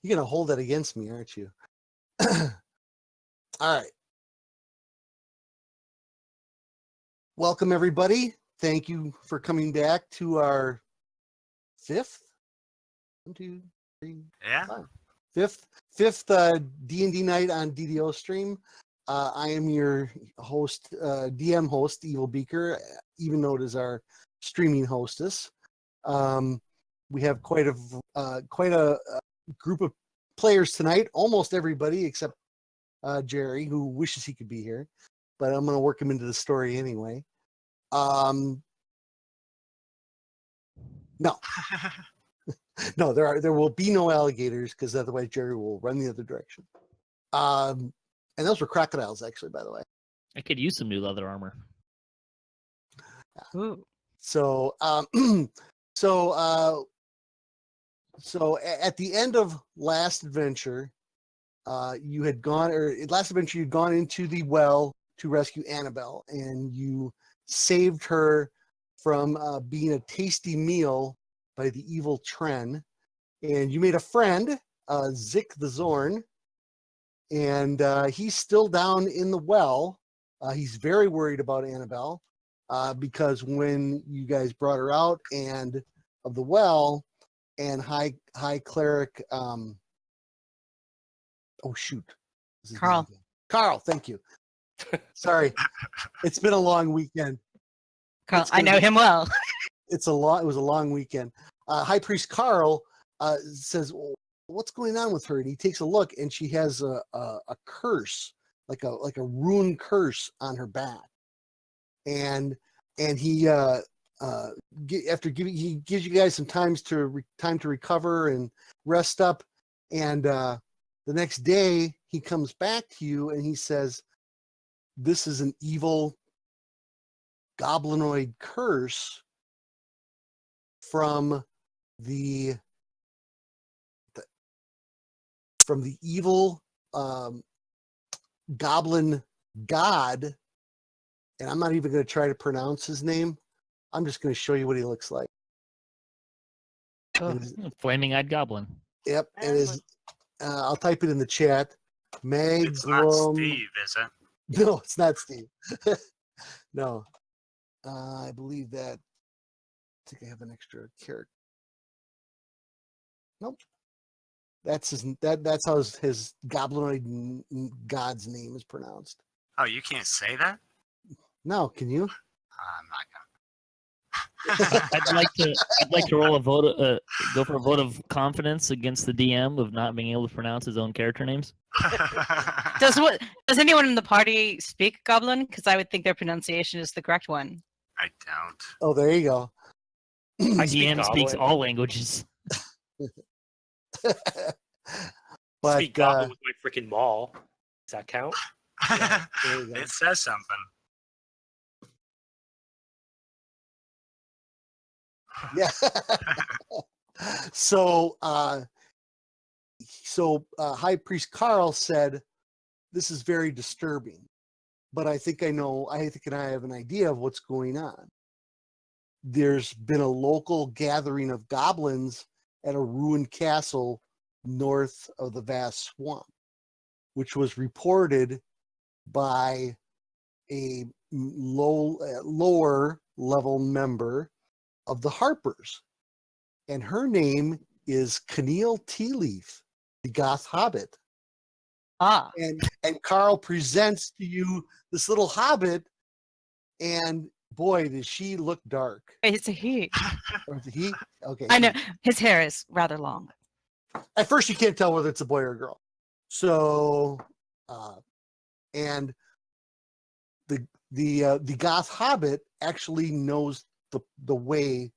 You're going to hold that against me, aren't you? All right. Welcome, everybody. Thank you for coming back to our fifth D&D night on DDOstream. I am your host, DM host, Evilbeeker. Evennote is our streaming hostess. We have quite a group of players tonight. Almost everybody except Jerry, who wishes he could be here, but I'm going to work him into the story anyway. No. No, there will be no alligators because otherwise Jerry will run the other direction. And those were crocodiles, actually, by the way. I could use some new leather armor. Ooh. So at the end of last adventure, you'd gone into the well to rescue Annabelle, and you saved her from being a tasty meal by the evil Tren. And you made a friend, Zik the Zorn, and he's still down in the well. He's very worried about Annabelle because when you guys brought her out and of the well, and High Cleric, oh shoot, Carl, thank you. Sorry, it's been a long weekend. Carl, I know him well. It was a long weekend. High Priest Carl says, well, "What's going on with her?" And he takes a look, and she has a curse, like a rune curse on her back. And he he gives you guys some time to recover and rest up. And the next day, he comes back to you and he says, "This is an evil goblinoid curse from the evil goblin god," and I'm not even going to try to pronounce his name. I'm just going to show you what he looks like. Flaming-eyed goblin. Yep, and I'll type it in the chat. It's not Steve, is it? No, it's not Steve. No, I believe that. I think I have an extra character. Nope. That's how his goblinoid god's name is pronounced. Oh, you can't say that? No, can you? I'm not gonna. I'd like to roll a vote. Go for a vote of confidence against the DM of not being able to pronounce his own character names. Does anyone in the party speak Goblin? Because I would think their pronunciation is the correct one. I don't. Oh, there you go. My DM speaks all languages. But Speak Goblin with my freaking maul. Does that count? Yeah, there you go. It says something. Yeah. So High Priest Carl said, "This is very disturbing, but I think I have an idea of what's going on. There's been a local gathering of goblins at a ruined castle north of the vast swamp, which was reported by a lower level member of the Harpers, and her name is Kniel Tealeaf, the Goth Hobbit." Ah. And Carl presents to you this little hobbit, and boy, does she look dark. It's a he. Or is it he? Okay. I know. His hair is rather long. At first, you can't tell whether it's a boy or a girl. So, and the Goth Hobbit actually knows the way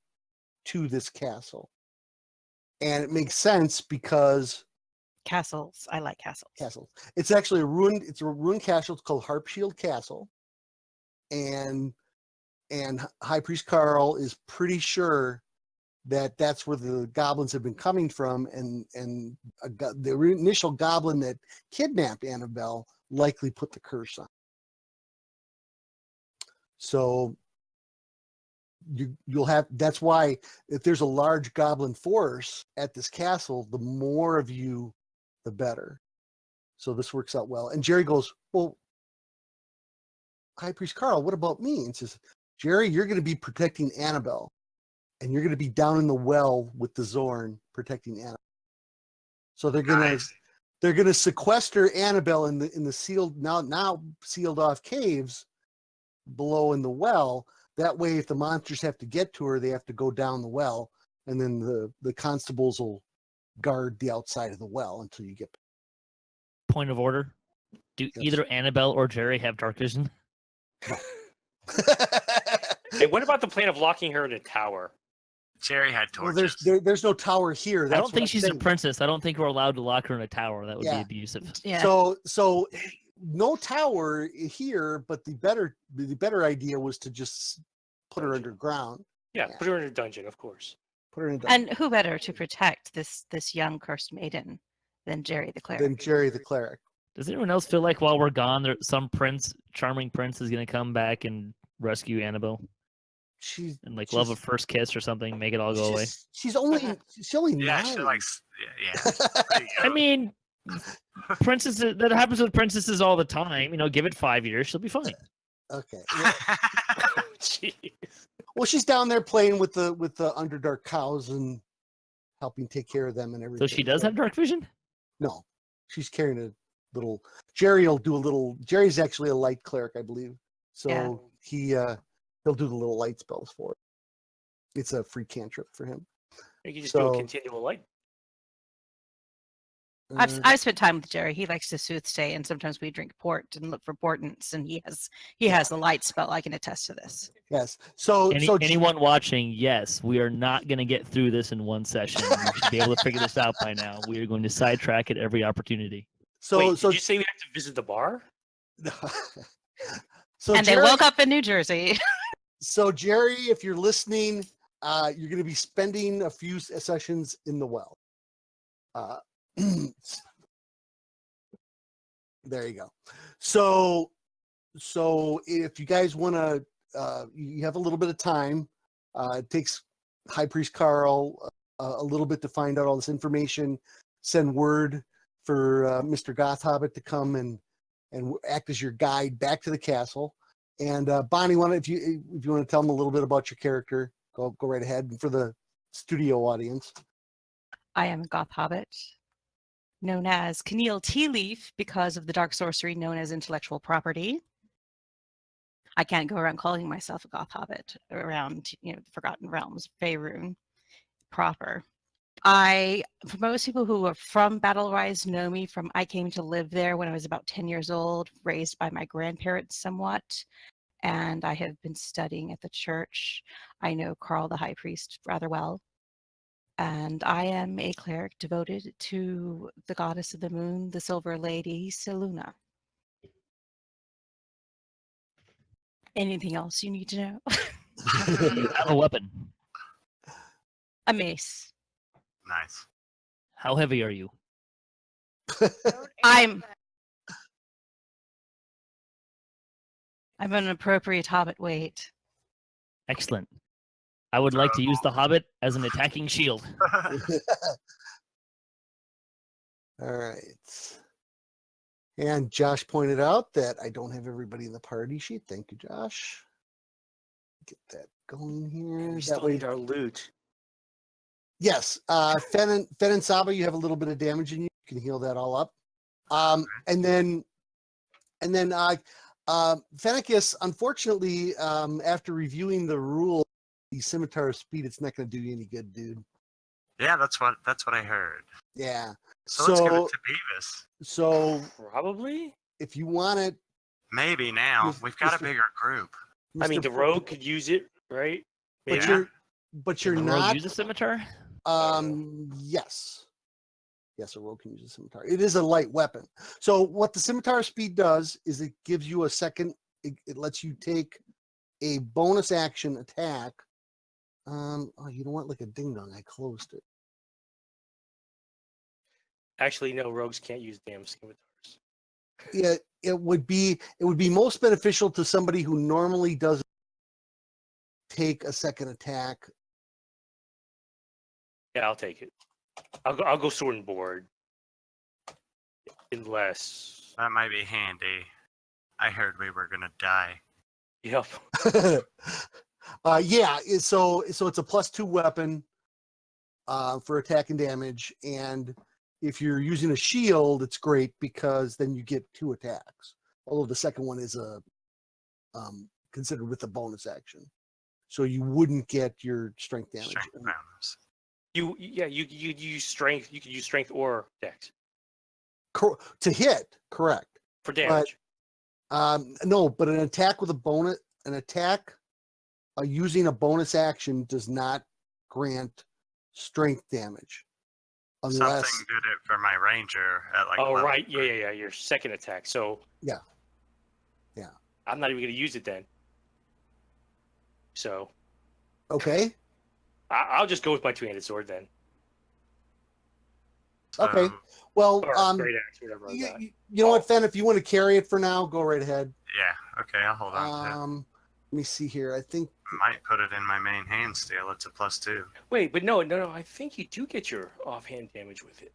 to this castle, and it makes sense because Castles. I like castles. Castle. It's actually a ruined castle. It's called Harpshield Castle, and High Priest Carl is pretty sure that that's where the goblins have been coming from, and the initial goblin that kidnapped Annabelle likely put the curse on. So you'll have, that's why if there's a large goblin force at this castle, the more of you the better. So this works out well. And Jerry goes, well, High Priest Carl, what about me? And says, Jerry, you're going to be protecting Annabelle. And you're going to be down in the well with the Zorn protecting Annabelle. So they're going to sequester Annabelle in the sealed now sealed off caves below in the well. That way, if the monsters have to get to her, they have to go down the well, and then the constables will guard the outside of the well until you get. Point of order: do either Annabelle or Jerry have dark vision? Hey, what about the plan of locking her in a tower? Jerry had Well, torches. there's no tower here. I don't think she's a princess. I don't think we're allowed to lock her in a tower. That would be abusive. Yeah. So no tower here, but the better idea was to just put her underground. Yeah, put her in a dungeon, of course. Put her in a dungeon. And who better to protect this young cursed maiden than Jerry the cleric? Does anyone else feel like while we're gone, there some charming prince is going to come back and rescue Annabelle? She's and love a first kiss or something, make it all go away. She's only 9. She likes. Yeah. I mean, princesses. That happens with princesses all the time. You know, give it 5 years, she'll be fine. Okay. Jeez. Well, she's down there playing with the Underdark cows and helping take care of them and everything. So she does have dark vision? No, she's carrying a little. Jerry will do a little. Jerry's actually a light cleric, I believe. So he'll do the little light spells for it. It's a free cantrip for him. You can just do a continual light. I've spent time with Jerry. He likes to soothsay, and sometimes we drink port and look for portents. And he has the light spell. I can attest to this. Yes. So anyone watching, yes, we are not going to get through this in one session. You should be able to figure this out by now. We are going to sidetrack at every opportunity. Wait, did you say we have to visit the bar? And they woke up in New Jersey. So Jerry, if you're listening, you're going to be spending a few sessions in the well. There you go. So if you guys want to, you have a little bit of time. It takes High Priest Carl a little bit to find out all this information. Send word for Mr. Gothhobbit to come and act as your guide back to the castle. And Bonnie, if you want to tell them a little bit about your character, go right ahead. And for the studio audience, I am a goth hobbit, known as Kniel Tealeaf because of the dark sorcery known as intellectual property. I can't go around calling myself a goth hobbit around the Forgotten Realms, Faerun proper. For most people who are from Battlerise know me from I came to live there when I was about 10 years old, raised by my grandparents somewhat, and I have been studying at the church. I know Carl the High Priest rather well, and I am a cleric devoted to the goddess of the moon, the Silver Lady, Seluna. Anything else you need to know? You have a weapon. A mace. Nice. How heavy are you? I'm an appropriate hobbit weight. Excellent. I would like to use the hobbit as an attacking shield. All right. And Josh pointed out that I don't have everybody in the party sheet. Thank you, Josh. Get that going here. We still need our loot. Yes. Fen and Sahba, you have a little bit of damage in you. You can heal that all up. And then Fenicus, unfortunately, after reviewing the rule, the Scimitar of Speed, it's not going to do you any good, dude. Yeah, that's what I heard. Yeah. So let's give it to Beavis. So probably, if you want it, maybe now we've got a bigger group. I mean, the rogue could use it, right? But you're Can the not. rogue use a scimitar? Yes. Yes, a rogue can use a scimitar. It is a light weapon. So what the Scimitar Speed does is it gives you a second. It lets you take a bonus action attack. Oh, you don't want like a ding dong. I closed it. Actually, no, rogues can't use damn scimitars. Yeah, it would be most beneficial to somebody who normally doesn't take a second attack. Yeah, I'll take it. I'll go sword and board. Unless. That might be handy. I heard we were gonna die. Yep. Yeah. So it's a +2 weapon for attack and damage, and if you're using a shield, it's great because then you get 2 attacks. Although the second one is considered with a bonus action, so you wouldn't get your strength damage. Strength bonus. You use strength. You can use strength or dex To hit, correct. for damage. No, but an attack with an attack using a bonus action does not grant strength damage. Unless Something did it for my ranger at like. Oh level right, 3. yeah. Your second attack. So Yeah. I'm not even going to use it then. So okay. I'll just go with my two-handed sword then. Okay. Well, Or great axe, whatever. I got. you know what, Fen? If you want to carry it for now, go right ahead. Yeah. Okay. I'll hold on to it. Let me see here. I think Might put it in my main hand still. It's a +2. Wait, but no. I think you do get your offhand damage with it.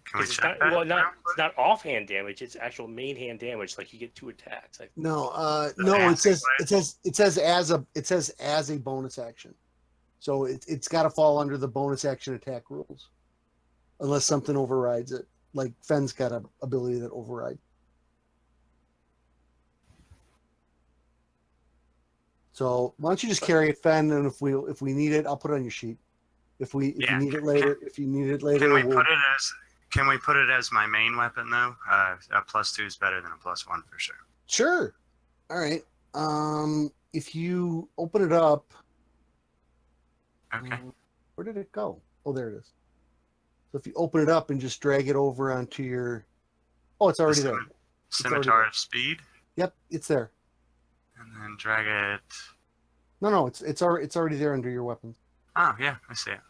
Can we 'Cause it's check not, that? well, real it's quick? not offhand damage. It's actual main hand damage. Like you get 2 attacks. no. The No, it dancing says as a bonus action. So it's got to fall under the bonus action attack rules, unless something overrides it. Like Fen's got an ability that overrides. So why don't you just carry it, Fen, and if we need it, I'll put it on your sheet. If you need it later, Can we put it as? Can we put it as my main weapon though? A +2 is better than a +1 for sure. Sure. All right. If you open it up, Okay. where did it go? Oh, there it is. So if you open it up and just drag it over onto your, oh, it's already there. already Scimitar there. of speed, Yep, it's there. and then drag it. No, it's already there under your weapons. Oh yeah, I see it.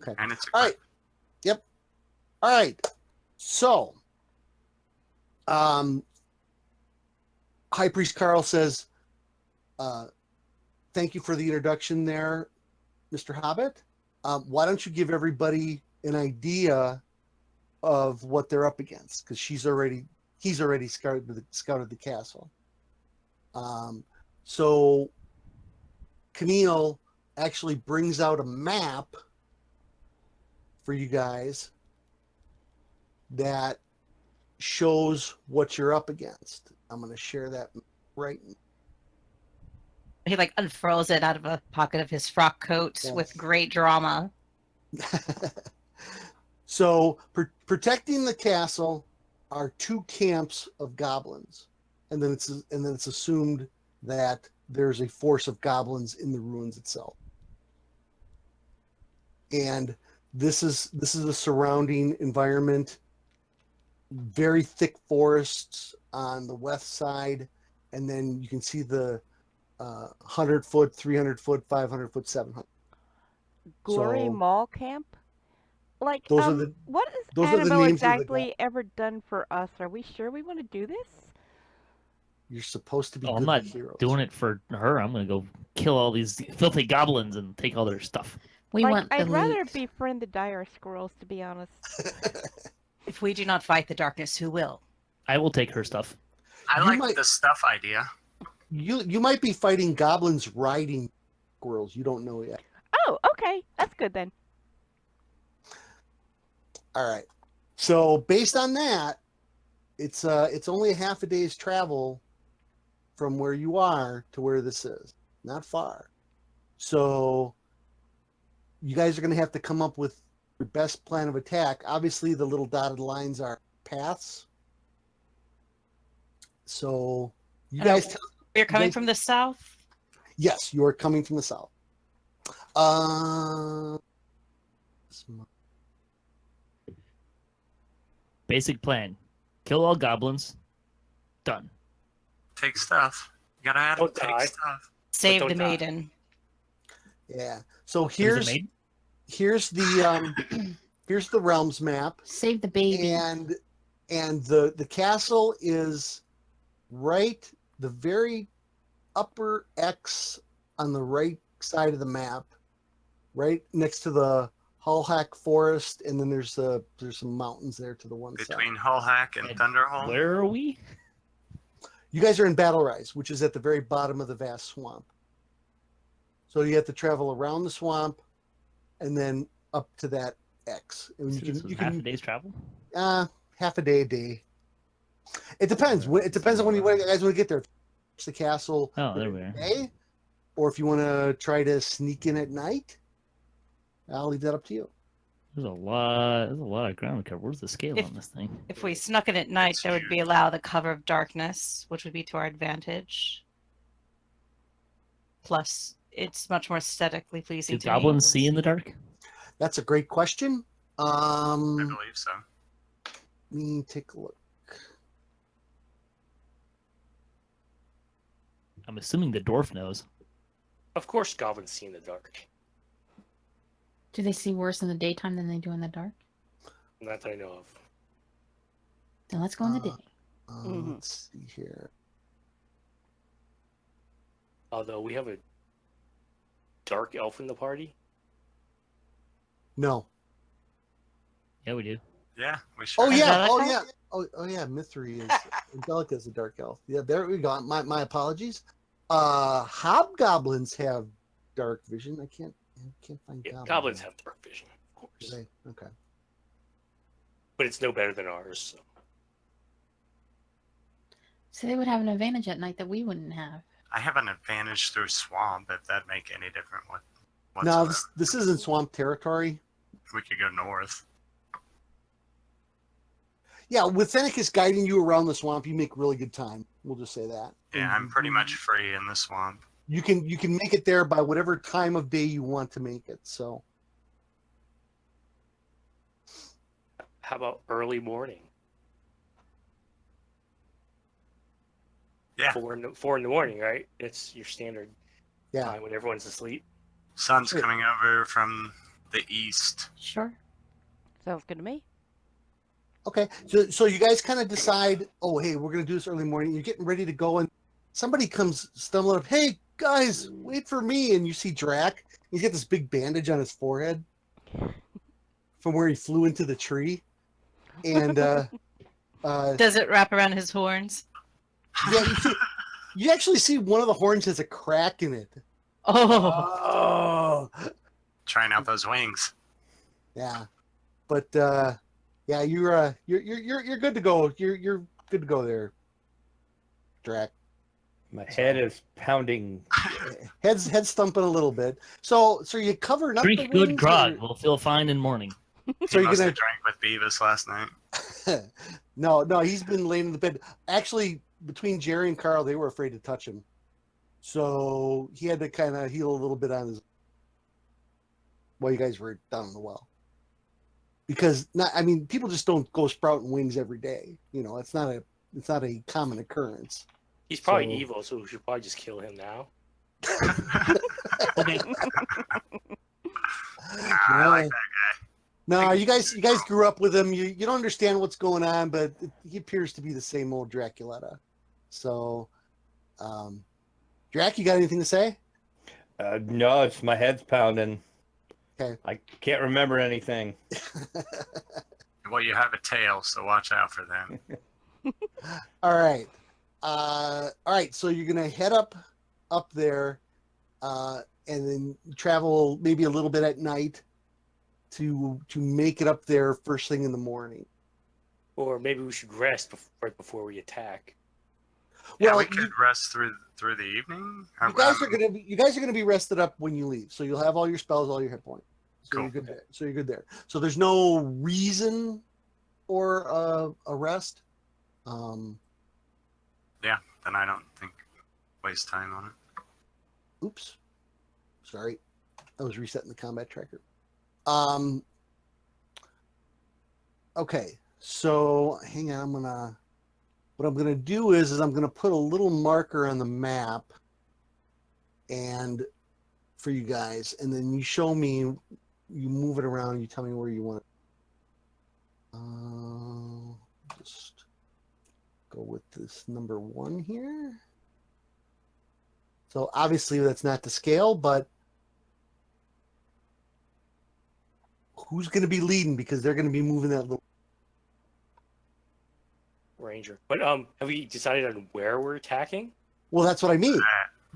Okay. And it's All right. Yep. All right. So, High Priest Carl says, "Thank you for the introduction, there, Mr. Hobbit. Why don't you give everybody an idea of what they're up against? Because he's already scouted the castle. So Kniel actually brings out a map for you guys that shows what you're up against. I'm going to share that right now. He like unfurls it out of a pocket of his frock coat Yes. with great drama. So protecting the castle are 2 camps of goblins, and then it's assumed that there's a force of goblins in the ruins itself. And this is the surrounding environment. Very thick forests on the west side, and then you can see the 100-foot, 300-foot, 500-foot, 700. Glory So- Mall Camp? Like, Those are the- what has those are the Annabelle names of the exactly ever done for us? Are we sure we want to do this? You're supposed to be Oh, good I'm not heroes. doing it for her. I'm gonna go kill all these filthy goblins and take all their stuff. We like, want the I'd rather loot. befriend the dire squirrels, to be honest. If we do not fight the darkness, who will? I will take her stuff. I You like might- the stuff idea. You might be fighting goblins riding squirrels. You don't know yet. Oh, okay. That's good then. All right. So based on that, it's only a half a day's travel from where you are to where this is. Not far. So you guys are going to have to come up with your best plan of attack. Obviously, the little dotted lines are paths. So you And guys, We're coming guys- from the south. yes, you are coming from the south. Basic plan: kill all goblins. Done. Take stuff. You gotta have to Don't die. take stuff. Save don't the die. maiden. Yeah. So What is it here's made? here's the here's the realms map. Save the baby. And the castle is right, the very upper X on the right side of the map, right next to the Hullhack Forest, and then there's some mountains there to the one side. Between Hullhack and Thunderhole. Where are we? You guys are in Battlerise, which is at the very bottom of the vast swamp. So you have to travel around the swamp, and then up to that X. And So this was half a day's travel? half a day. It depends. It depends on when you guys want to get there. It's the castle. Oh, there we are. Day, or if you want to try to sneak in at night, I'll leave that up to you. There's a lot of ground to cover. Where's the scale on this thing? If we snuck in at night, That's there would be huge. allow the cover of darkness, which would be to our advantage. Plus, it's much more aesthetically pleasing Do to goblins me. see in the dark? That's a great question. I believe so. Let me take a look. I'm assuming the dwarf knows. Of course, goblins see in the dark. Do they see worse in the daytime than they do in the dark? Not that I know of. Then let's go in the day. Mhm. Let's see here. Although we have a dark elf in the party. No. Yeah, we do. Yeah, we should. Oh yeah. Angelica? Oh yeah. Mythery is Angelica is a dark elf. Yeah, there we go. My apologies. Hobgoblins have dark vision. I can't find Yeah, goblins. goblins have dark vision, of Do course, they? Okay. but it's no better than ours. So. So they would have an advantage at night that we wouldn't have. I have an advantage through swamp if that make any difference No, whatsoever. this isn't swamp territory. We could go north. Yeah, with Fenicus guiding you around the swamp, you make really good time. We'll just say that. Yeah, And I'm pretty you- much free in the swamp. You can make it there by whatever time of day you want to make it. So How about early morning? Yeah. 4 in the morning, right? It's your standard yeah. time when everyone's asleep. Sun's Sure. coming over from the east. Sure. Sounds good to me. Okay, so you guys kind of decide, oh, hey, we're going to do this early morning. You're getting ready to go, and somebody comes stumbling up. Hey, guys, wait for me. And you see Drac. He's got this big bandage on his forehead from where he flew into the tree. And Does it wrap around his horns? yeah, you actually see one of the horns has a crack in it. Oh, Trying out those wings. Yeah, but yeah, you're good to go. You're good to go there, Drac. My head is pounding. Head's thumping a little bit. So you covering up the Drink good wings, grog. or- We'll feel fine in morning. So He you're must gonna have drank with Beavis last night. no, he's been laying in the bed. Actually, between Jerry and Carl, they were afraid to touch him. So he had to kind of heal a little bit on his while you guys were down in the well. Because people just don't go sprouting wings every day. You know, it's not a common occurrence. He's probably So- evil, so we should probably just kill him now. Okay. I like that. No, you guys grew up with him. You don't understand what's going on, but he appears to be the same old Draculetta. So, Drac, you got anything to say? No, it's my head's pounding. Okay. I can't remember anything. Well, you have a tail, so watch out for them. All right. All right. So you're gonna head up there, and then travel maybe a little bit at night to make it up there first thing in the morning. Or maybe we should rest right before we attack. Yeah, Well, we could rest through the evening. You guys are gonna be rested up when you leave, so you'll have all your spells, all your hit points. So Cool. you're good there. So you're good there. So there's no reason for a rest. Then I don't think waste time on it. Oops. Sorry. I was resetting the combat tracker. Okay. So hang on. What I'm gonna do is I'm gonna put a little marker on the map and for you guys, and then you show me, you move it around, you tell me where you want it. Just go with this number 1 here. So obviously that's not to scale, but who's going to be leading because they're going to be moving that little. Ranger. But have we decided on where we're attacking? Well, that's what I mean.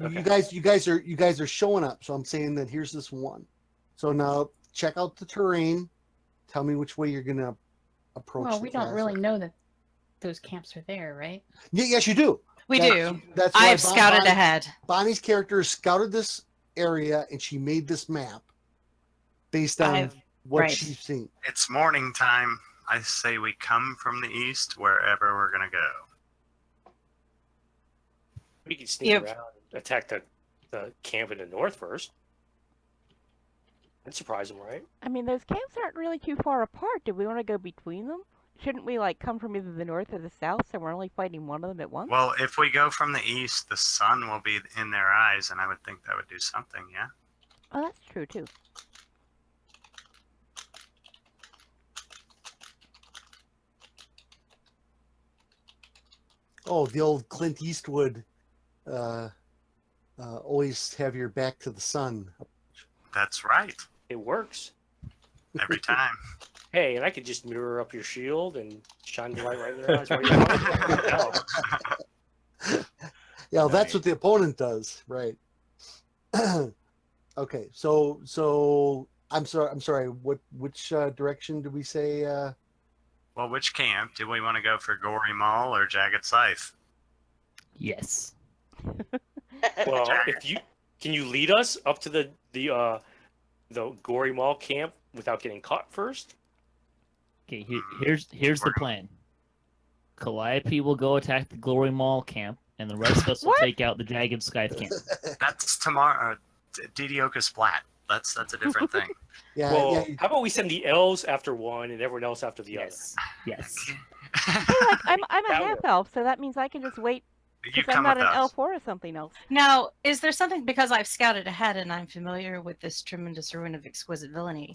Okay. You guys are showing up. So I'm saying that here's this one. So now check out the terrain. Tell me which way you're going to approach. Well, the we don't castle. really know that those camps are there, right? Yes, you do. We That's- do. That's why I've scouted ahead. Bonnie's character scouted this area and she made this map based on what right. she's seen. It's morning time. I say we come from the east wherever we're gonna go. We can sneak around and attack the camp in the north first. That'd surprise them, right? I mean, those camps aren't really too far apart. Do we want to go between them? Shouldn't we, like, come from either the north or the south, so we're only fighting one of them at once? Well, if we go from the east, the sun will be in their eyes, and I would think that would do something, yeah? Oh, that's true, too. Oh, the old Clint Eastwood always have your back to the sun. That's right. It works. Every time. Hey, and I could just mirror up your shield and shine the light right in their eyes while you're fighting. Yeah, that's what the opponent does, right? Okay, so I'm sorry. Which direction did we say? Well, which camp? Do we want to go for Gory Maul or Jagged Scythe? Yes. Well, can you lead us up to the Gory Mall camp without getting caught first? Okay, here's the plan. Calliope will go attack the Glory Mall camp, and the rest of us will take out the Jagged Scythe camp. That's tomorrow. DDOstream Flat. That's a different thing. Yeah. Well, how about we send the elves after one and everyone else after the Yes. Yes. Hey, like, I'm a That half elf, so that means I can just wait You because I'm come not with an us. elf or something else. Now, is there something, because I've scouted ahead and I'm familiar with this tremendous ruin of exquisite villainy,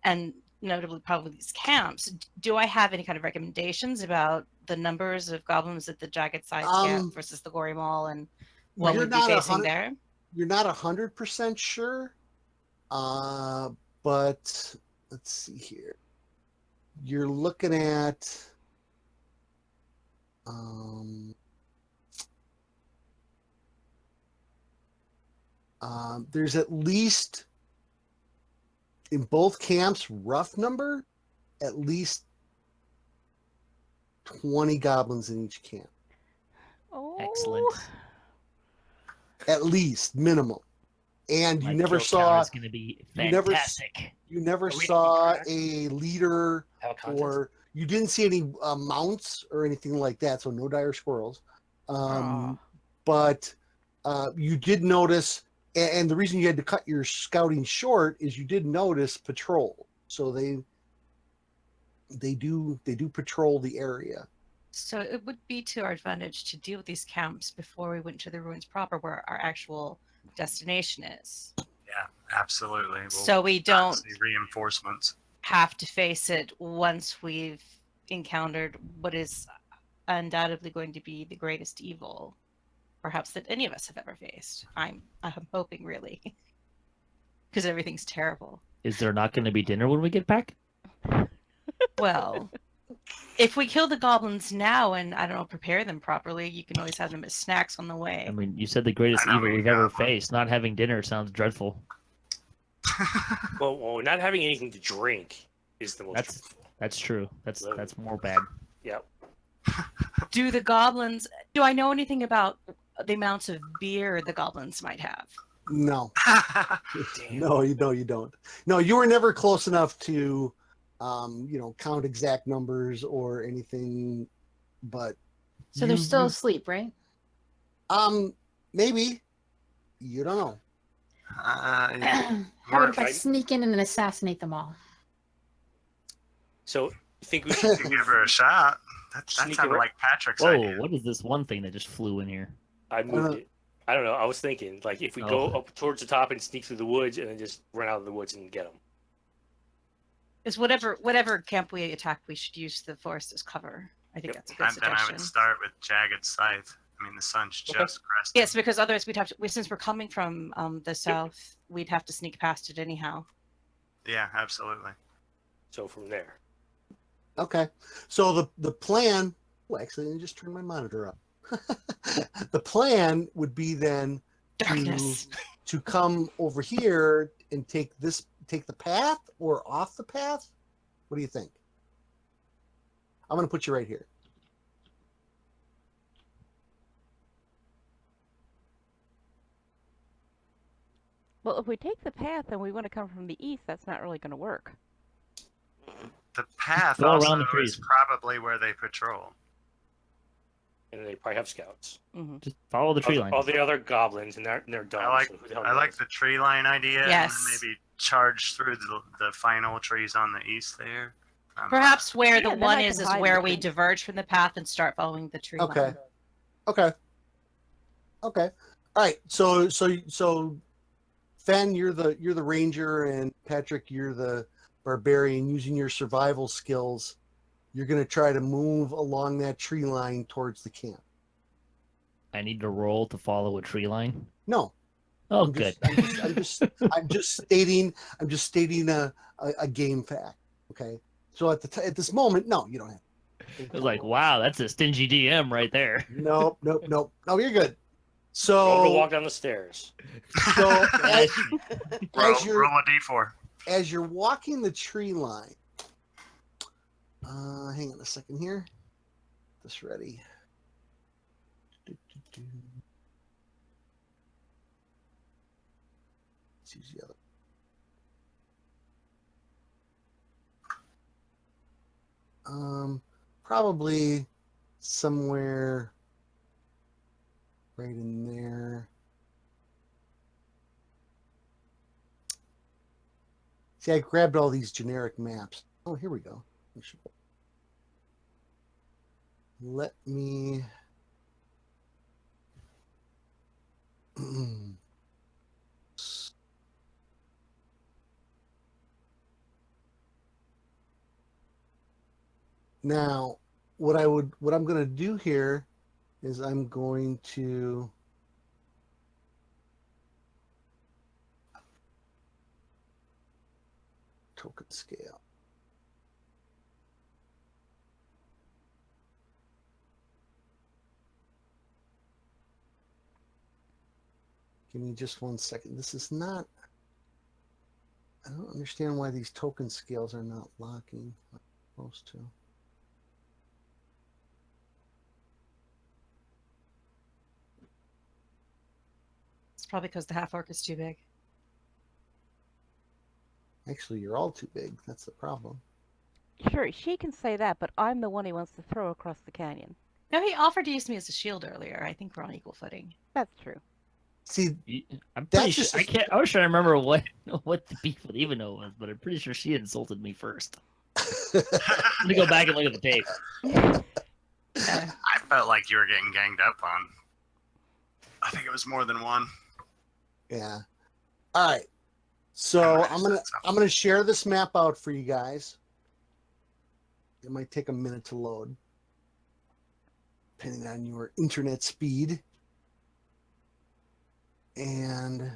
and notably probably these camps, do I have any kind of recommendations about the numbers of goblins at the Jagged Scythe camp versus the Gory Mall and what you're we'd be not facing there? You're not 100% sure, but let's see here. You're looking at there's at least in both camps, rough number, at least 20 goblins in each camp. Oh. Excellent. At least minimum. And you My never kill saw count is going to be fantastic. you never Are we saw correct? a leader How contest? or you didn't see any mounts or anything like that, so no dire squirrels. But you did notice, and the reason you had to cut your scouting short is you did notice patrol. So they do patrol the area. So it would be to our advantage to deal with these camps before we went to the ruins proper, where our actual destination is. Yeah, absolutely. We'll So we don't see reinforcements. have to face it once we've encountered what is undoubtedly going to be the greatest evil, perhaps, that any of us have ever faced. I'm hoping, really, because everything's terrible. Is there not going to be dinner when we get back? Well, if we kill the goblins now and, I don't know, prepare them properly, you can always have them as snacks on the way. I mean, you said the greatest I know evil where we've you're ever going. faced. Not having dinner sounds dreadful. Well, not having anything to drink is the most. That's true. That's more bad. Yep. Do I know anything about the amounts of beer the goblins might have? No. Damn. No, you don't. No, you were never close enough to count exact numbers or anything, but So they're still asleep, right? maybe. You don't know. How about if I Right. sneak in and then assassinate them all? So you think we You should can give her a shot. That Sneak sounded around- like Patrick's Whoa, idea. what is this one thing that just flew in here? I moved it. I don't know. I was thinking, like, if we go Oh. up towards the top and sneak through the woods, and then just run out of the woods and get them. Is whatever camp we attack, we should use the forest as cover. I think Yep. that's a good And then I suggestion. would start with Jagged Scythe. I mean, the sun's Okay. just cresting. Yes, because otherwise since we're coming from the south, we'd have to sneak past it anyhow. Yeah, absolutely. So from there. Okay. So the plan. Well, actually, let me just turn my monitor up. The plan would be then Darkness. to come over here and take the path or off the path. What do you think? I'm going to put you right here. Well, if we take the path and we want to come from the east, that's not really going to work. The path go also around the is trees. probably where they patrol. And they probably have scouts. Just follow the tree line. All the other goblins, and they're done. I like so who the hell I like knows? the tree line idea. Yes. And then maybe charge through the final trees on the east there. Perhaps where Yeah, the then one I is can hide where we between. diverge from the path and start following the tree Okay. line. Okay. All right. So Fen, you're the ranger, and Patrick, you're the barbarian. Using your survival skills, you're going to try to move along that tree line towards the camp. I need to roll to follow a tree line. No. Oh, I'm good. I'm just stating a game fact. Okay. So at this moment, no, you don't have. It was like, wow, that's a stingy DM right there. Nope. No, you're good. Roll to So walk down the stairs. so as roll a d4. as you're walking the tree line, hang on a second here. Get this ready. Let's use the other. Probably somewhere right in there. See, I grabbed all these generic maps. Oh, here we go. Let me. Now, what I'm going to do here is I'm going to token scale. Give me just 1 second. This is not. I don't understand why these token scales are not locking. I'm supposed to. It's probably because the half orc is too big. Actually, you're all too big. That's the problem. Sure, she can say that, but I'm the one he wants to throw across the canyon. No, he offered to use me as a shield earlier. I think we're on equal footing. That's true. See, I'm That's pretty sure just- I can't. I was trying to remember what the beef with Evennote was, but I'm pretty sure she insulted me first. Let me go back and look at the tape. I felt like you were getting ganged up on. I think it was more than one. yeah. All right. So I'm gonna share this map out for you guys. It might take a minute to load, depending on your internet speed. And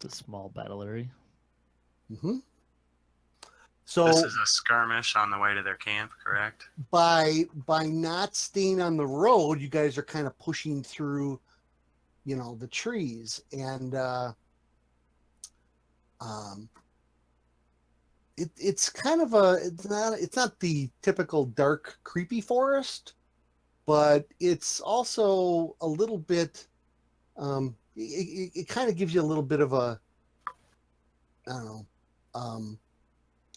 It's a small battle area. so This is a skirmish on the way to their camp, correct? by not staying on the road, you guys are kind of pushing through, the trees, and it's kind of it's not the typical dark, creepy forest, but it's also a little bit. It kind of gives you a little bit of a, I don't know,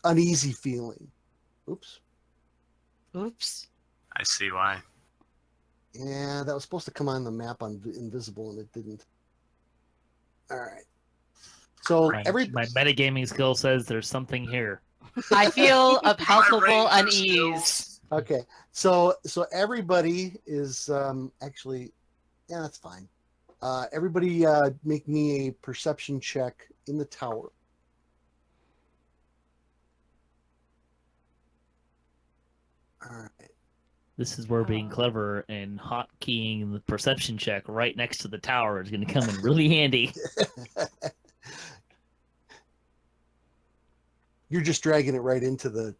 uneasy feeling. Oops. Oops. I see why. Yeah, that was supposed to come on the map on invisible, and it didn't. All right. So My metagaming skill says there's something here. I feel a My palpable ranger unease. okay. So everybody is actually, yeah, that's fine. Everybody, make me a perception check in the tower. All right. This is where being clever and hotkeying the perception check right next to the tower is going to come in really handy. You're just dragging it right into the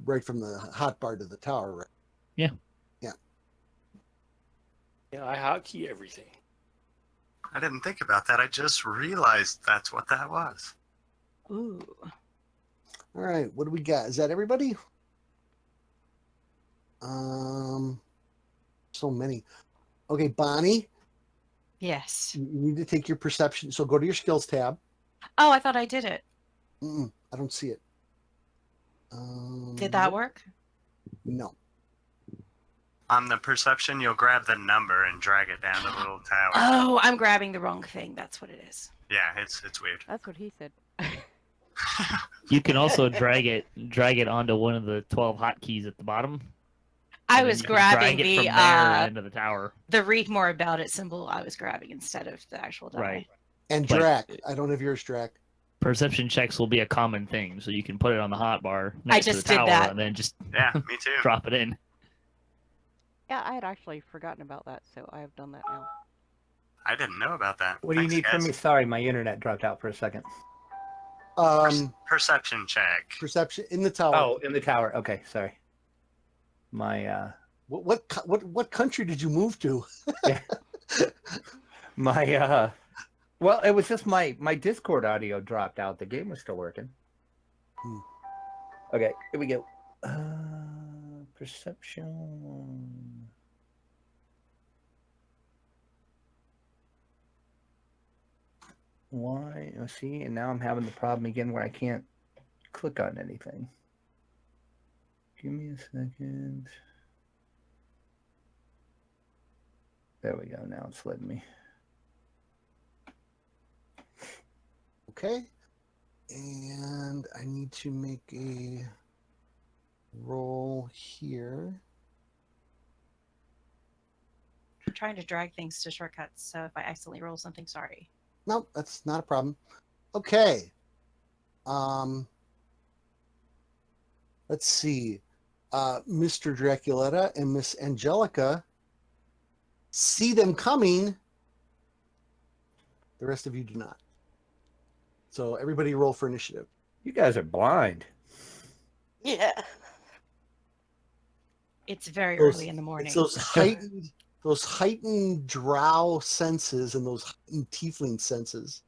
right from the hotbar to the tower, right? Yeah. Yeah, I hotkey everything. I didn't think about that. I just realized that's what that was. Ooh. All right, what do we got? Is that everybody? So many. Okay, Bonnie, Yes. you need to take your perception. So go to your skills tab. Oh, I thought I did it. I don't see it. Did that work? No. On the perception, you'll grab the number and drag it down the little tower. Oh, I'm grabbing the wrong thing. That's what it is. Yeah, it's weird. That's what he said. You can also drag it onto one of the 12 hotkeys at the bottom. I and was then you can grabbing drag it the from there into the tower. the read more about it symbol. I was grabbing instead of the actual die. Right. And Like- Drac. I don't have yours, Drac. Perception checks will be a common thing, so you can put it on the hotbar next just to the did tower that. and then just Yeah, me too. drop it in. Yeah, I had actually forgotten about that, so I have done that now. I didn't know about that. What do you Thanks, need from guys. me? Sorry, my internet dropped out for a second. Perception check. Perception in the tower. Oh, in the tower. Okay, sorry. My What country did you move to? well, it was just my Discord audio dropped out. The game was still working. Okay, here we go. Perception. Why? Oh, see, and now I'm having the problem again where I can't click on anything. Give me a second. There we go. Now it's letting me. Okay. And I need to make a roll here. I'm trying to drag things to shortcuts, so if I accidentally roll something, sorry. No, that's not a problem. Okay. Let's see. Mr. Draculetta and Miss Angelica see them coming. The rest of you do not. So everybody roll for initiative. You guys are blind. Yeah. It's very Those- early in the morning. It's those heightened drow senses and those heightened tiefling senses.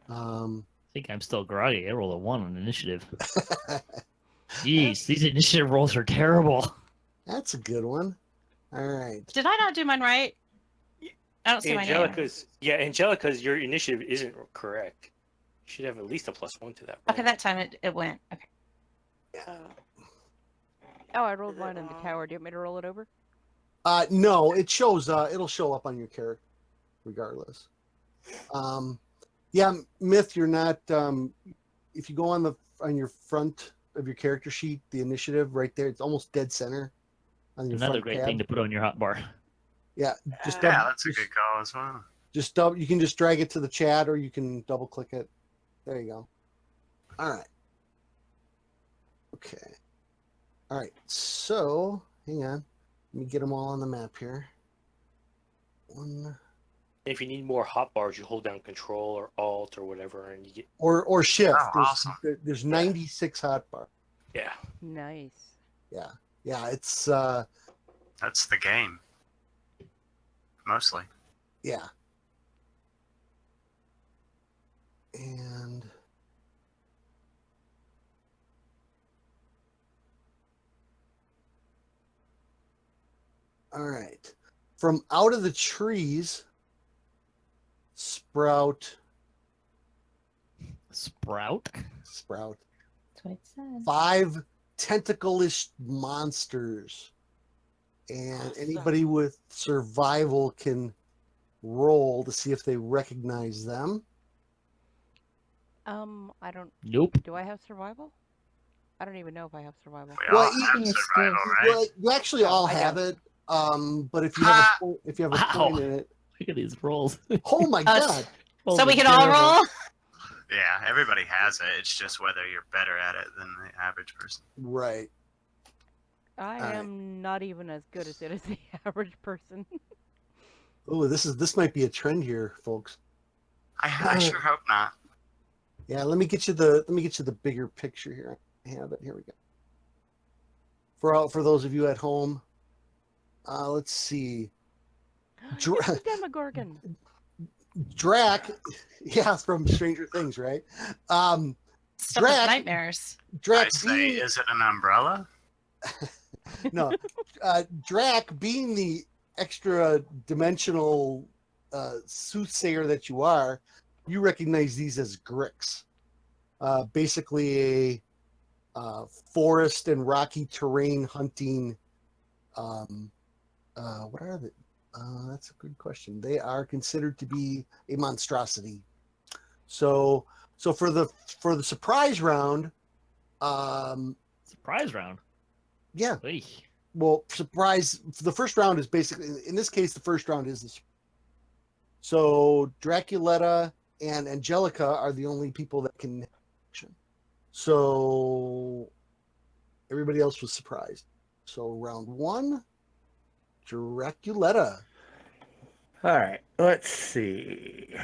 I think I'm still groggy. I rolled a 1 on initiative. Jeez, these initiative rolls are terrible. That's a good one. All right. Did I not do mine right? I don't see my name. Angelica's your initiative isn't correct. You should have at least a +1 to that. Okay, that time it went. Okay. Oh, I rolled mine in the tower. Do you want me to roll it over? No, it shows. It'll show up on your character, regardless. Yeah, Myth, you're not. If you go on your front of your character sheet, the initiative right there, it's almost dead center. On your Another front great tab. thing to put on your hotbar. Yeah, just Yeah, that's a good call as well. Just double. You can just drag it to the chat, or you can double click it. There you go. All right. Okay. All right. So, hang on. Let me get them all on the map here. If you need more hotbars, you hold down Control or Alt or whatever, and you get. Or Shift. Oh, awesome. There's 96 hotbar. Yeah. Nice. Yeah. It's That's the game. Mostly. yeah. And all right. From out of the trees sprout. Sprout? That's what it says. 5 tentacle-ish monsters. And anybody with survival can roll to see if they recognize them. I don't. Nope. Do I have survival? I don't even know if I have survival. We all Well, have even if survival, right? Well, you actually all I have it. But if you have a point, Wow. point in it, Look at these rolls. oh my god! So Rolls we are can all terrible. roll? Yeah, everybody has it. It's just whether you're better at it than the average person. Right. I Alright. am not even as good at it as the average person. Oh, this might be a trend here, folks. I sure hope not. Yeah, let me get you the bigger picture here. I have it. Here we go. For those of you at home, let's see. It's a Demogorgon. Drac, yeah, from Stranger Things, right? Stuff with Drac- nightmares. Drac I say, being is it an umbrella? no, Drac being the extra dimensional soothsayer that you are, you recognize these as Gricks. Basically a forest and rocky terrain hunting. What are they? That's a good question. They are considered to be a monstrosity. So for the surprise round, Surprise round. yeah. Oy. Well, surprise. The first round is basically, in this case, the first round is this. So Draculetta and Angelica are the only people that can action. So everybody else was surprised. So round one, Draculetta. All right, let's see.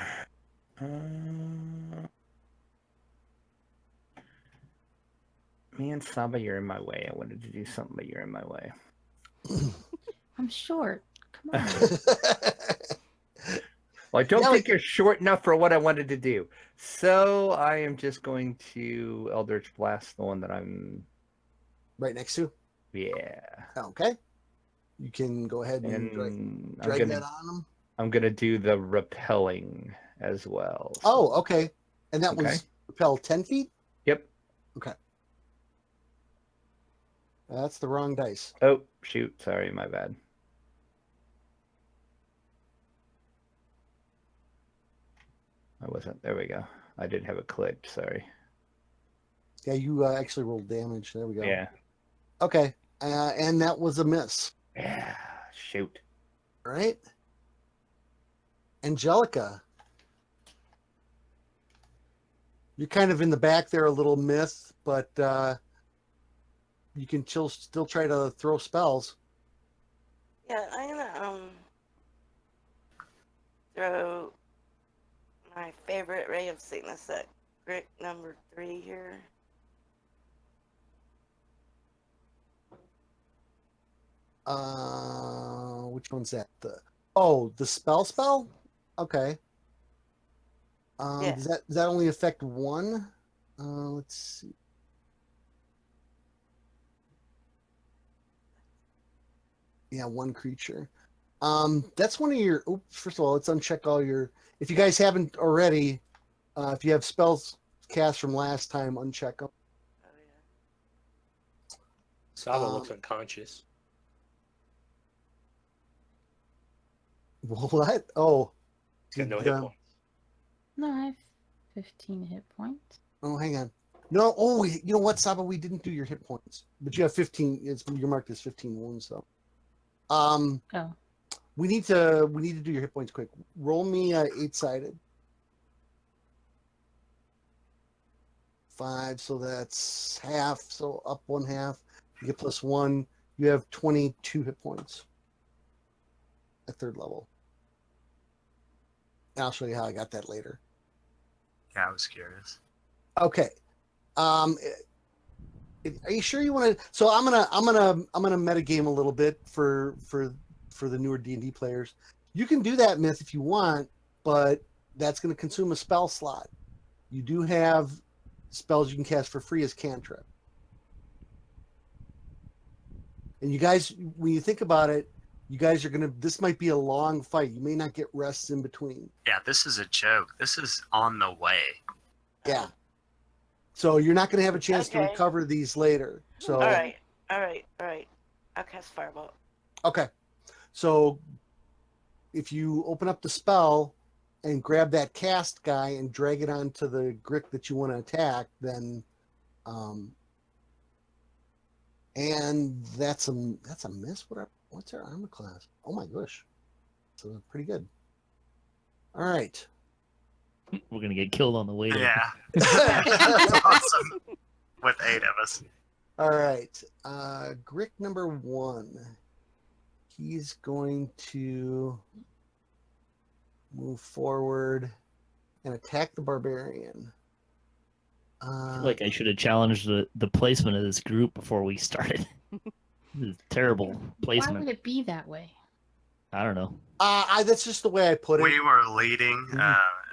Me and Sahba, you're in my way. I wanted to do something, but you're in my way. I'm short. Come on. Well, I don't Yeah, think you're short enough for what I wanted to do. So I am just going to Eldritch Blast the one that I'm... Right next to. Yeah. Okay. You can go ahead and And drag that on them. I'm going to do the repelling as well. So- Oh, okay. And that Okay. was repel 10 feet? Yep. Okay. That's the wrong dice. Oh, shoot. Sorry, my bad. I wasn't. There we go. I did have it clicked. Sorry. Yeah, you actually rolled damage. There we go. Yeah. Okay. And that was a miss. Yeah. Shoot. All right. Angelica. You're kind of in the back there, a little myth, but you can still try to throw spells. Yeah, I'm gonna throw my favorite ray of sickness at Grick number 3 here. Which one's that? The spell? Okay. Yeah. Does that only affect one? Let's see. Yeah, one creature. That's one of your. Oops, first of all, let's uncheck all your. If you guys haven't already, if you have spells cast from last time, uncheck them. Oh yeah. Sahba looks unconscious. What? Oh. He's got no did, hit points. No, I have 15 hit points. Oh, hang on. No. Oh, you know what, Sahba? We didn't do your hit points, but you have 15. You're marked as 15 wounds, though. Oh. We need to do your hit points quick. Roll me 8-sided. 5, so that's half. So up 1/2. You get +1. You have 22 hit points at 3rd level. And I'll show you how I got that later. Yeah, I was curious. Okay. Are you sure you want to? So I'm gonna metagame a little bit for the newer D&D players. You can do that, Myth, if you want, but that's going to consume a spell slot. You do have spells you can cast for free as cantrip. And you guys, when you think about it, you guys are this might be a long fight. You may not get rests in between. Yeah, this is a joke. This is on the way. Yeah. So you're not going to have a chance to Okay. recover these later. So All right. I'll cast Firebolt. Okay. So if you open up the spell and grab that cast guy and drag it onto the Grick that you want to attack, then and that's a miss. What's our armor class? Oh my gosh. So pretty good. All right. We're gonna get killed on the way there. Yeah. That's awesome. With 8 of us. All right. Grick number 1. He's going to move forward and attack the barbarian. I feel like I should have challenged the placement of this group before we started. This is terrible Why placement. would it be that way? I don't know. That's just the way I put it. We were leading,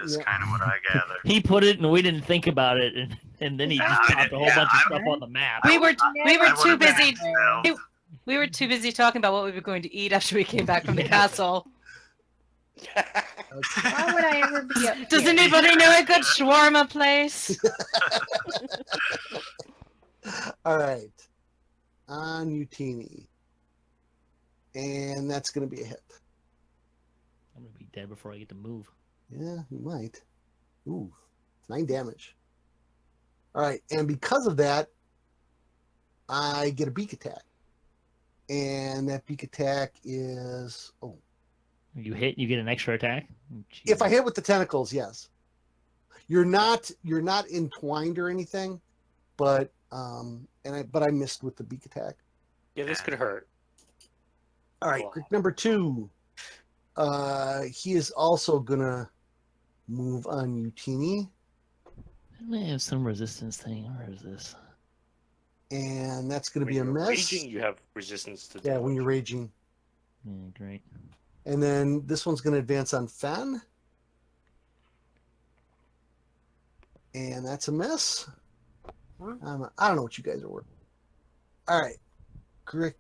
is Yeah. kind of what I gathered. He put it and we didn't think about it, and then he just popped a whole bunch of stuff on the map. We were I too would've been busy. expelled. We were too busy talking about what we were going to eat after we came back from the castle. Why would I ever be up Does here? anybody know a good shawarma place? All right. On Utini. And that's going to be a hit. I'm gonna be dead before I get to move. Yeah, you might. Ooh, 9 damage. All right, and because of that, I get a beak attack. And that beak attack is... Oh, You hit, you get an extra attack. if I hit with the tentacles, yes. You're not entwined or anything, but I missed with the beak attack. Yeah, this could hurt. All right, Grick number 2. He is also gonna move on Utini, I may have some resistance thing. Where is this? and that's gonna When be a you're miss. raging, you have resistance to Yeah, damage. when you're raging. Yeah, great. And then this one's gonna advance on Fen, and that's a miss. I don't know what you guys are working. All right, Grick.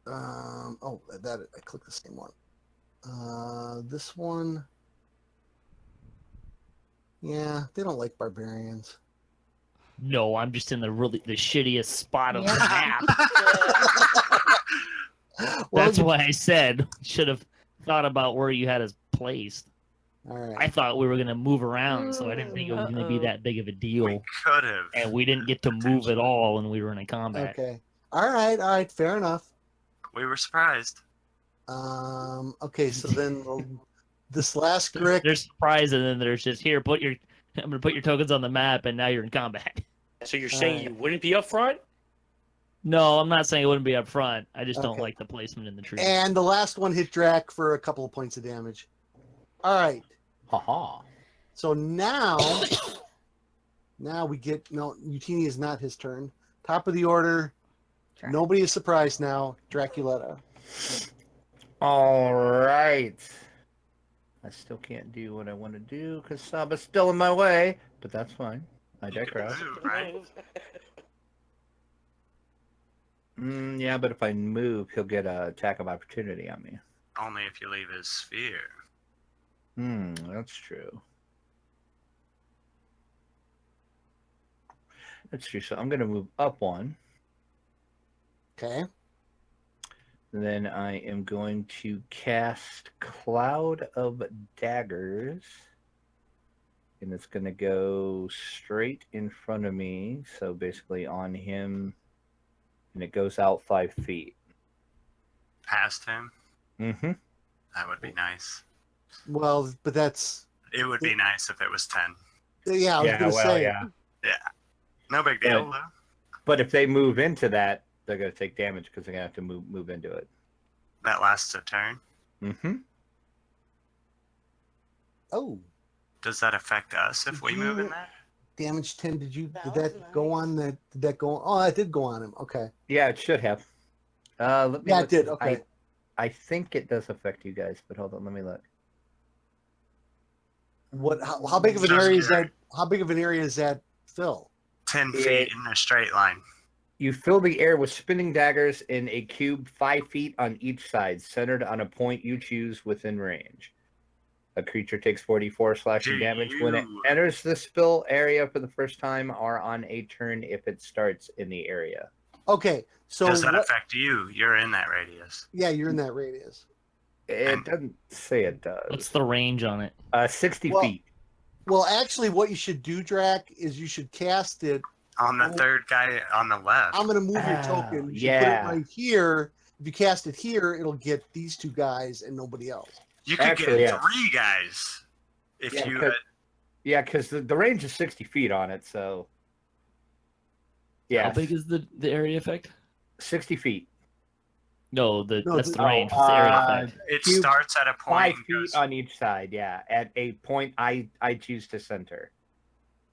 That I clicked the same one. This one. Yeah, they don't like barbarians. No, I'm just in the shittiest spot of the Yeah. map. Well, That's why I said should have thought about where you had us placed. all right. I thought we were gonna move around, so I didn't think it was gonna be that big of a We deal. could have. And we didn't get to move at all when we were in a combat. Okay. All right. Fair enough. We were surprised. Okay. So then this last Grick. There's surprise, and then there's just here. I'm gonna put your tokens on the map, and now you're in combat. So you're saying you wouldn't be up front? No, I'm not saying it wouldn't be up front. I just don't Okay. like the placement in the tree. And the last one hit Drac for a couple of points of damage. All right. Haha. So now we get Utini is not his turn. Top of the order. Drac. Nobody is surprised now. Draculetta. All right. I still can't do what I want to do because Sahba's still in my way, but that's fine. I You could digress. move, right? Yeah, but if I move, he'll get an attack of opportunity on me. Only if you leave his sphere. That's true. That's true. So I'm going to move up 1. Okay. Then I am going to cast Cloud of Daggers. And it's going to go straight in front of me. So basically on him. And it goes out 5 feet. Past him. Mm-hmm. That would be nice. Well, but that's It would be nice if it was 10. I was gonna say. yeah. No big deal, though. But if they move into that, they're going to take damage because they're going to have to move into it. That lasts a turn. Mm-hmm. Oh, Does that affect us if we move in You- that? damage 10. Did That that was go nice. on that? Did that go on? Oh, it did go on him. Okay. Yeah, it should have. Let me Yeah, look. it did. Okay. I think it does affect you guys, but hold on, let me look. What? How big of an area is that? How big of an area is that, Phil? 10 feet in a straight line. You fill the air with spinning daggers in a cube 5 feet on each side, centered on a point you choose within range. A creature takes 44 slashing Do damage when it you- enters the spill area for the first time or on a turn if it starts in the area. Okay. So Does that what- affect you? You're in that radius. yeah, you're in that radius. It doesn't say it What's does. the range on it? 60 Well- feet. Well, actually, what you should do, Drac, is you should cast it. On the third guy on the left. I'm going to move your Oh, token. You should yeah. put it right here. If you cast it here, it'll get these 2 guys and nobody else. You could Actually, get yeah. 3 guys if Yeah, you. because the range is 60 feet on it, so Yeah. How big is the area effect? 60 feet. No, that's the Oh, range. What's the area effect? It Cube starts at a point 5 and feet goes. on each side. Yeah, at a point I choose to center.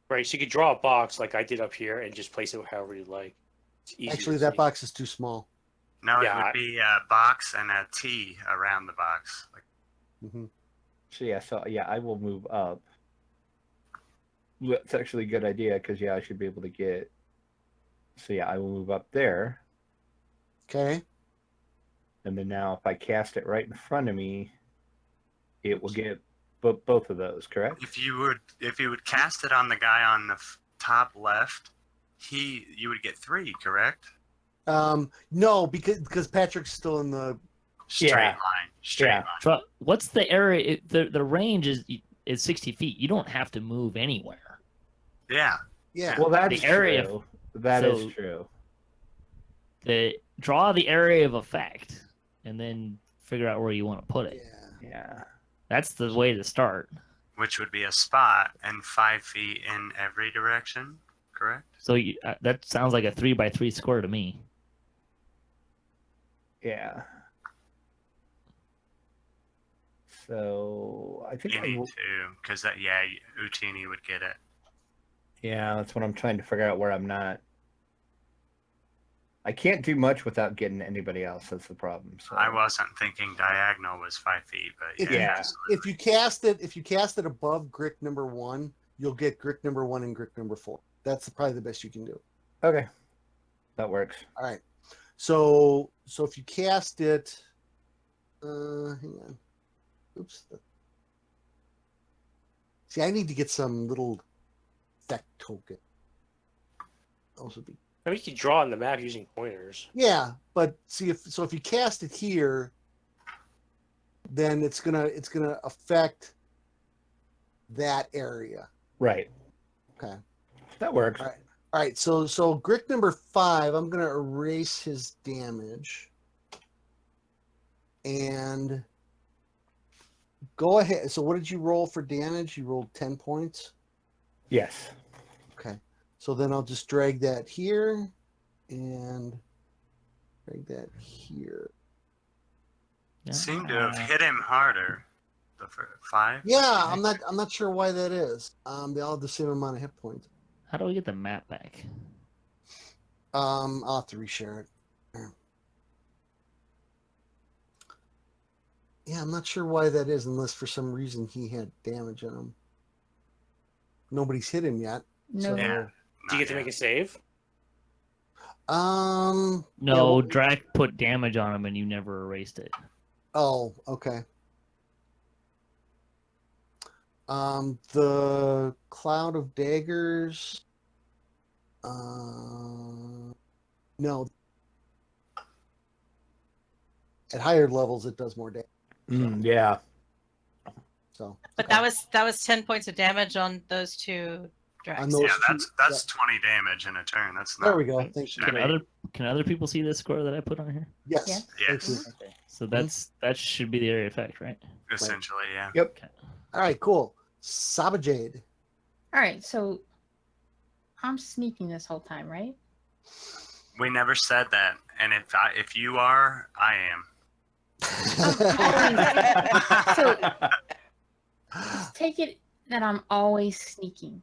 Right, so you could draw a box like I did up here and just place it however you like. It's easy Actually, to that see. box is too small. No, it Yeah, would be a box and a T around the box. Like, Hmm. So yeah, I will move up. That's actually a good idea because I should be able to get. So yeah, I will move up there, Okay. and then now if I cast it right in front of me, it will get both of those. Correct? if you would cast it on the guy on the top left, you would get 3, correct? No, because Patrick's still in the. Straight Yeah. line. Straight Yeah. line. What's the area? The range is 60 feet. You don't have to move anywhere. Yeah. Yeah. Well, that's The area- true. That is so- true. Draw the area of effect, and then figure out where you want to put it. Yeah. Yeah. That's the way to start. Which would be a spot and 5 feet in every direction, correct? So that sounds like a 3x3 square to me. Yeah. So I think You I need will, to, because Utini would get it. yeah, that's what I'm trying to figure out where I'm not. I can't do much without getting anybody else. That's the problem. So I wasn't thinking diagonal was 5 feet, but If, Yeah. if you cast it above Grick number 1, you'll get Grick number 1 and Grick number 4. That's probably the best you can do. Okay, that works. All right. So if you cast it, hang on. Oops. See, I need to get some little effect token. Those would be. I mean, you can draw on the map using pointers. Yeah, but see if you cast it here, then it's gonna affect that area. Right. Okay. That works. All right. All right. So Grick number 5, I'm gonna erase his damage. And go ahead. So what did you roll for damage? You rolled 10 points. Yes. Okay. So then I'll just drag that here and drag that here. seemed to have hit him harder. The 5. Yeah, I'm not sure why that is. They all have the same amount of hit points. How do we get the map back? I'll have to reshare it. Yeah, I'm not sure why that is, unless for some reason he had damage in him. Nobody's hit him yet. No. So, Yeah. Do you get to make a save? No, yeah, well- Drac put damage on him and you never erased it. Oh, okay. The Cloud of Daggers. No. At higher levels, it does more damage. Yeah. So. But okay. that was 10 points of damage on those two On Dracs. those Yeah, two- that's 20 damage in a turn. That's not. There we go. Thank you. I mean, Can other people see this score that I put on here? Yes. Yeah. Thank you. Yes, Okay. So that should be the area effect, right? essentially, yeah. Yep. All right, cool. Sahbajade. All right, so I'm sneaking this whole time, right? We never said that, and if you are, I am. So take it that I'm always sneaking.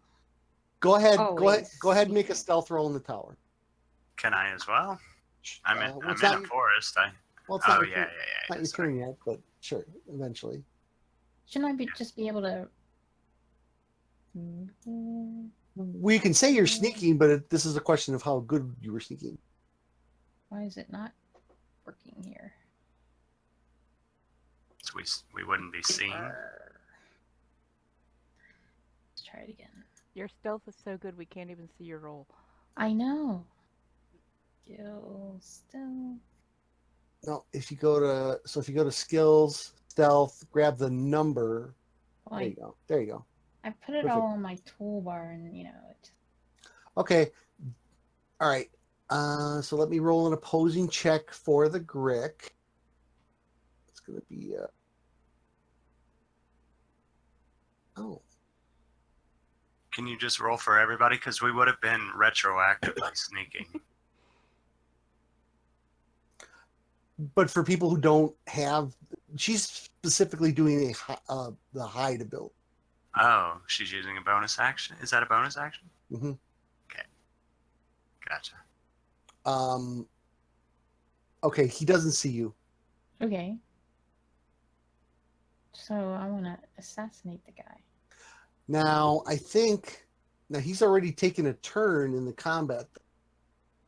Go ahead. Always. Go ahead and make a stealth roll in the tower. Can I as well? I'm in Well, it's a not- forest. Well, it's Oh not yeah, your yeah, turn- yeah. not your Sorry. turn yet, but sure, eventually. Shouldn't I just be able to? We can say you're sneaking, but this is a question of how good you were sneaking. Why is it not working here? So we wouldn't be seen. Let's try it again. Your stealth is so good we can't even see your roll. I know. Still. No, if you go to skills, stealth, grab the number. Well, There you go. There you go. I put it Perfect. all on my toolbar, and it. Okay. All right. So let me roll an opposing check for the Grick. It's going to be Can you just roll for everybody? Because we would have been retroactively sneaking. But for people who don't have, she's specifically doing the hide ability. Oh, she's using a bonus action. Is that a bonus action? Mm-hmm. Okay. Gotcha. Okay, he doesn't see you. Okay. So I want to assassinate the guy. Now, I think he's already taken a turn in the combat.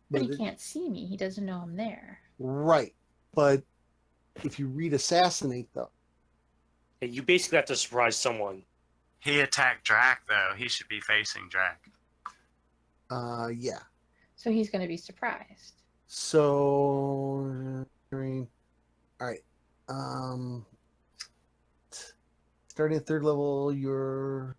But he can't see me. He doesn't know I'm there. Right. But if you read assassinate, though. Yeah, you basically have to surprise someone. He attacked Drac, though. He should be facing Drac. Yeah. So he's going to be surprised. So, all right. Starting at 3rd level, you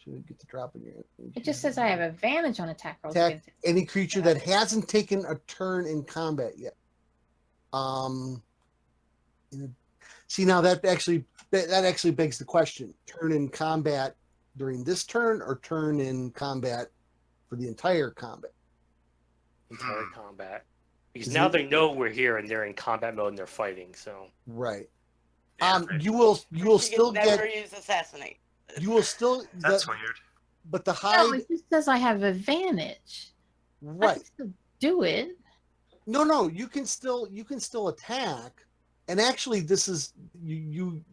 should get the drop in your. It just says I have advantage on attack rolls. Attack any creature that hasn't taken a turn in combat yet. See, now that actually begs the question: turn in combat during this turn, or turn in combat for the entire combat? Entire combat. Because now they know we're here and they're in combat mode and they're fighting. So right. Yeah, You will still never get. use assassinate. You will still. That's weird. But the No, hide. it just says I have advantage. I Right. can still do it. No, you can still attack. And actually, this is you.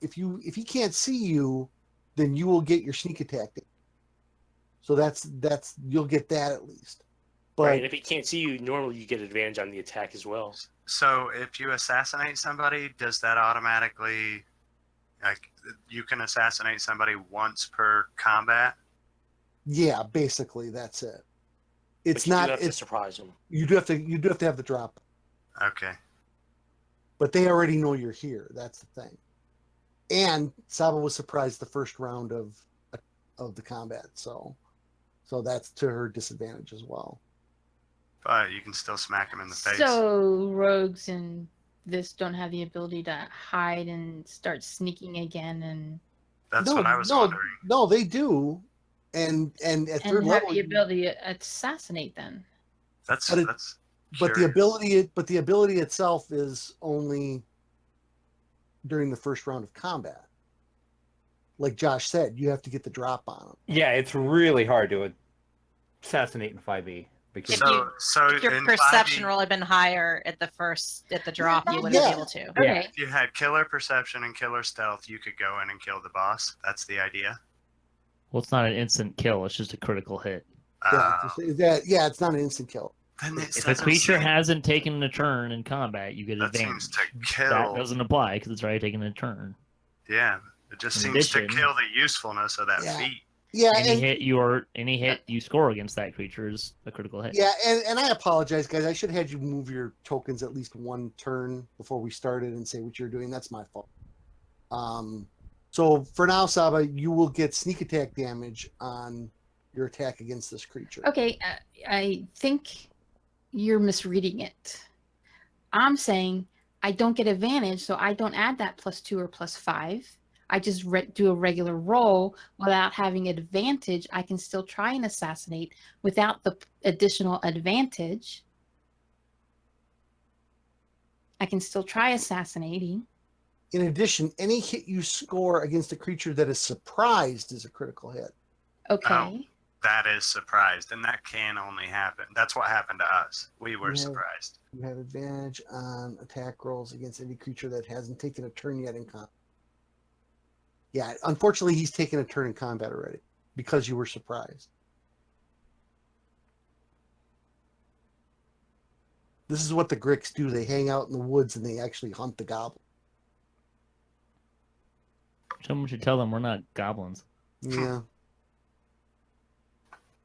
If he can't see you, then you will get your sneak attack. So that's you'll get that at least. But right, and if he can't see you, normally you get advantage on the attack as well. So if you assassinate somebody, does that automatically, like, you can assassinate somebody once per combat? yeah, basically that's it. It's But you not. do have to It's surprise him. you do have to have the drop, Okay. but they already know you're here. That's the thing. And Sahba was surprised the first round of the combat, so that's to her disadvantage as well. But you can still smack him in the face. So rogues and this don't have the ability to hide and start sneaking again and That's what I was wondering. No, they do, and at and 3rd have level, the ability to assassinate then. That's But the curious. ability itself is only during the first round of combat. Like Josh said, you have to get the drop on them. Yeah, it's really hard to assassinate in 5e. Because If your in perception 5e, roll had been higher at the drop, you would have Yeah. been able to. Okay. if you had killer perception and killer stealth, you could go in and kill the boss. That's the idea. Well, it's not an instant kill. It's just a critical hit. It's not an instant kill. Then it If a creature hasn't taken a turn in combat, you get that advantage. seems to kill. That doesn't apply because it's already taken a turn. Yeah, it just In seems to addition- kill the usefulness of that Yeah. feat. Yeah, Any hit you score against that creature is a critical hit. yeah, and I apologize, guys. I should have had you move your tokens at least one turn before we started and say what you're doing. That's my fault. So for now, Sahba, you will get sneak attack damage on your attack against this creature. Okay, I think you're misreading it. I'm saying I don't get advantage, so I don't add that +2 or +5. I just do a regular roll without having advantage. I can still try and assassinate without the additional advantage. I can still try assassinating. In addition, any hit you score against a creature that is surprised is a critical hit. Okay. That is surprised, and that can only happen. That's what happened to us. We were Yeah. surprised. You have advantage on attack rolls against any creature that hasn't taken a turn yet in combat. Yeah, unfortunately, he's taken a turn in combat already because you were surprised. This is what the Gricks do. They hang out in the woods and they actually hunt the goblin. Someone should tell them we're not goblins. Yeah.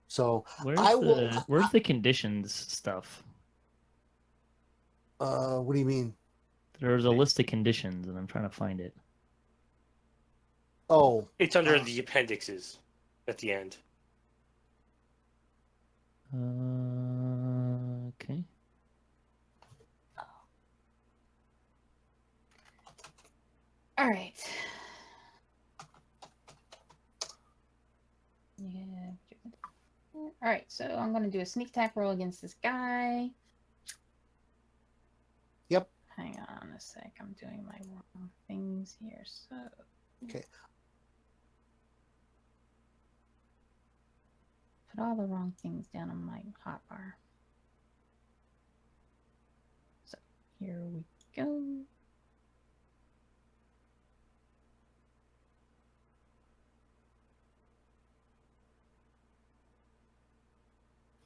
So Where's where's the conditions stuff? what do you mean? There's a list of conditions, and I'm trying to find it. Oh, It's under the appendixes at the end. Okay. All right. Yeah. All right, so I'm going to do a sneak attack roll against this guy. Yep. Hang on a sec. I'm doing my wrong things here. So. Okay. Put all the wrong things down on my hotbar. So here we go.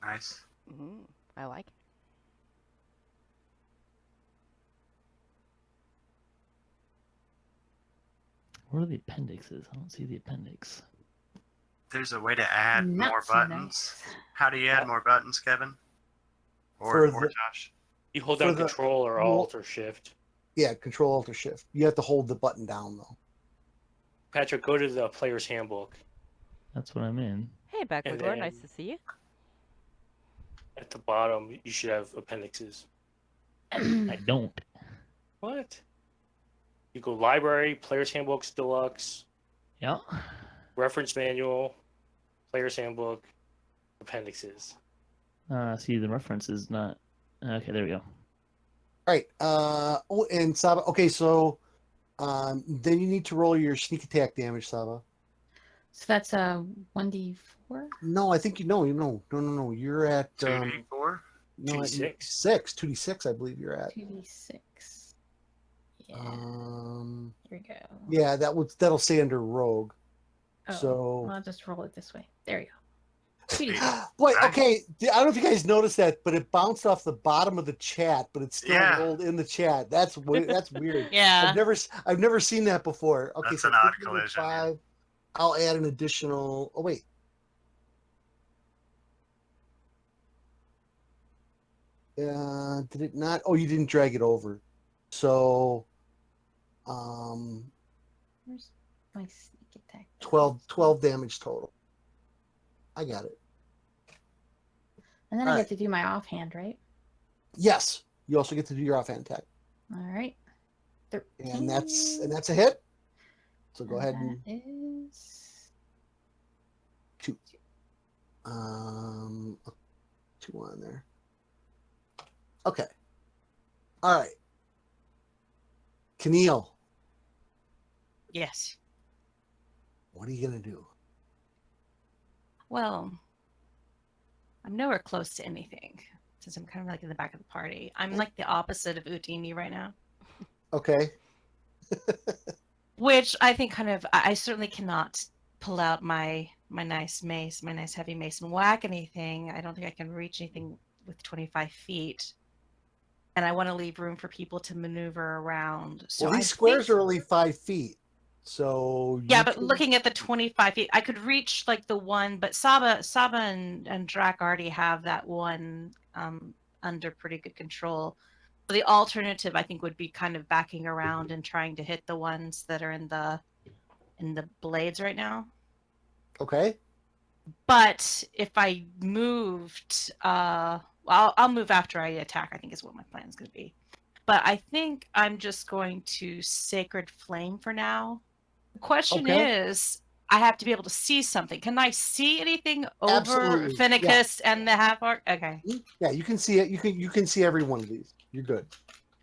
Nice. I like it. What are the appendixes? I don't see the appendix. There's a way to add Not more so buttons. nice. How do you add more buttons, Kevin? For Or the- Josh? You hold For down the- Control or Alt or Shift. Yeah, Control Alt or Shift. You have to hold the button down though. Patrick, go to the player's handbook. That's what I'm in. Hey, Backward And Lord, nice then- to see you. At the bottom, you should have appendixes. I don't. What? You go Library, Player's Handbooks, Deluxe, Yeah. Reference Manual, Player's Handbook, Appendixes. See, the reference is not. Okay, there we go. All right. Oh, and Sahba. Okay, so then you need to roll your sneak attack damage, Sahba. So that's a 1d4? No, I think no. You're at 2d4? no, at 2d6. 2d6, I believe you're at. 2d6. Yeah, Um, here we go. yeah, that'll say under rogue. Oh, So well, I'll just roll it this way. There you go. 2d6. boy, Nice. okay. I don't know if you guys noticed that, but it bounced off the bottom of the chat, but it's still Yeah. rolled in the chat. That's weird. Yeah. I've never seen that before. Okay, That's so an odd 15 to collision, yeah. 5. I'll add an additional. Oh wait. Did it not? Oh, you didn't drag it over. So, Where's my sneak attack? 12 damage total. I got it. And then I Alright. get to do my offhand, right? Yes. You also get to do your offhand attack. All right. 13. And that's a hit. So go ahead and That is 2. 2 on there. Okay. All right. Kniel, Yes. what are you gonna do? Well, I'm nowhere close to anything since I'm kind of like in the back of the party. I'm like the opposite of Utini right now, Okay. which I think kind of I certainly cannot pull out my nice mace, my nice heavy mace and whack anything. I don't think I can reach anything with 25 feet. And I want to leave room for people to maneuver around. So Well, I these squares think- are only 5 feet. So Yeah, you but can- looking at the 25 feet, I could reach like the one, but Sahba and Drac already have that one under pretty good control. So the alternative, I think, would be kind of backing around and trying to hit the ones that are in the blades right now. Okay. But if I moved, I'll move after I attack, I think is what my plan is going to be. But I think I'm just going to Sacred Flame for now. The question Okay. is, I have to be able to see something. Can I see anything over Absolutely, yeah. Fenicus and the half orc? Okay. Yeah, you can see it. You can see every one of these. You're good.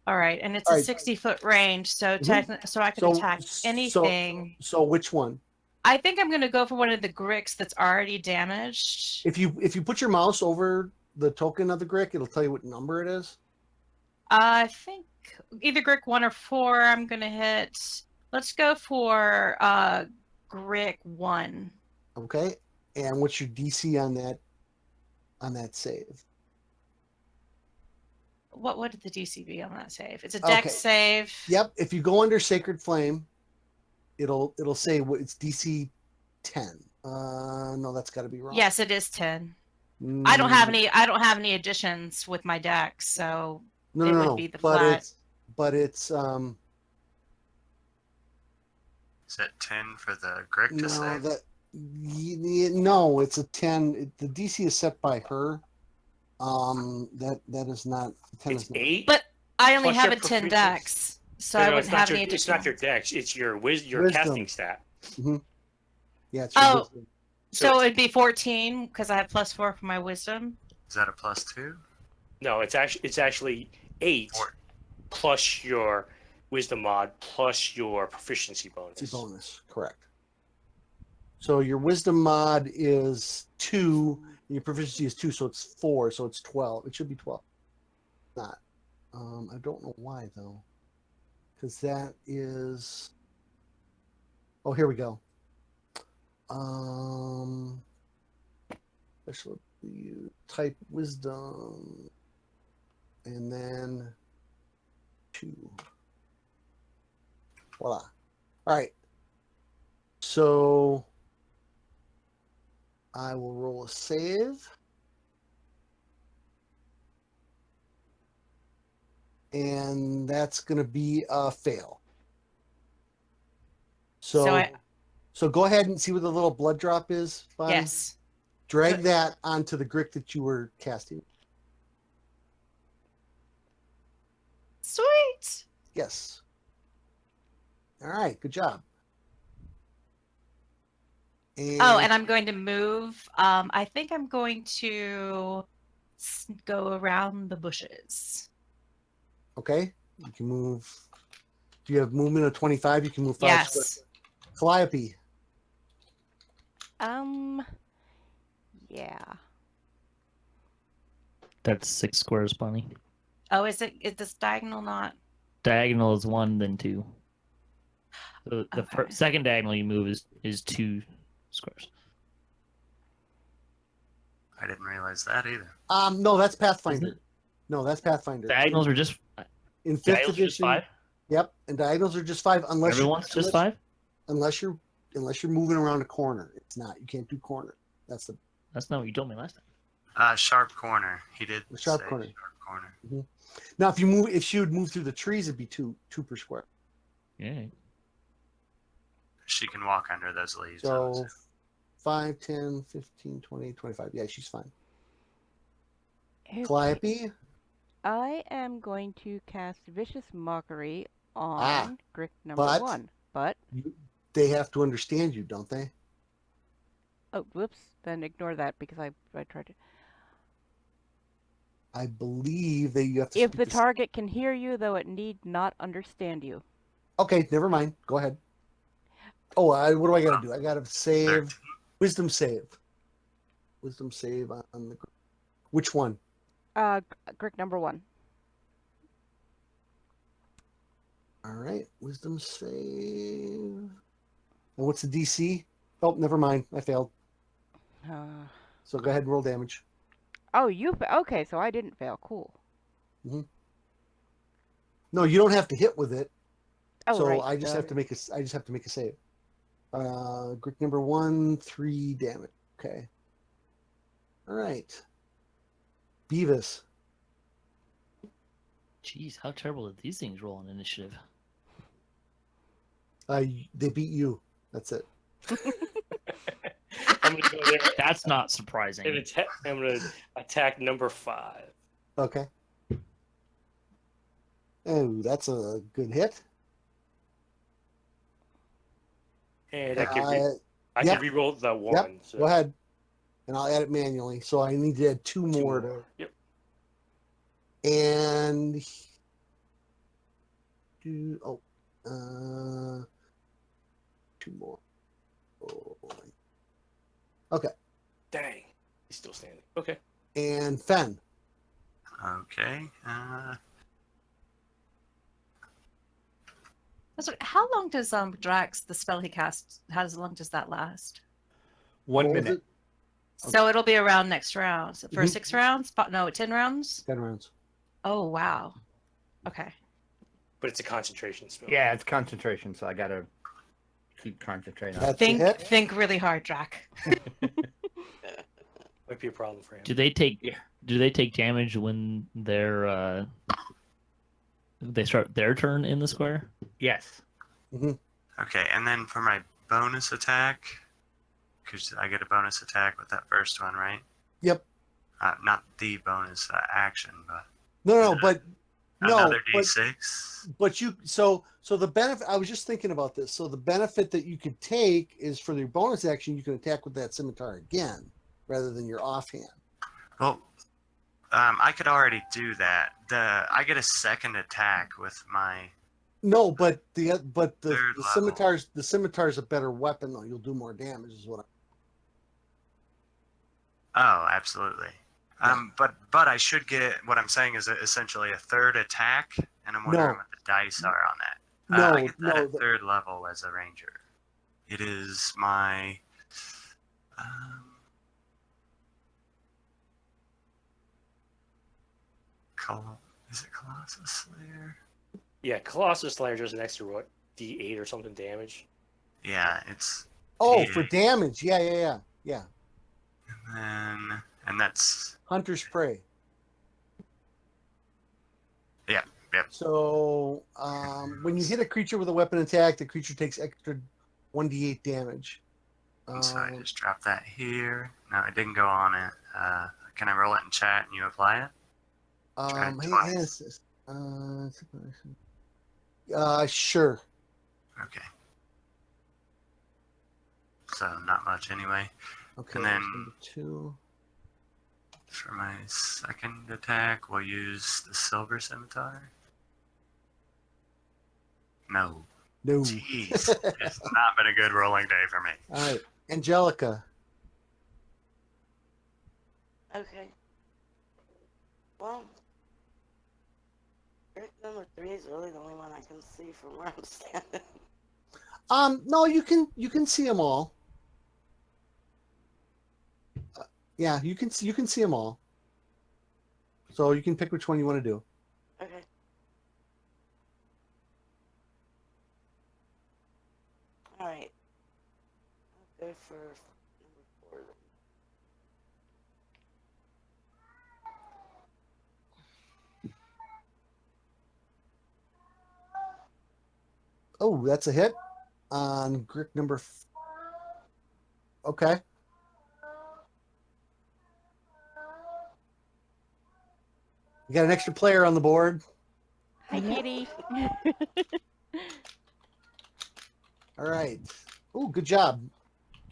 All right. And it's All a right. 60-foot range, so so I can So- attack so- anything. So which one? I think I'm going to go for one of the Gricks that's already damaged. If you put your mouse over the token of the Grick, it'll tell you what number it is. I think either Grick 1 or 4 I'm going to hit. Let's go for Grick 1. Okay. And what's your DC on that save? What did the DC be on that save? It's a Okay. dex save. Yep. If you go under Sacred Flame, it'll say what it's DC 10. No, that's got to be wrong. Yes, it is 10. I don't have Mm, any additions with my dex, so No, it no, would no. be the but flat. it's Is that 10 for the Grick to no save? no, it's a 10. The DC is set by her. That is not 10 It's is not. 8. But I only Plus have your a 10 proficiency. dex, so No, I no, wouldn't have any It's additions. not your dex. It's your your Wisdom. casting stat. Yeah, it's your Oh. wisdom. So it'd be 14 because I have +4 for my wisdom. Is that a +2? No, it's actually 8 Four. plus your wisdom mod plus your proficiency bonus. It's a bonus, correct. So your wisdom mod is 2, and your proficiency is 2, so it's 4, so it's 12. It should be 12. Not. I don't know why though, because that is. Oh, here we go. Special type wisdom, and then 2. Voila. All right. So I will roll a save. And that's going to be a fail. So go ahead and see where the little blood drop is, Bonnie. Yes. Drag that onto the Grick that you were casting. Sweet. Yes. All right. Good job. And I'm going to move. I think I'm going to go around the bushes. Okay. You can move. Do you have movement of 25? You can move 5 Yes. squares. Calliope. Yeah. That's 6 squares, Bonnie. Oh, is this diagonal not? Diagonal is 1, then 2. So the Okay. second diagonal you move is 2 squares. I didn't realize that either. No, that's Pathfinder. Isn't it? No, that's Pathfinder. Diagonals are just in 5th diagonals are just edition. 5. Yep, and diagonals are just 5 unless Everyone's just 5. Unless you're moving around a corner. It's not. You can't do corner. That's That's not what you told me last time. Sharp corner. He did. The sharp say corner. Sharp corner. now if she would move through the trees, it'd be 2 per square. Yeah. She can walk under those leaves. So 5, 10, 15, 20, 25. Yeah, she's fine. Okay. Calliope. I am going to cast Vicious Mockery on Grick number but- 1. But, They have to understand you, don't they? oh, whoops. Then ignore that because I tried to. I believe that you have to. If speak the to- target can hear you, though it need not understand you. Okay, never mind. Go ahead. Oh, what do I got to do? I got to save. 13. Wisdom save. Wisdom save on the. Which one? Grick number 1. All right, wisdom save. And what's the DC? Oh, never mind. I failed. So go ahead and roll damage. Oh, okay, so I didn't fail. Cool. No, you don't have to hit with it. Oh, so right. I just have to make a. I just have to make a save. Grick number 1, 3 damage. Okay. All right. Beavis. Jeez, how terrible did these things roll on initiative? They beat you. That's it. I'm gonna go there That's not surprising. and I'm gonna attack number 5. Okay. Oh, that's a good hit. And I can yep. reroll the 1. Yep. So. Go ahead. And I'll add it manually. So I need to add 2 more. To, Yep. and 2 more. Oh, okay. Dang. He's still standing. Okay. And Fen. Okay. How long does Drax, the spell he casts, how long does that last? 1 What was minute. it? So it'll be around next round. So for Mhm. 6 rounds? No, 10 rounds? 10 rounds. Oh, wow. Okay. But it's a concentration spell. Yeah, it's concentration, so I gotta keep concentrating on it. That's a hit. Think really hard, Drac. Might be a problem for him. Do they take damage when they start their turn in the square? Yes. Okay, and then for my bonus attack, because I get a bonus attack with that first one, right? Yep. Not the bonus action, but No, but No, Another but D6. so the benefit. I was just thinking about this. So the benefit that you could take is for your bonus action, you can attack with that scimitar again, rather than your offhand. Well, I could already do that. I get a second attack with my. No, but the Third level. scimitar's a better weapon though. You'll do more damage, is what. Oh, absolutely. But I should get what I'm saying is essentially a third attack, and I'm wondering what the dice are on that. No, I get that no, at third level as a ranger. It is my. Is it Colossus Slayer? Yeah, Colossus Slayer does an extra what, D8 or something damage. Yeah, it's. Oh, D8. for damage. Yeah. And that's. Hunter's Prey. Yeah. Yep. So when you hit a creature with a weapon attack, the creature takes extra 1d8 damage. So I just dropped that here. No, it didn't go on it. Can I roll it in chat and you apply it? Sure. Okay. So not much anyway. Okay. And then number 2. for my second attack, we'll use the silver scimitar. No. Jeez. It's not been a good rolling day for me. All right. Angelica. Okay. Well, brick number 3 is really the only one I can see from where I'm standing. No, you can see them all. Yeah, you can see them all. So you can pick which one you want to do. Okay. All right. I'll go for number 4 then. Oh, that's a hit on Grick number. Okay. You got an extra player on the board. Hi, Kitty. All right. Oh, good job.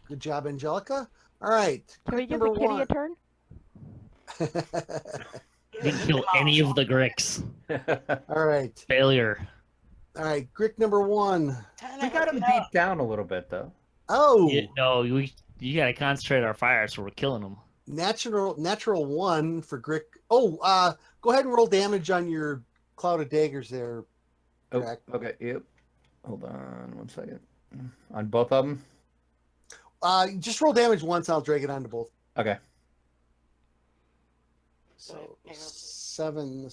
Good job, Angelica. All right. Can we give Number the kitty 1. a turn? Didn't kill any of the Gricks. All right. Failure. All right. Grick number 1. We got him beat down a little bit, though. Oh. No, you gotta concentrate our fire, so we're killing them. Natural 1 for Grick. Oh, go ahead and roll damage on your cloud of daggers there. Oh, Drac. okay. Yep. Hold on 1 second. On both of them? Just roll damage once. I'll drag it onto both. Okay. So 7.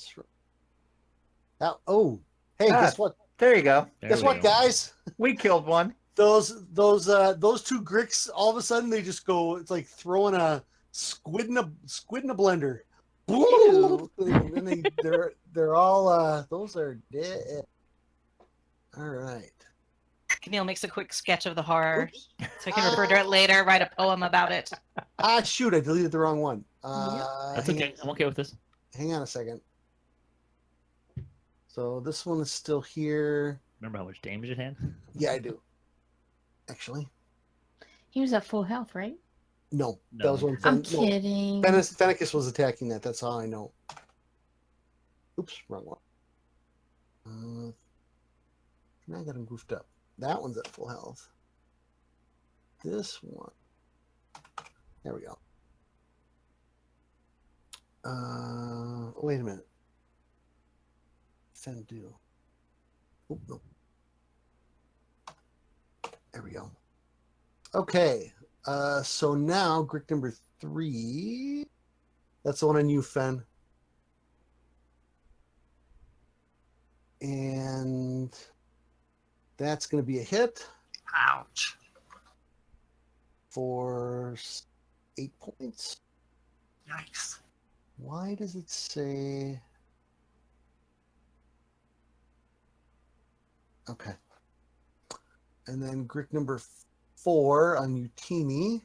Oh, hey, guess what? There you go. Guess what, guys? We killed one. Those 2 Gricks, all of a sudden they just go. It's like throwing a squid in a blender. Ew. And they're all those are dead. All right. Kniel makes a quick sketch of the horror, so I can refer to it later. Write a poem about it. Shoot! I deleted the wrong one. That's okay. I'm okay with this. Hang on a second. So this one is still here. Remember how much damage it had? Yeah, I do. Actually, He was at full health, right? no. No. That was when I'm kidding. Fenicus was attacking that. That's all I know. Oops, wrong one. Now I got him goofed up. That one's at full health. This one. There we go. Wait a minute. Fendu. Oh, no. There we go. Okay. So now Grick number 3. That's the one on you, Fen. And that's going to be a hit Ouch. for 8 points. Yikes. Why does it say? Okay. And then Grick number 4 on Utini.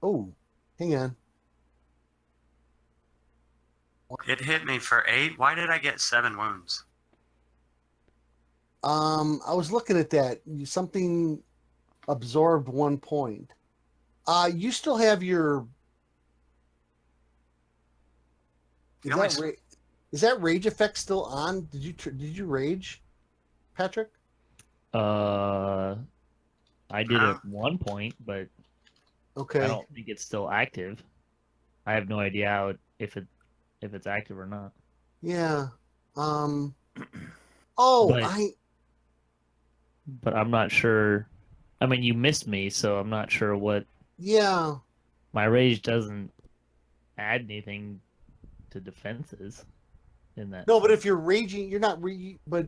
Oh, hang on. It hit me for 8. Why did I get 7 wounds? I was looking at that. Something absorbed 1 point. You still have your. Is that rage effect still on? Did you rage, Patrick? I did at 1 point, but Okay. I don't think it's still active. I have no idea how if it's active or not. Yeah. Oh, But I'm not sure. I mean, you missed me, so I'm not sure what. Yeah. My rage doesn't add anything to defenses in that. No, but if you're raging, you're not. But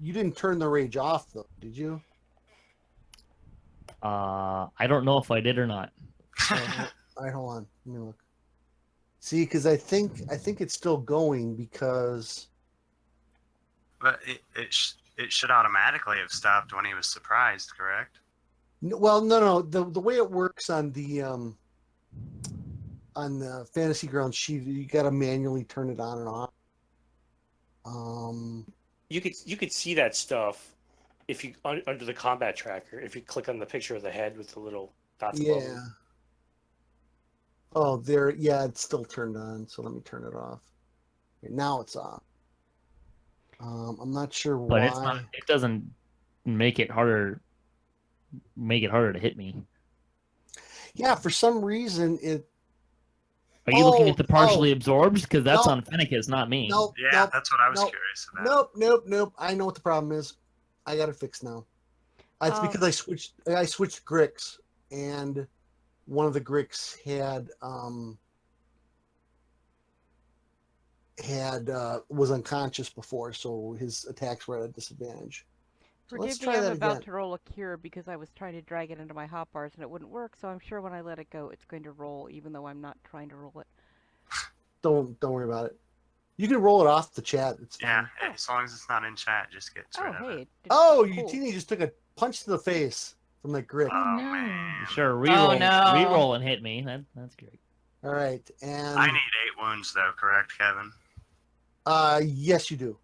you didn't turn the rage off, though, did you? I don't know if I did or not. All right, hold on. Let me look. See, because I think it's still going because. But it should automatically have stopped when he was surprised, correct? Well, no. The way it works on the Fantasy Ground sheet, you got to manually turn it on and off. You could see that stuff if you under the combat tracker. If you click on the picture of the head with the little dots above it. Yeah. Oh, there. Yeah, it's still turned on. So let me turn it off. Okay, now it's off. I'm not sure why. But it's not. It doesn't make it harder. Make it harder to hit me. Yeah, for some reason it. Are you looking at the partially absorbed? Because that's on Fenicus, not me. Nope. Yeah, nope, that's what I was nope, curious about. Nope. I know what the problem is. I got it fixed now. It's because I switched Grix, and one of the Grix was unconscious before, so his attacks were at a disadvantage. So let's Forgive me, try I'm that about again. to roll a cure because I was trying to drag it into my hotbars and it wouldn't work, so I'm sure when I let it go, it's going to roll, even though I'm not trying to roll it. Don't worry about it. You can roll it off the chat. It's fine. Yeah, as long as it's not in chat, just get rid of it. Utini just took a punch to the face from that grip. Oh, man. Sure, reroll and hit me. That's great. All right, and I need 8 wounds, though, correct, Kevin? yes, you do.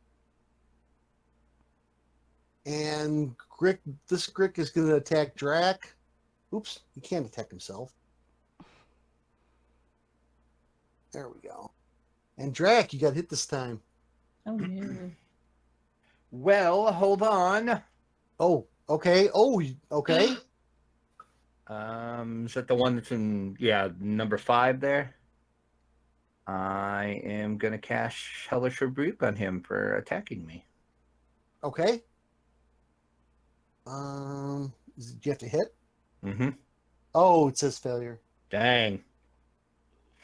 And this Grick is going to attack Drac. Oops, he can't attack himself. There we go. And Drac, you got hit this time. Oh no. Well, hold on. Oh, okay. Oh, okay. Is that the one that's in number 5 there? I am gonna cast Hellish Rebuke on him for attacking me. Okay. Do you have to hit? Mm-hmm. Oh, it says failure. Dang.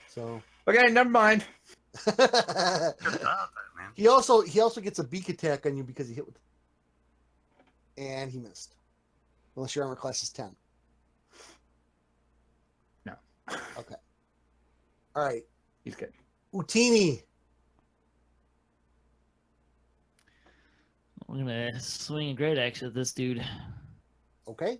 So. Okay, never mind. Good job, man. He also gets a beak attack on you because he hit with, and he missed. Unless your armor class is 10. No. Okay. All right. He's good. Utini. I'm gonna swing a great axe at this dude. Okay.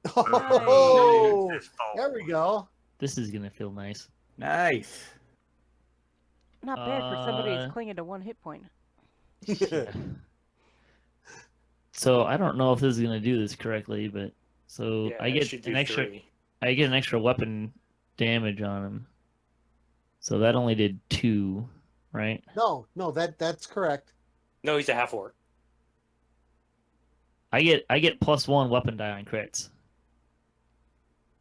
Nice. Oh, there we go. This is gonna feel nice. Nice. Not bad for somebody who's clinging to 1 hit point. So I don't know if this is gonna do this correctly, but Yeah, I it get should an do extra. 3. I get an extra weapon damage on him. So that only did 2, right? No, that's correct. No, he's a half orc. I get +1 weapon die on crits.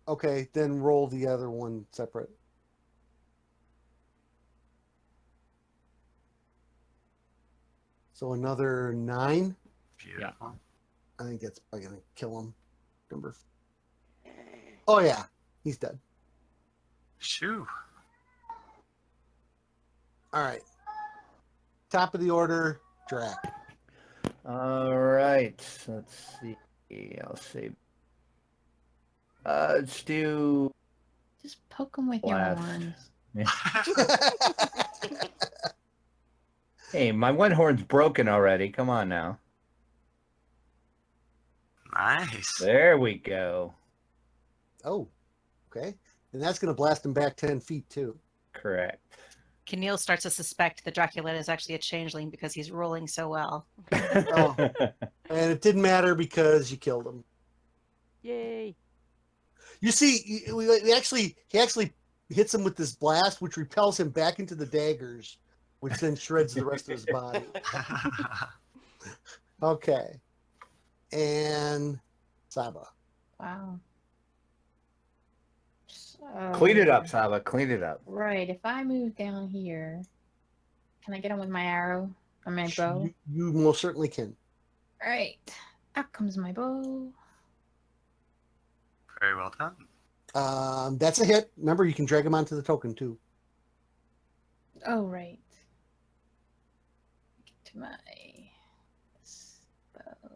Okay, then roll the other one separate. So another 9. Beautiful. I think that's probably gonna kill him. Oh yeah, he's dead. Shoo. All right. Top of the order, Drac. All right. Let's see. I'll save. Let's do. Just poke him with Blast. your horns. Hey, my one horn's broken already. Come on now. Nice. There we go. Oh, okay. And that's gonna blast him back 10 feet too. Correct. Kniel starts to suspect that Draculetta is actually a changeling because he's rolling so well. Oh. And it didn't matter because you killed him. Yay. You see, he actually hits him with this blast, which repels him back into the daggers, which then shreds the rest of his body. Okay. And Sahba. Wow. Clean it up, Sahba. Clean it up. Right. If I move down here, can I get him with my arrow or my bow? You most certainly can. All right. Out comes my bow. Very well done. That's a hit. Remember, you can drag him onto the token too. Oh, right. Get to my bow.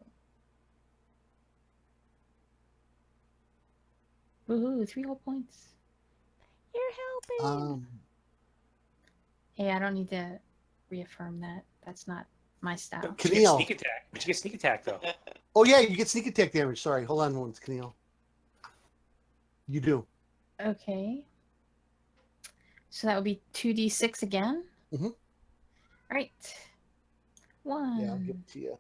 Woohoo, 3 whole points. You're helping. Hey, I don't need to reaffirm that. That's not my style. But you get Kniel. sneak attack. But you get sneak attack though. Oh yeah, you get sneak attack damage. Sorry, hold on once, Kniel. You do. Okay. So that would be 2d6 again. Mhm. All right. 1, Yeah, I'll give it to you.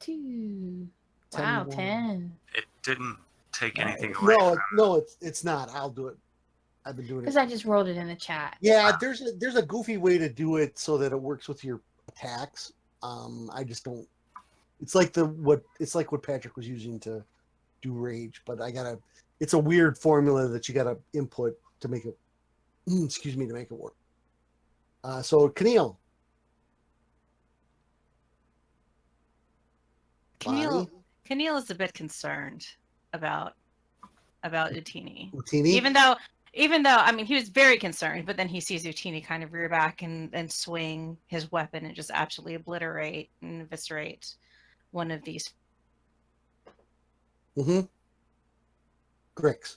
2. 10 Wow, more. 10. It didn't take anything away. No, it's not. I'll do it. I've been doing Because it. I just rolled it in the chat. Yeah, there's a goofy way to do it so that it works with your attacks. I just don't. It's like what Patrick was using to do rage, but it's a weird formula that you gotta input to make it. Excuse me, to make it work. So Kniel. Kniel is a bit concerned about Utini. Utini? Even though I mean he was very concerned, but then he sees Utini kind of rear back and swing his weapon and just absolutely obliterate and eviscerate one of these. Grix.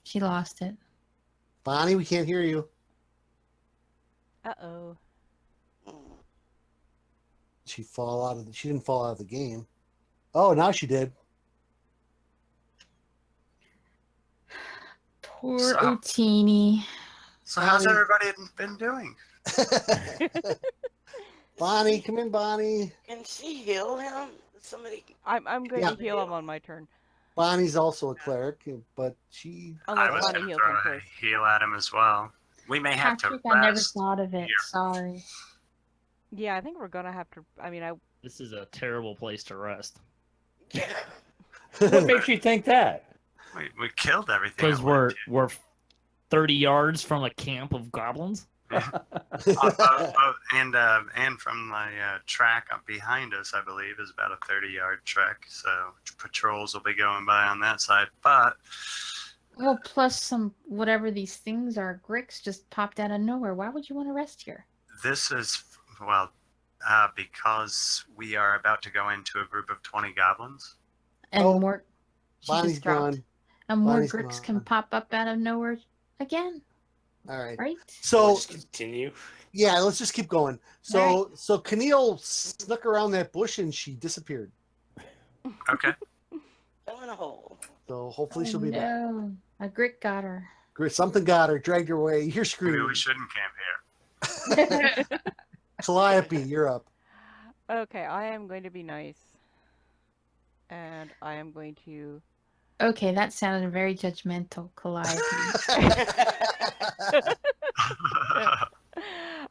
She lost it. Bonnie, we can't hear you. Uh-oh. She didn't fall out of the game. Oh, now she did. Poor Utini. So how's everybody been doing? Bonnie, come in, Bonnie. Can she heal him? Somebody. I'm going to heal him on my turn. Bonnie's also a cleric, but she. I Unless was Bonnie going to heals him throw a first. heal at him as well. We may have to Patrick, I never rest. thought of it. here. Sorry. Yeah, I think we're gonna have to. I mean, This is a terrible place to rest. What makes you think that? We killed everything. Because I wanted we're 30 yards from a camp of goblins. to. And from the track up behind us, I believe, is about a 30-yard trek. So patrols will be going by on that side. But Well, plus some whatever these things are. Grix just popped out of nowhere. Why would you want to rest here? this is, because we are about to go into a group of 20 goblins. And Oh, more. She Bonnie's just dropped. gone. And more Bonnie's Grix can gone. pop up out of nowhere again, All right. right? So We'll just continue. yeah, let's just keep going. So Kniel snuck around that bush and she disappeared. Okay. Fell in a hole. So hopefully she'll be back. No, a Grit got her. Something got her, dragged her away. You're Maybe screwed. we shouldn't camp here. Calliope, you're up. okay, I am going to be nice, and I am going to. Okay, that sounded very judgmental, Calliope.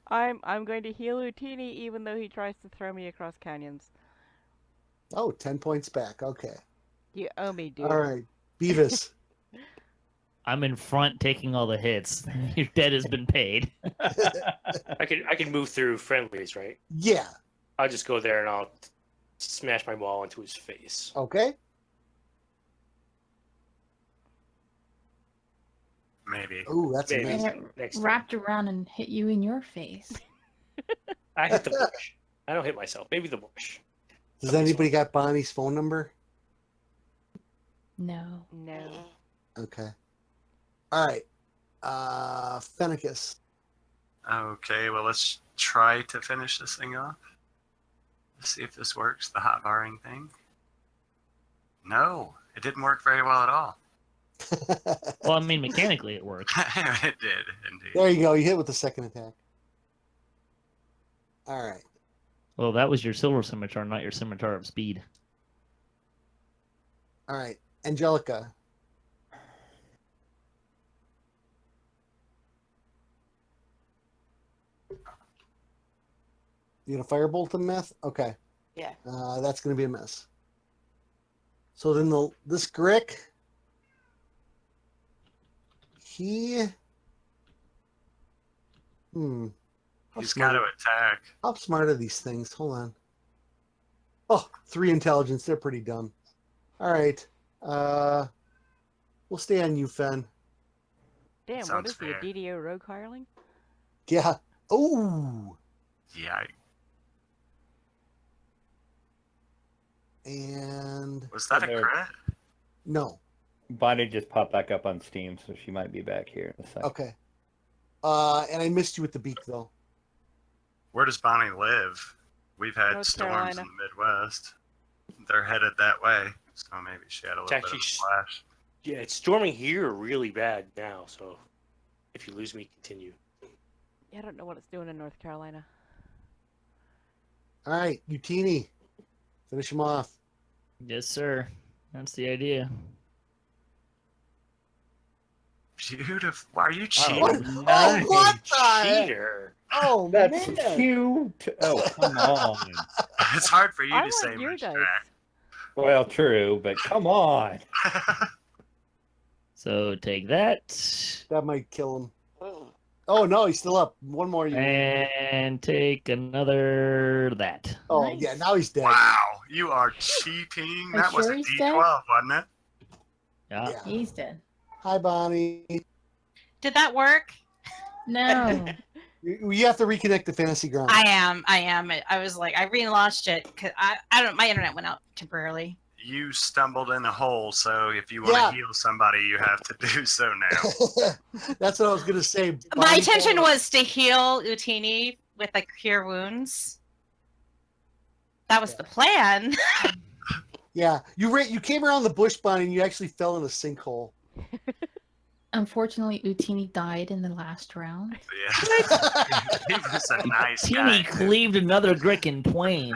I'm going to heal Utini even though he tries to throw me across canyons. Oh, 10 points back. Okay. You owe me, dude. All right. Beavis. I'm in front taking all the hits. Your debt has been paid. I can move through friendlies, right? Yeah. I'll just go there and I'll smash my ball into his face. Okay. Maybe. Ooh, that's Maybe. amazing. And it Next time. wrapped around and hit you in your face. I hit the bush. I don't hit myself. Maybe the bush. Does anybody got Bonnie's phone number? No. No. Okay. All right. Fenicus. Okay, well, let's try to finish this thing off. Let's see if this works, the hot barring thing. No, it didn't work very well at all. Well, I mean, mechanically it worked. It did, indeed. There you go. You hit with the second attack. All right. Well, that was your silver scimitar, not your scimitar of speed. All right. Angelica. You gonna firebolt him, Meth? Okay. Yeah. That's gonna be a miss. So then this Grick, he How He's smart got to are- attack. How smart are these things? Hold on. Oh, 3 intelligence. They're pretty dumb. All right. We'll stay on you, Fen. Damn, what Sounds is he, a fair. DDO rogue hireling? Yeah. Oh. Yeah. And Was that a There. crit? no. Bonnie just popped back up on Steam, so she might be back here in a second. Okay. And I missed you with the beak, though. Where does Bonnie live? We've had North storms Carolina. in the Midwest. They're headed that way, so maybe she had a little bit of actually a splash. Yeah, it's storming here really bad now. So if you lose me, continue. Yeah, I don't know what it's doing in North Carolina. All right, Utini. Finish him off. Yes, sir. That's the idea. Beautiful. Why are you cheating? What? Oh, what the? Cheater. Oh, That's man. cute. Oh, come on. It's hard for you I to want say, your Rich dice. Well, true, but come on. Jack. So take that. That might kill him. Mm. Oh, no, he's still up. One more. And take another that. Oh, Nice. yeah, now he's dead. Wow, you are cheating. Are That you was sure a he's D12, dead? wasn't it? Yeah. Yeah. He's dead. Hi, Bonnie. Did that work? No. You have to reconnect to Fantasy Ground. I am. I was like, I relaunched it because I don't. My internet went out temporarily. You stumbled in a hole, so if you want to Yeah. heal somebody, you have to do so now. That's what I was going to say. My Bonnie intention told- was to heal Utini with like cure wounds. That was the plan. Yeah, you came around the bush, Bonnie, and you actually fell in a sinkhole. Unfortunately, Utini died in the last round. Yeah. He was a nice Teeny guy. cleaved another Grick in twain.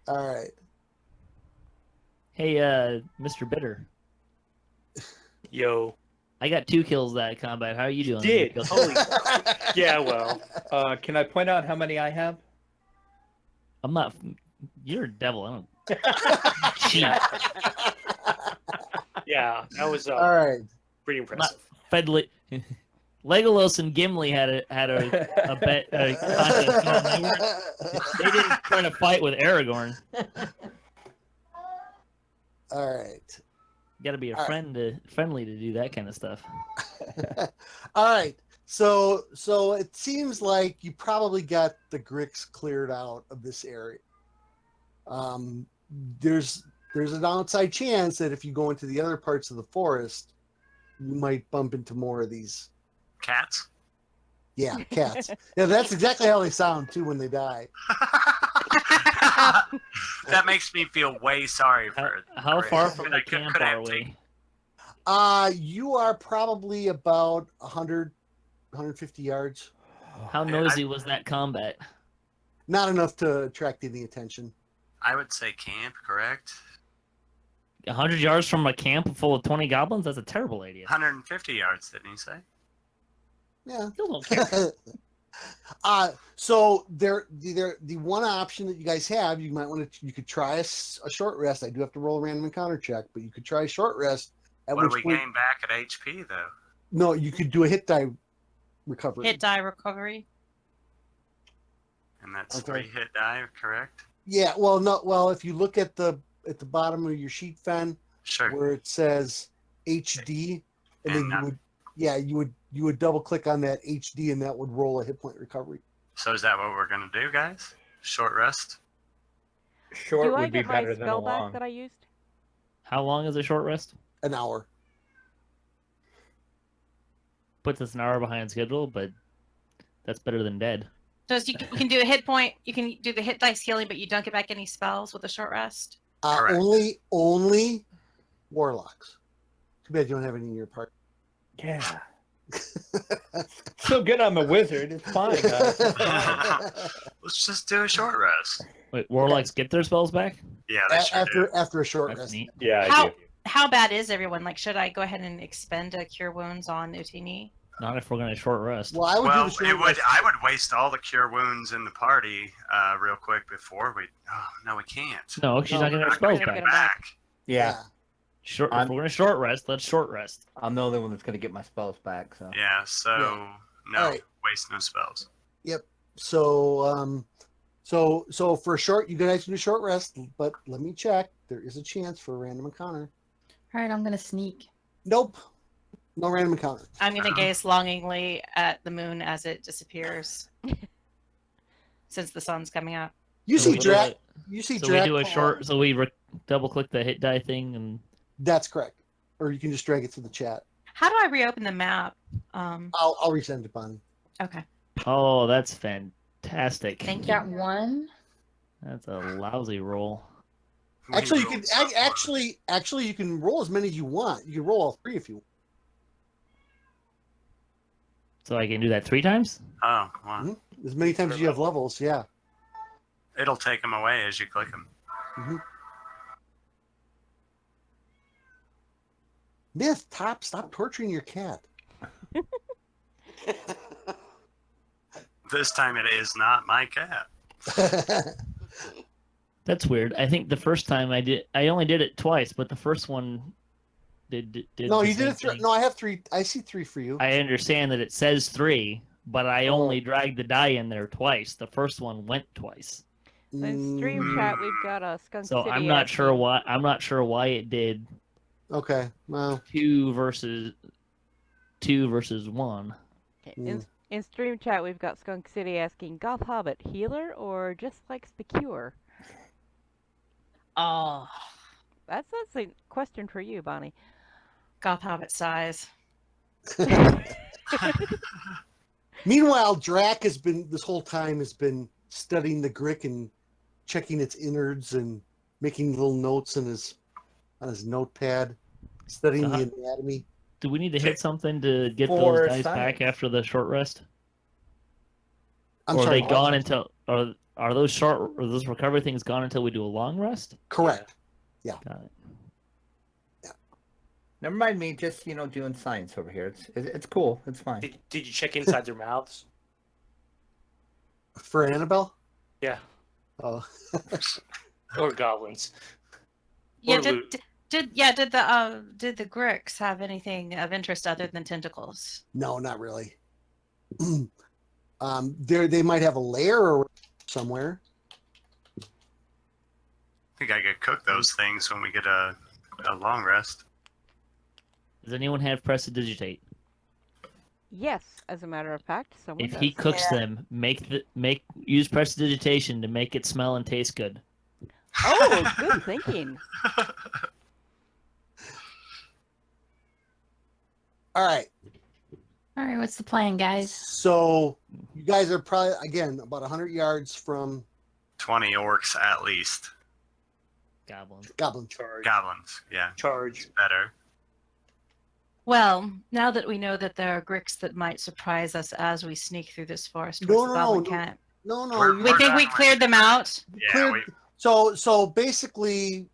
All right. Hey, Mr. Bitter. Yo. I got 2 kills that combat. How are you doing? Did. Kills- Holy. Yeah, well. Can I point out how many I have? I'm not. You're a devil. I don't. Cheat. Yeah, that was All right. pretty impressive. Fedli- Legolas and Gimli had a bet contest. They didn't try to fight with Aragorn. All right. You got to be a All right. friendly to do that kind of stuff. All right. So it seems like you probably got the Gricks cleared out of this area. There's an outside chance that if you go into the other parts of the forest, you might bump into more of these. Cats? Yeah, cats. Yeah, that's exactly how they sound too when they die. That makes me feel way sorry for How Grick. far from Could the I- could- camp could I are have we? You are probably about 100, 150 yards. How noisy was that combat? Not enough to attract any attention. I would say camp, correct? 100 yards from a camp full of 20 goblins? That's a terrible idea. 150 yards, didn't he say? Yeah. Still don't care. So the one option that you guys have, you could try a short rest. I do have to roll a random encounter check, but you could try a short rest. At What do which we point, gain back at HP, though? no, you could do a hit die recovery. Hit die recovery. And that's Okay. 3 hit die, correct? Yeah. Well, no. Well, if you look at the bottom of your sheet, Fen, Sure. where it says HD, and then And, you would double click on that HD, and that would roll a hit point recovery. So is that what we're going to do, guys? Short rest? Short Do I would be get my better than a spell long. back that I used? How long is a short rest? An hour. Puts us an hour behind schedule, but that's better than dead. So you can do a hit point. You can do the hit dice healing, but you don't get back any spells with a short rest. Correct. Only warlocks. Too bad you don't have any in your party. Yeah. So good I'm a wizard. It's fine, guys. Let's just do a short rest. Wait, warlocks get their spells back? Yeah, they sure do. After a short That's rest. neat. Yeah, I How do. how bad is everyone? Like, should I go ahead and expend a cure wounds on Utini? Not if we're gonna short rest. Well, I would Well, do the short rest. I would waste all the cure wounds in the party real quick before we. Oh no, we can't. No, she's not getting her We're spells not back. getting back. Yeah. Short. If I'm- we're gonna short rest, let's short rest. I'm the only one that's gonna get my spells back, so Yeah. So no, All right. waste no spells. So, so for a short, you guys can do short rest, but let me check. There is a chance for a random encounter. All right, I'm gonna sneak. Nope. No random encounter. I'm gonna gaze longingly at the moon as it disappears, since the sun's coming out. You So see we do Drac. a- You see So Drac. we do a short. So we double click the hit die thing, and That's correct. Or you can just drag it to the chat. How do I reopen the map? I'll resend it, Bonnie. Okay. oh, that's fantastic. Thank you. Got one. That's a lousy roll. We Actually, you rolled can so actually you can roll as many as you want. You can roll all three if you want. So I can do that 3 times. Oh, well, Mhm. As many times as you have levels. Yeah. it'll take them away as you click them. Myth, stop torturing your cat. This time it is not my cat. That's weird. I think the first time I only did it twice, but the first one did. No, the you did same it. thing. No, I have 3. I see 3 for you. I understand that it says 3, but I only dragged the die in there twice. The first one went twice, So in stream chat, we've got a Skunk so City. I'm not sure asking- why. I'm not sure why it did Okay. Well, 2 versus 1. Okay, in stream chat, we've got Skunk City asking, Goth Hobbit, healer or just likes the cure? Oh, Mm. That's a question for you, Bonnie. Goth Hobbit size. meanwhile, Drac has been this whole time studying the Grick and checking its innards and making little notes on his notepad, studying the anatomy. Do we need to hit something to get For those dice science. back after the short rest? I'm Or sorry. are they gone until are those recovery things gone until we do a long rest? Correct. Got it. never mind me. Just doing science over here. It's cool. It's fine. Did you check inside their mouths? For Annabelle? Yeah. Oh. Or goblins? Yeah. Or loot. Did the Gricks have anything of interest other than tentacles? No, not really. They might have a lair somewhere. I think I could cook those things when we get a long rest. Does anyone have prestidigitate? Yes, as a matter of fact, someone If does. he cooks Yeah. them, use prestidigitation to make it smell and taste good. Oh, good thinking. All right. All right, what's the plan, guys? So you guys are probably again about 100 yards from 20 orcs at least. Goblins. goblins. Charge. Goblins, yeah, Charge. it's better. Well, now that we know that there are Gricks that might surprise us as we sneak through this forest No, towards no, the Goblin no. camp, No, We're- you we we're think we not- cleared them out. Yeah, cleared- So basically,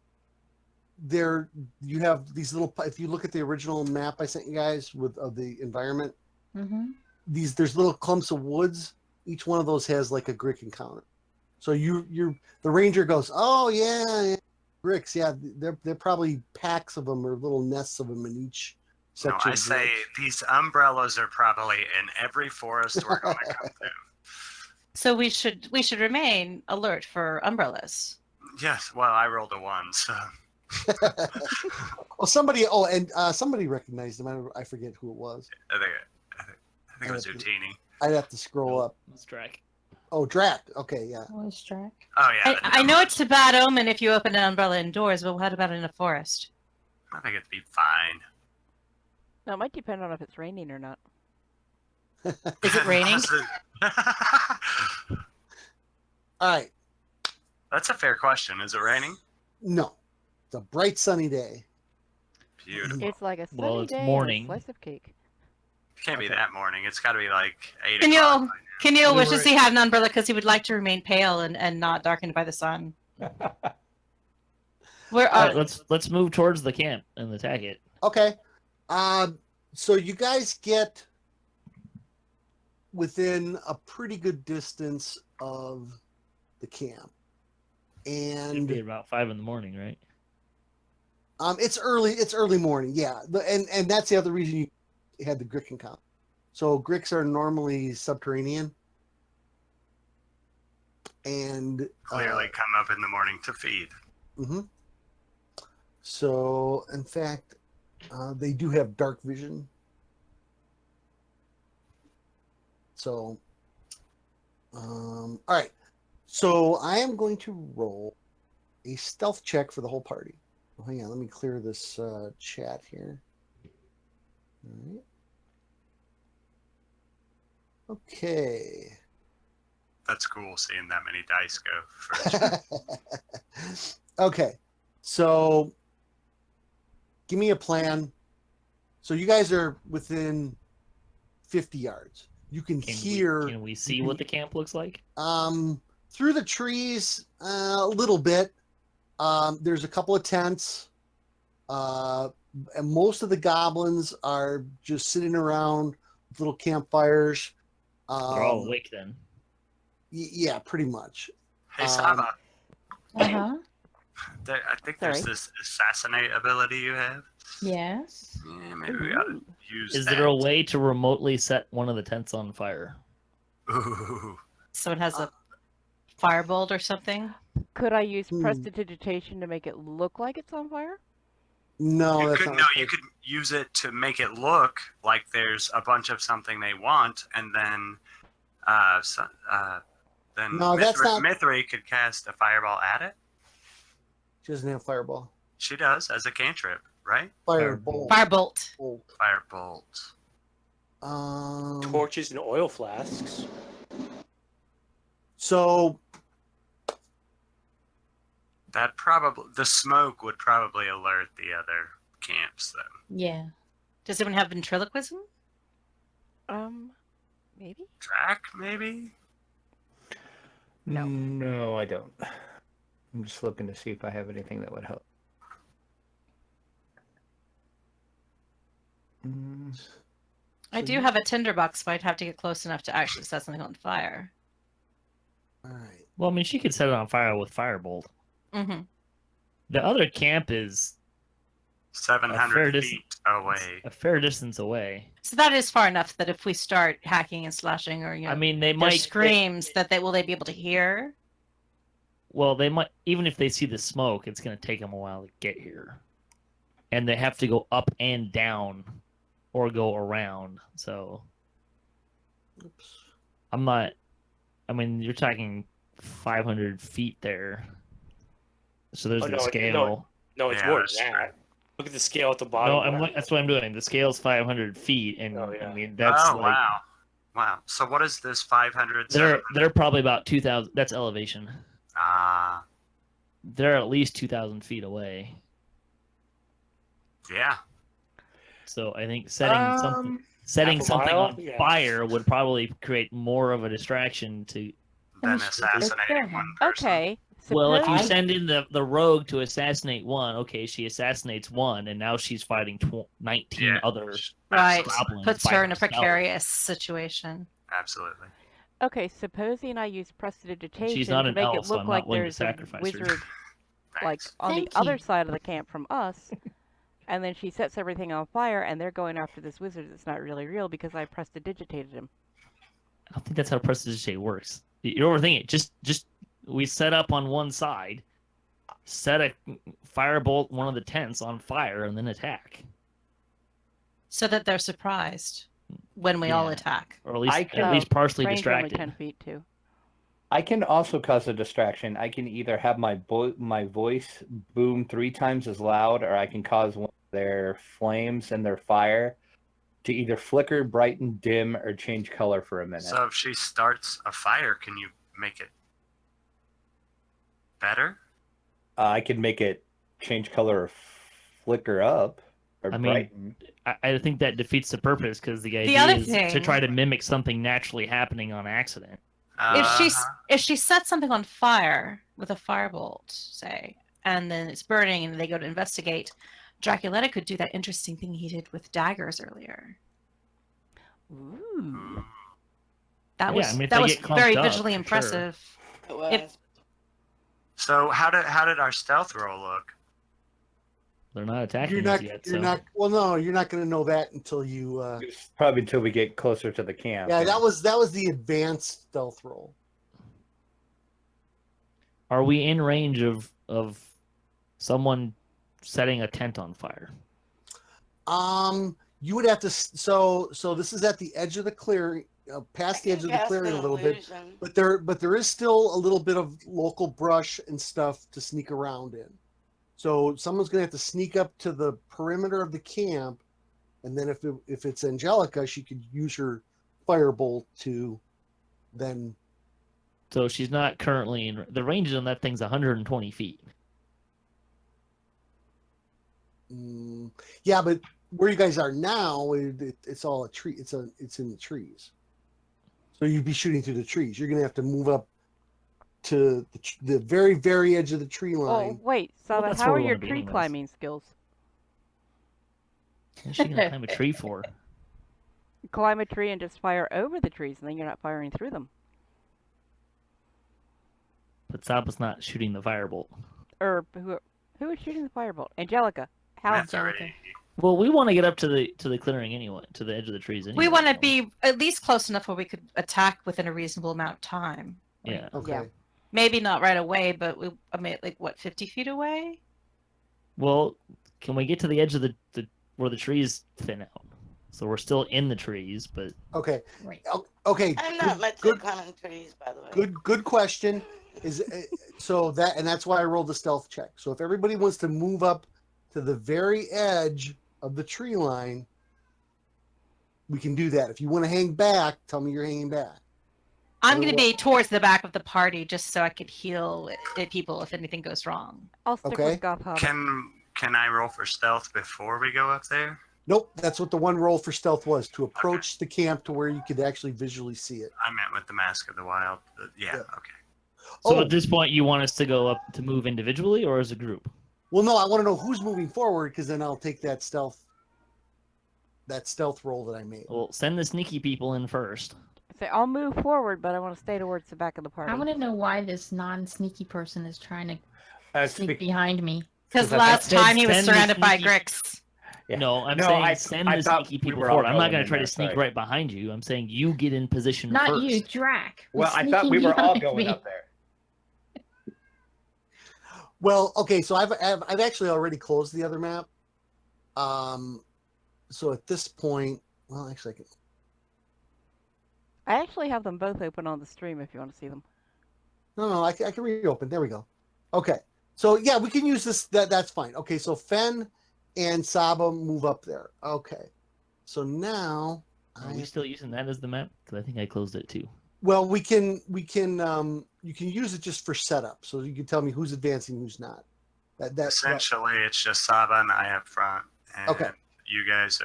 you have these little. If you look at the original map I sent you guys of the environment, Mm-hmm. there's little clumps of woods. Each one of those has like a Grick encounter. So the ranger goes, oh yeah, Gricks, yeah, they're probably packs of them or little nests of them in each no, section. I of say woods. these umbrellas are probably in every forest we're going to come to. So we should remain alert for umbrellas. Yes, well, I rolled a 1, so Well, somebody recognized them. I forget who it was. I think it was Utini. I'd have to scroll up. Let's track. Oh, Drac. Okay, yeah. Always track. Oh yeah, I know it's a bad omen if you open an umbrella indoors, but what about in a forest? I think it'd be fine. No, it might depend on if it's raining or not. Is it raining? All right. That's a fair question. Is it raining? No, it's a bright sunny day. Beautiful. It's like a sunny Well, it's day and morning. a slice of cake. Can't be that morning. It's got to be like 8 Kniel, o'clock. Kniel wishes Right. he had an umbrella because he would like to remain pale and not darkened by the sun. We're All right, let's move towards the camp and attack it. Okay. So you guys get within a pretty good distance of the camp. It'd be And about 5 in the morning, right? it's early morning, yeah. And that's the other reason you had the Grick encounter. So Gricks are normally subterranean. And Clearly come up in the morning to feed. mhm. So in fact, they do have dark vision. So all right. So I am going to roll a stealth check for the whole party. Oh, hang on, let me clear this chat here. All right. Okay. That's cool seeing that many dice go. For Okay. So give me a plan. So you guys are within 50 yards. You can hear Can we see what the camp looks like? through the trees a little bit. There's a couple of tents. And most of the goblins are just sitting around with little campfires. They're all awake then. Yeah, pretty much. hey, Sahba, Uh-huh. I think there's Sorry. this assassinate ability you have. Yes. Yeah, maybe we gotta use Is that. there a way to remotely set one of the tents on fire? Ooh. so it has a firebolt or something. Could I use Hmm. prestidigitation to make it look like it's on fire? No, You that's could not. no, you could use it to make it look like there's a bunch of something they want, and then No, that's not- Mythery could cast a fireball at it. She doesn't have fireball. She does as a cantrip, right? Firebolt. Firebolt. Bolt. Firebolt. Torches and oil flasks. So That probably the smoke would probably alert the other camps, though. Yeah. Does anyone have ventriloquism? Maybe? Drac, maybe. No. No, I don't. I'm just looking to see if I have anything that would help. I do have a tinderbox, but I'd have to get close enough to actually set something on fire. all right. Well, I mean, she could set it on fire with firebolt. Mm-hmm. The other camp is 700 fair feet away. a fair distance away. So that is far enough that if we start hacking and slashing, or I mean, they their might screams, that will they be able to hear? Well, they might, even if they see the smoke, it's going to take them a while to get here. And they have to go up and down or go around. So Oops. I'm not, I mean, you're talking 500 feet there. So there's Oh, the no, scale. No, it's Yeah, more that's than that. Look at the scale at the bottom. No, that's what I'm doing. The scale's 500 feet. And Oh, yeah. I mean, that's Oh, like, wow. Wow. So what is this 500? they're probably about 2,000. That's elevation. Ah, They're at least 2,000 feet away. yeah. So I think setting half a something mile? on Yeah. fire would probably create more of a distraction to. Then Let's assassinating go. one person. Okay. Well, if you suppose- send in the rogue to assassinate one, okay, she assassinates one, and now she's fighting 19 Yeah. other Right. goblins. Puts by her in a herself. precarious situation. Absolutely. Okay, supposing I use prestidigitation She's not to an make elf, it so look I'm like not willing to there's a sacrifice her. wizard like Thanks. on Thank the other you. side of the camp from us, and then she sets everything on fire, and they're going after this wizard that's not really real because I prestidigitated him. I don't think that's how prestidigitate works. You're overthinking it. Just we set up on one side, set a firebolt one of the tents on fire, and then attack, So that they're surprised when we all Yeah. attack. or at least I at least partially Range only distracted. 10 feet too. I can also cause a distraction. I can either have my voice boom 3 times as loud, or I can cause one of their flames and their fire to either flicker, brighten, dim, or change color for a minute. So if she starts a fire, can you make it better? I can make it change color or flicker up. Or I mean, Brighton. I think that defeats the purpose because the The idea other is to thing- try to mimic something naturally happening on accident. If she sets something on fire with a firebolt, say, and then it's burning and they go to investigate, Draculetta could do that interesting thing he did with daggers earlier. Ooh. That Yeah, was I mean, if that they was get clumped very up, visually for sure. impressive. It was. If- So how did our stealth roll look? They're not attacking You're us not. yet. You're So. not. Well, no, you're not going to know that until you. It's probably until we get closer to the camp. Yeah, that was the advanced stealth roll. Are we in range of someone setting a tent on fire? You would have to. So this is at the edge of the clearing, past the edge of the Cast clearing an a little bit. illusion. But there is still a little bit of local brush and stuff to sneak around in. So someone's going to have to sneak up to the perimeter of the camp, and then if it's Angelica, she could use her firebolt to then. So she's not currently in the range on that thing's 120 feet. Yeah, but where you guys are now, it's all a tree. It's in the trees. So you'd be shooting through the trees. You're going to have to move up to the very, very edge of the tree line. Oh, wait, Well, Sahba, that's how where are we your wanna be tree anyways. climbing skills? What's she gonna climb a tree for? Climb a tree and just fire over the trees, and then you're not firing through them. But Sahba's not shooting the firebolt. Or who is shooting the firebolt? Angelica. How? Mythery. Well, we want to get up to the clearing anyway, to the edge of the trees anyway. We want to so- be at least close enough where we could attack within a reasonable amount of time. Yeah. Okay. Yeah. Maybe not right away, but I mean, like what, 50 feet away? Well, can we get to the edge of the where the trees thin out? So we're still in the trees, but Okay. Right. Okay. I'm not much good, at climbing trees, by the way. good question. Is so that's why I rolled the stealth check. So if everybody wants to move up to the very edge of the tree line, we can do that. If you want to hang back, tell me you're hanging back. I'm going to be towards the back of the party just so I could heal people if anything goes wrong. I'll stick Okay. with Goth Hobbit. Can I roll for stealth before we go up there? Nope, that's what the one roll for stealth was, to approach the camp to where you could actually visually see it. I meant with the Mask of the Wild. Yeah. Yeah. Okay. so Oh. at this point you want us to go up to move individually or as a group? Well, no, I want to know who's moving forward, because then I'll take that stealth roll that I made. Well, send the sneaky people in first. Say, I'll move forward, but I want to stay towards the back of the party. I want to know why this non-sneaky person is trying to sneak Speak- behind me. Because I last said time he was send the surrounded by sneaky- Grix. Yeah. No, I'm No, saying send I the thought sneaky we people were all forward. I'm not going going in to try there, to sneak sorry. right behind you. I'm saying you get in position Not first. you, Drac. Well, was I thought we sneaking were all behind going me. up there. Well, okay, so I've actually already closed the other map. So at this point, well, actually, I actually have them both open on the stream if you want to see them. I can reopen. There we go. Okay, so yeah, we can use this. That's fine. Okay, so Fen and Sahba move up there. Okay, so now Are we still using that as the map? Because I think I closed it too. well, we can you can use it just for setup, so you can tell me who's advancing, who's not. That's Essentially, it's just Sahba and I up front, and Okay. you guys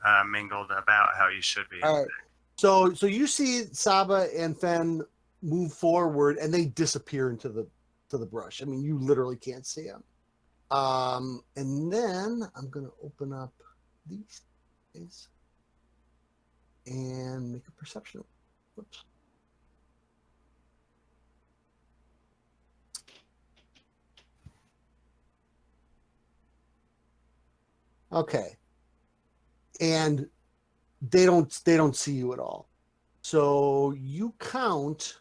are mingled about how you should be. all right. So you see Sahba and Fen move forward, and they disappear into the brush. I mean, you literally can't see them. And then I'm gonna open up these guys and make a perception. Whoops. Okay. And they don't see you at all. So you count.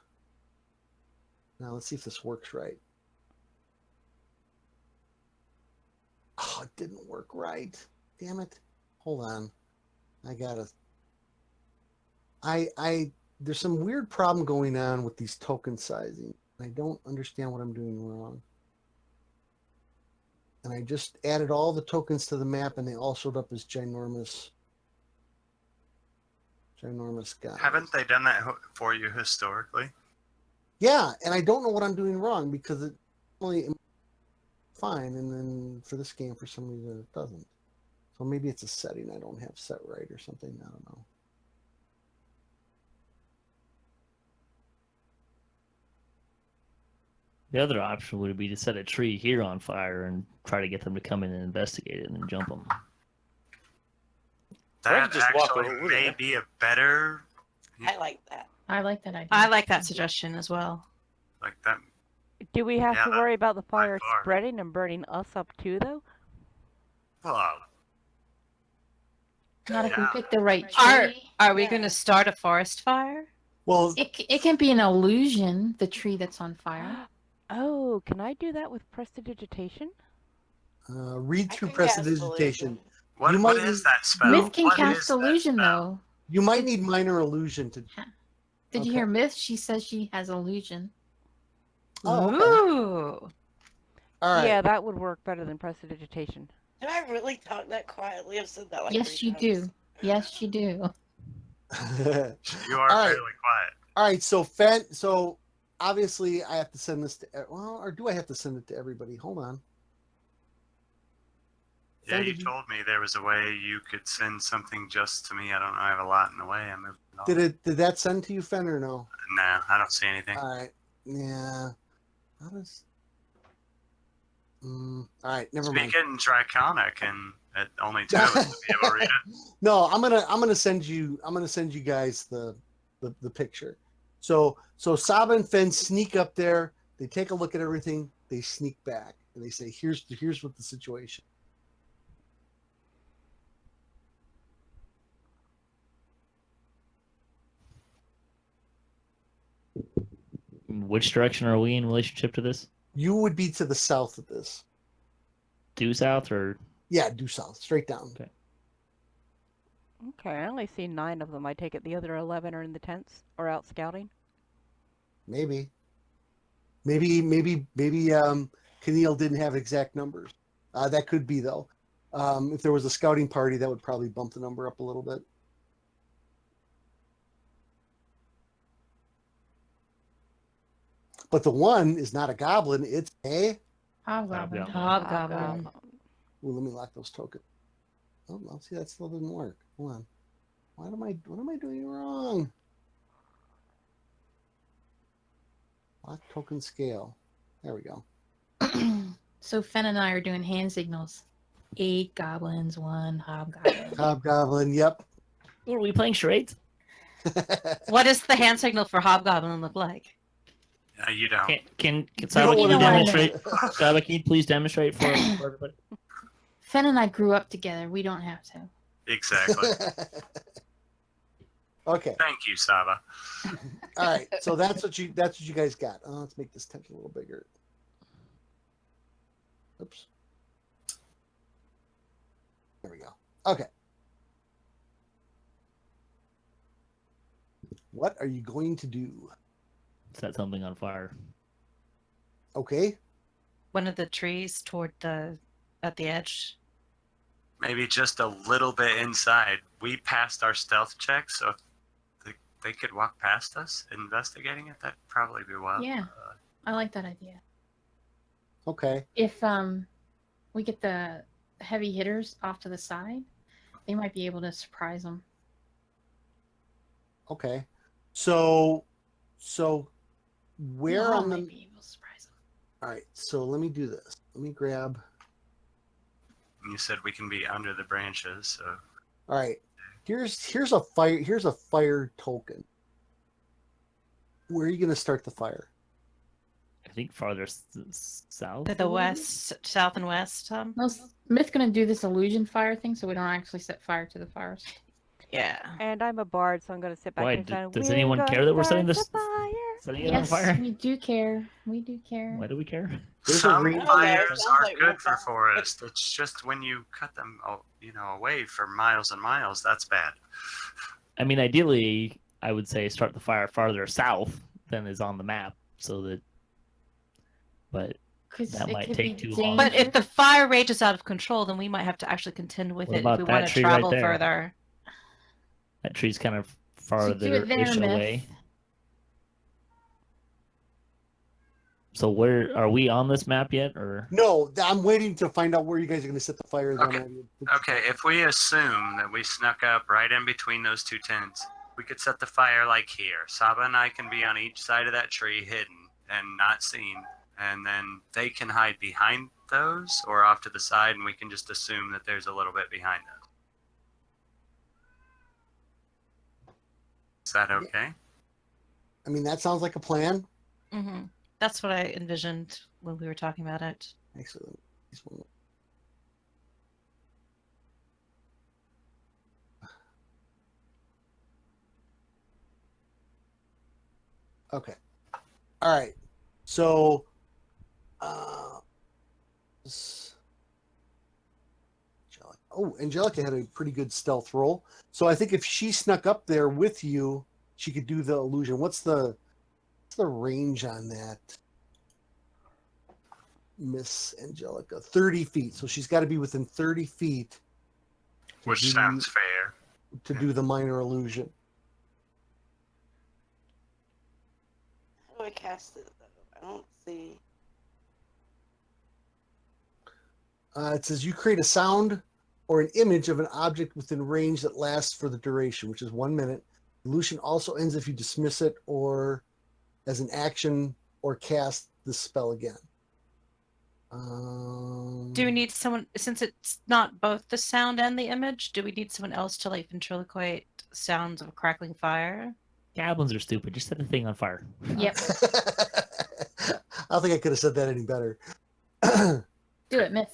Now let's see if this works right. Oh, it didn't work right. Damn it. Hold on. There's some weird problem going on with these token sizing. I don't understand what I'm doing wrong. And I just added all the tokens to the map, and they all showed up as ginormous guys. Haven't they done that for you historically? Yeah, and I don't know what I'm doing wrong, because it only fine, and then for this game, for some reason, it doesn't. So maybe it's a setting I don't have set right or something. I don't know. The other option would be to set a tree here on fire and try to get them to come in and investigate it and then jump them. That just walk actually over may there. be a better, I like that. I like that idea. I like that suggestion as well. like that. Do we have Yeah, to that- worry about the by fire far. spreading and burning us up too, though? Well, Not if we Yeah. pick the right Are tree. are we Yeah. going to start a forest fire? Well, It can be an illusion, the tree that's on fire. Oh, can I do that with prestidigitation? read I through can cast prestidigitation. illusion. what You what might is need- that spell? Myth can What cast is that illusion spell? though. You might need minor illusion to. Did you Okay. hear Myth? She says she has illusion. Oh, okay. Ooh. All right. Yeah, that would work better than prestidigitation. Did I really talk that quietly? I've said that like Yes, 3 you times. do. Yes, you do. You are All right. fairly quiet. All right. So obviously I have to send this to. Well, or do I have to send it to everybody? Hold on. Yeah, So you did told me there was a way you could send something just to me. I don't know. I have a lot in the way. I'm moving on. Did that send to you, Fen, or no? No, I don't see anything. All right. Yeah. How does? All right. Never mind. Speaking Draconic, and only 2 of us will be able to read it. No, I'm gonna send you guys the picture. So Sahba and Fen sneak up there. They take a look at everything. They sneak back and they say, "Here's what the situation." Which direction are we in relationship to this? You would be to the south of this. Due south or Yeah, due south, straight down. Okay. Okay, I only see 9 of them. I take it the other 11 are in the tents or out scouting. Maybe Kniel didn't have exact numbers. That could be though. If there was a scouting party, that would probably bump the number up a little bit. But the one is not a goblin; it's a. Hobgoblin. Hobgoblin. Ooh, let me lock those tokens. Oh, well, see, that still didn't work. Hold on. What am I doing wrong? Lock token scale. There we go. So Fen and I are doing hand signals. 8 goblins, 1 hobgoblin. Hobgoblin. Yep. are we playing charades? What does the hand signal for hobgoblin look like? You don't. Can don't Sahba wanna know. demonstrate? Sahba, can you please demonstrate for everybody? Fen and I grew up together. We don't have to. Exactly. Okay. Thank you, Sahba. All right. So that's what you guys got. Let's make this tent a little bigger. Oops. There we go. Okay. What are you going to do? Set something on fire. Okay. One of the trees toward at the edge. Maybe just a little bit inside. We passed our stealth check, so if they could walk past us investigating it, that'd probably be well. Yeah. I like that idea. Okay. If we get the heavy hitters off to the side, they might be able to surprise them. Okay. So where Y'all on might the? be able to surprise them. All right. So let me do this. Let me grab. You said we can be under the branches, so All right. Here's a fire. Here's a fire token. Where are you going to start the fire? I think farther south. To the west, south and west. No, Myth's gonna do this illusion fire thing, so we don't actually set fire to the fires. Yeah. And I'm a bard, so I'm going to sit back Why, and d- say, does "We're anyone gonna care that we're setting start this- the fire." Setting it on Yes, fire. we do care. We do care. Why do we care? There's a some re- fires Sounds are like good real for fire. forest. It's just when you cut them, away for miles and miles, that's bad. I mean, ideally, I would say start the fire farther south than is on the map, so that. But 'Cause That it might could take be too long. But if dangerous. the fire rages out of control, then we might have to actually contend with What it if about we that want to tree right travel there? further. that tree's kind of So do it farther-ish there, Myth. away. So where are we on this map yet, or? No, I'm waiting to find out where you guys are going to set the fire. Okay. Okay, if we assume that we snuck up right in between those two tents, we could set the fire like here. Sahba and I can be on each side of that tree, hidden and not seen, and then they can hide behind those or off to the side, and we can just assume that there's a little bit behind us. Is that okay? I mean, that sounds like a plan. Mm-hmm. That's what I envisioned when we were talking about it. Excellent. Okay. All right. So, Angelica had a pretty good stealth roll. So I think if she snuck up there with you, she could do the illusion. What's the range on that, Miss Angelica? 30 feet. So she's got to be within 30 feet. Which sounds fair. To do the minor illusion. How do I cast it, though? I don't see. It says you create a sound or an image of an object within range that lasts for the duration, which is 1 minute. Illusion also ends if you dismiss it or as an action or cast the spell again. Do we need someone, since it's not both the sound and the image, do we need someone else to like ventriloquate sounds of a crackling fire? Goblins are stupid. Just set the thing on fire. Yep. I don't think I could have said that any better. Do it, Myth.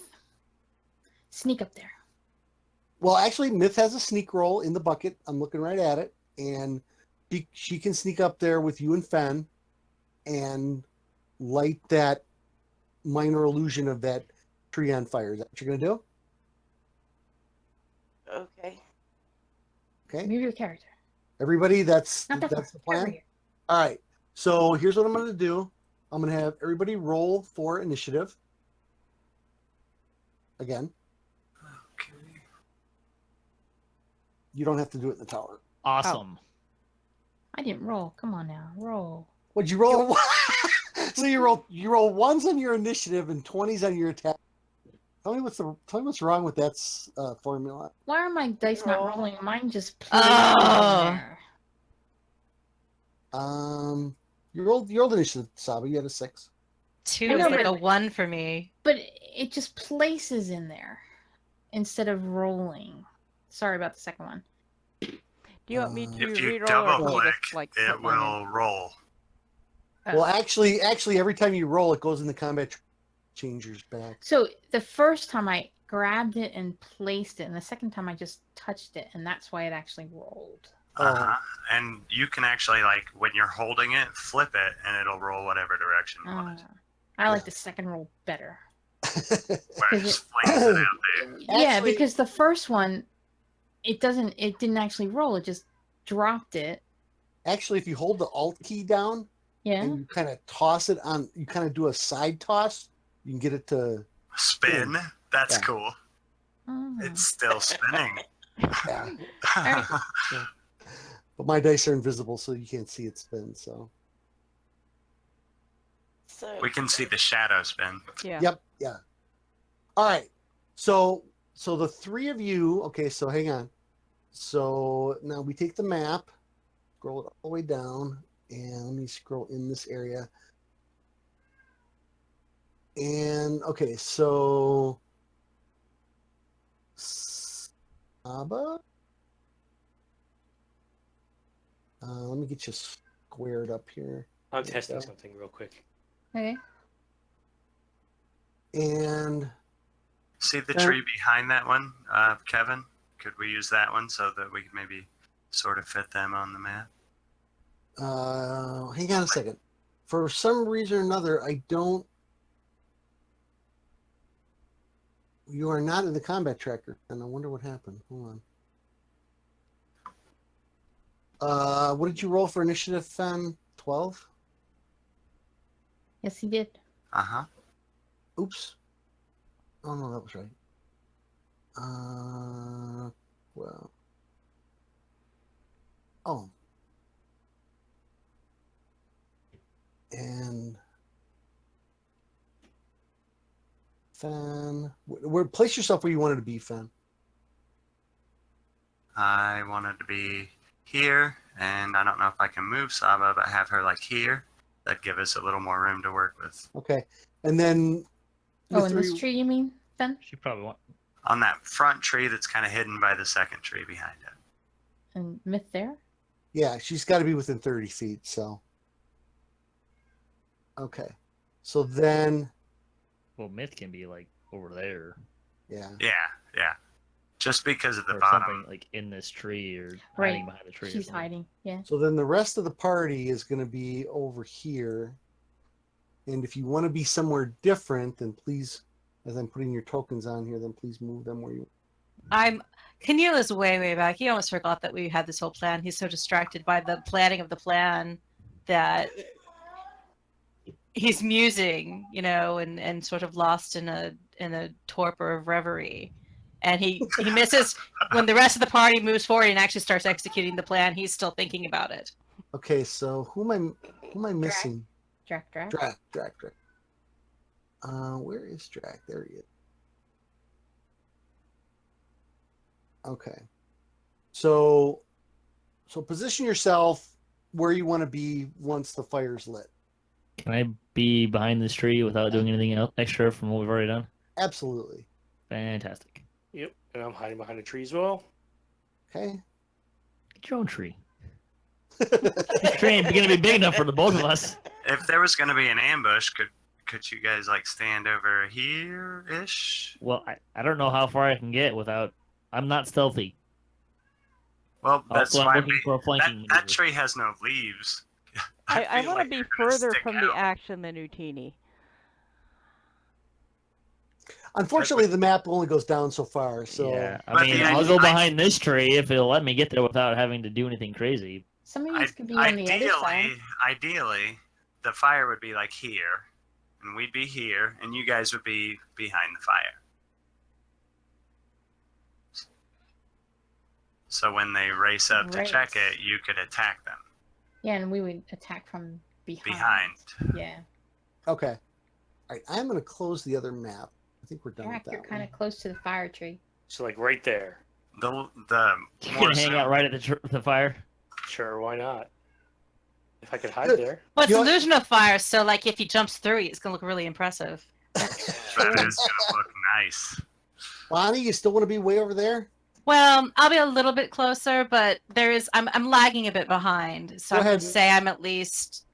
Sneak up there. Well, actually, Myth has a sneak roll in the bucket. I'm looking right at it. And she can sneak up there with you and Fen and light that minor illusion of that tree on fire. Is that what you're going to do? Okay. Okay. Move your character. Everybody, that's Not that the far. Over plan? here. All right. So here's what I'm going to do. I'm going to have everybody roll for initiative. Again. Okay. You don't have to do it in the tower. Awesome. I didn't roll. Come on now. Roll. What'd you roll? So you roll ones on your initiative and 20s on your attack. Tell me what's wrong with that formula. Why are my dice not rolling? Mine just plays Oh. there. You rolled initiative, Sahba. You had a 6. 2 I is know, like but- a 1 for me. But it just places in there instead of rolling. Sorry about the second one. Do you want me to If you reroll or double can you click, just like it put mine in? will roll. Well, actually, every time you roll, it goes in the combat changers back. So the first time I grabbed it and placed it, and the second time I just touched it, and that's why it actually rolled. Uh-huh. And you can actually, like, when you're holding it, flip it, and it'll roll whatever direction you want it. I like the second roll better. Where it just flings it out there. Yeah, Actually- because the first one, it didn't actually roll. It just dropped it. Actually, if you hold the Alt key down Yeah. and you kind of toss it on, you kind of do a side toss, you can get it to Spin. That's Yeah. cool. Oh. It's still spinning. yeah. Alright. But my dice are invisible, so you can't see it spin. So So We can see the shadow spin. Yeah. yep, yeah. All right. So the three of you. Okay, so hang on. So now we take the map, scroll it all the way down, and let me scroll in this area. And okay, so Sahba. Let me get you squared up here. I'm testing something real quick. Okay. And See the tree behind that one, Kevin? Could we use that one so that we could maybe sort of fit them on the map? hang on a second. For some reason or another, I don't. You are not in the combat tracker, and I wonder what happened. Hold on. What did you roll for initiative, Fen? 12? Yes, he did. Uh-huh. Oops. Oh, no, that was right. Well. Oh. And Fen. Place yourself where you wanted to be, Fen. I wanted to be here, and I don't know if I can move Sahba, but have her like here. That'd give us a little more room to work with. Okay. And then Oh, in this tree, you mean, then? She probably want. On that front tree that's kind of hidden by the second tree behind it. And Myth there? Yeah, she's got to be within 30 feet, so. Okay. So then, Well, Myth can be like over there yeah. Yeah. Just because of the or bottom. something like in this tree or Right. hiding behind the tree. or She's something. hiding. Yeah. So then the rest of the party is going to be over here. And if you want to be somewhere different, then please, as I'm putting your tokens on here, then please move them where you. Kniel is way back. He almost forgot that we had this whole plan. He's so distracted by the planning of the plan that he's musing, and sort of lost in a torpor of reverie. And he misses when the rest of the party moves forward and actually starts executing the plan. He's still thinking about it. Okay, so who am I missing? Drac. Drac. Where is Drac? There he is. Okay. So position yourself where you want to be once the fire's lit. Can I be behind this tree without doing anything else extra from what we've already done? Absolutely. Fantastic. Yep, and I'm hiding behind a tree as well. Okay. Get your own tree. This tree ain't gonna be big enough for the both of us. If there was going to be an ambush, could you guys like stand over here-ish? Well, I don't know how far I can get without. I'm not stealthy. Well, that's Also, I'm why looking for a flanking that maneuver. tree has no leaves. I feel want like to be you're gonna further stick from the out. action than Utini. Unfortunately, the map only goes down so far. So Yeah, But I mean, the I'll go idea- behind this tree if it'll let me get there without having to do anything crazy. Some of you could be on the other side. Ideally, the fire would be like here, and we'd be here, and you guys would be behind the fire. So when they race up to Right. check it, you could attack them Yeah, and we would attack from behind. behind. Yeah. okay. All right, I'm going to close the other map. I think we're done Drac, with you're that kind one. of close to the fire tree. So like right there. The You're more gonna hang so- out right at the fire. Sure, why not? If I could hide there. Well, it's You know- illusion of fire, so like if he jumps through it, it's gonna look really impressive. That is gonna look nice. Bonnie, you still want to be way over there? Well, I'll be a little bit closer, but I'm lagging a bit behind, so Go I would ahead. say I'm at least,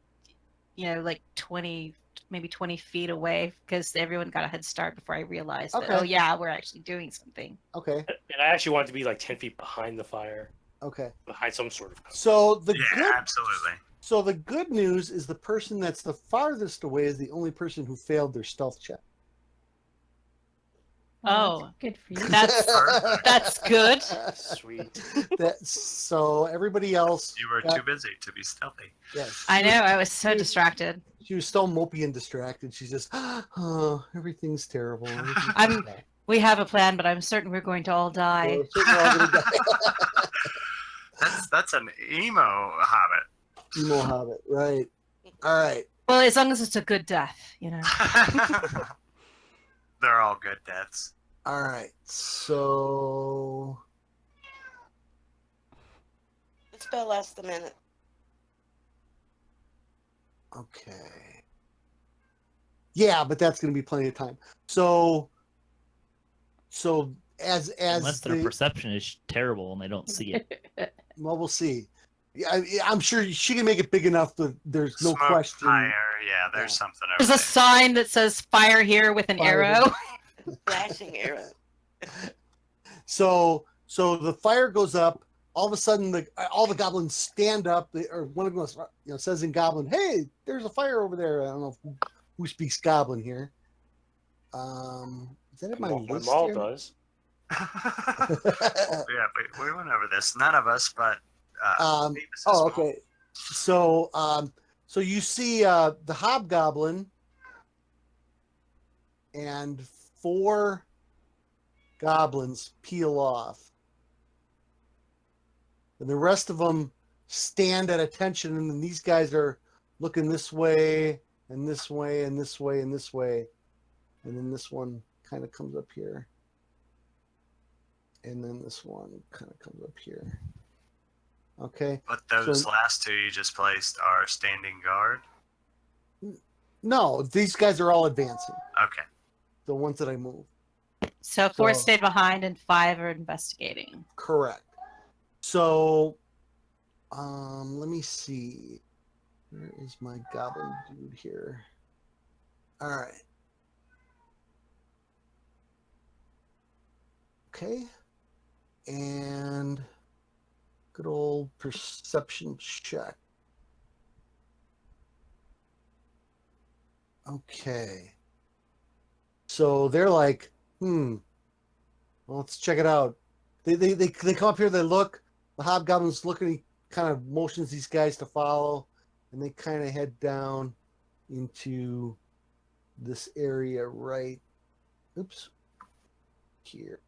like 20, maybe 20 feet away, because everyone got a head start before I realized that. Okay. Oh yeah, we're actually doing something. Okay. And I actually want it to be like 10 feet behind the fire, Okay. behind some sort of. So the Yeah, good absolutely. So the good news is the person that's the farthest away is the only person who failed their stealth check. Oh. That's good for you. That's Perfect. that's good. Sweet. So everybody else. You were got- too busy to be stealthy. Yes. I know. I was so distracted. She was so mopey and distracted. She's just, oh, everything's terrible. everything's I'm- bad." We have a plan, but I'm certain we're going to all die. So we're all gonna die. That's an emo hobbit. Emo Hobbit, right? All right. Well, as long as it's a good death, They're all good deaths. All right. So The spell lasts a minute. okay. Yeah, but that's going to be plenty of time. So as Unless their the, perception is terrible and they don't see it. well, we'll see. Yeah, I'm sure she can make it big enough that there's no Smoke, question. Fire, yeah, there's Yeah. something over There's there. a sign that says "Fire here" with an Fire arrow. Flashing arrow. So the fire goes up. All of a sudden, all the goblins stand up. Or one of them says in Goblin, "Hey, there's a fire over there." I don't know who speaks Goblin here. Is that in my My list mall here? does. Yeah, we went over this. None of us, but Um, Beavis as Oh, well. okay. So you see the hobgoblin and 4 goblins peel off, and the rest of them stand at attention. And then these guys are looking this way and this way and this way and this way, and then this one kind of comes up here. And then this one kind of comes up here. Okay. But those So- last two you just placed are standing guard. No, these guys are all advancing. Okay. The ones that I moved. So 4 So- stayed behind and 5 are investigating. Correct. So, let me see. Where is my goblin dude here? All right. Okay. And good old perception check. Okay. So they're like, well, let's check it out. They come up here, they look, the hobgoblin's looking, he kind of motions these guys to follow, and they kind of head down into this area right, here.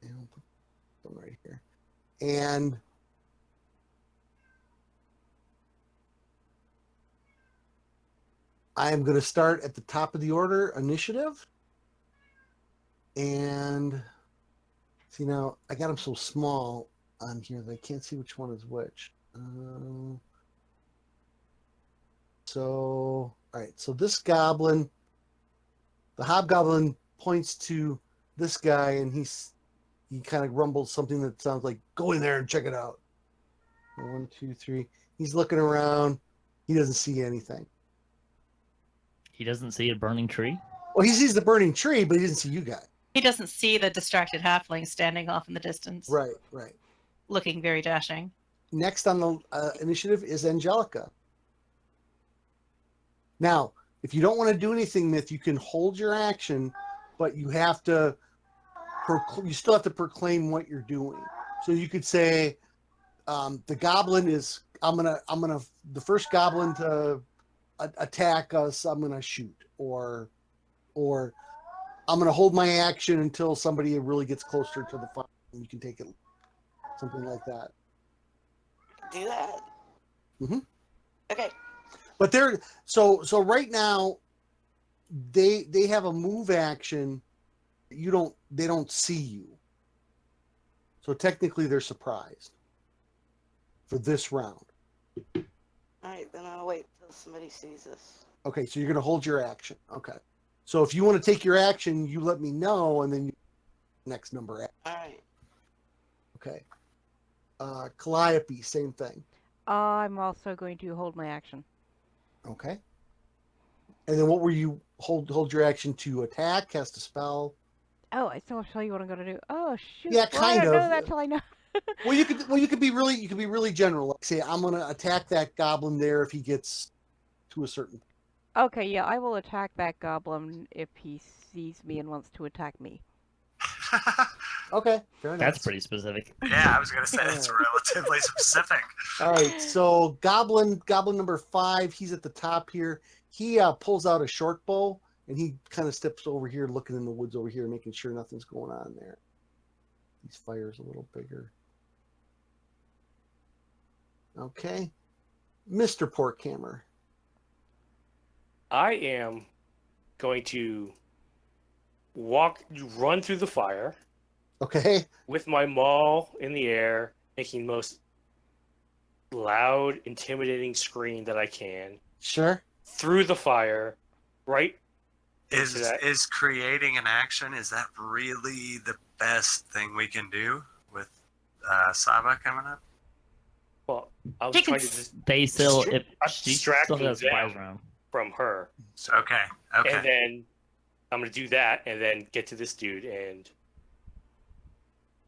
And I'll put them right here. And I am going to start at the top of the order, initiative. And see, now I got them so small on here that I can't see which one is which. All right, so this goblin, the hobgoblin points to this guy, and he kind of rumbles something that sounds like, go in there and check it out. 1, 2, 3. He's looking around. He doesn't see anything. He doesn't see a burning tree. Well, he sees the burning tree, but he doesn't see you guys. He doesn't see the distracted halfling standing off in the distance, Right, right. looking very dashing. Next on the initiative is Angelica. Now, if you don't want to do anything, Myth, you can hold your action, but you have to. You still have to proclaim what you're doing. So you could say, the goblin is. I'm gonna. The first goblin to attack us, I'm gonna shoot, or I'm gonna hold my action until somebody really gets closer to the fire, and you can take it. Something like that. Do that. Mhm. Okay. But they're so right now they have a move action. They don't see you. So technically they're surprised for this round. All right, then I'll wait till somebody sees us. Okay, so you're going to hold your action. Okay. So if you want to take your action, you let me know, and then you next number. All right. Okay. Calliope, same thing. I'm also going to hold my action. Okay. And then what were you hold your action to attack, cast a spell? Oh, I still have to tell you what I'm going to do. Oh, shoot. Yeah, Well, I kind don't know of. that till I know. Well, you could be really general. Like say, I'm gonna attack that goblin there if he gets to a certain. Okay, yeah, I will attack that goblin if he sees me and wants to attack me. Okay, fair enough. That's pretty specific. Yeah, I was gonna say it's relatively specific. All right, so goblin number 5, he's at the top here. He pulls out a short bow and he kind of steps over here, looking in the woods over here, making sure nothing's going on there. These fires a little bigger. Okay, Mr. Porkhammer. I am going to run through the fire Okay. with my maul in the air, making the most loud, intimidating scream that I can Sure. through the fire, right? Is creating an action, is that really the best thing we can do with Sahba coming up? Well, I was She trying can to just They still, I'm she distracting still has surprise them. round. from her. So, Okay. Okay. and then I'm going to do that and then get to this dude and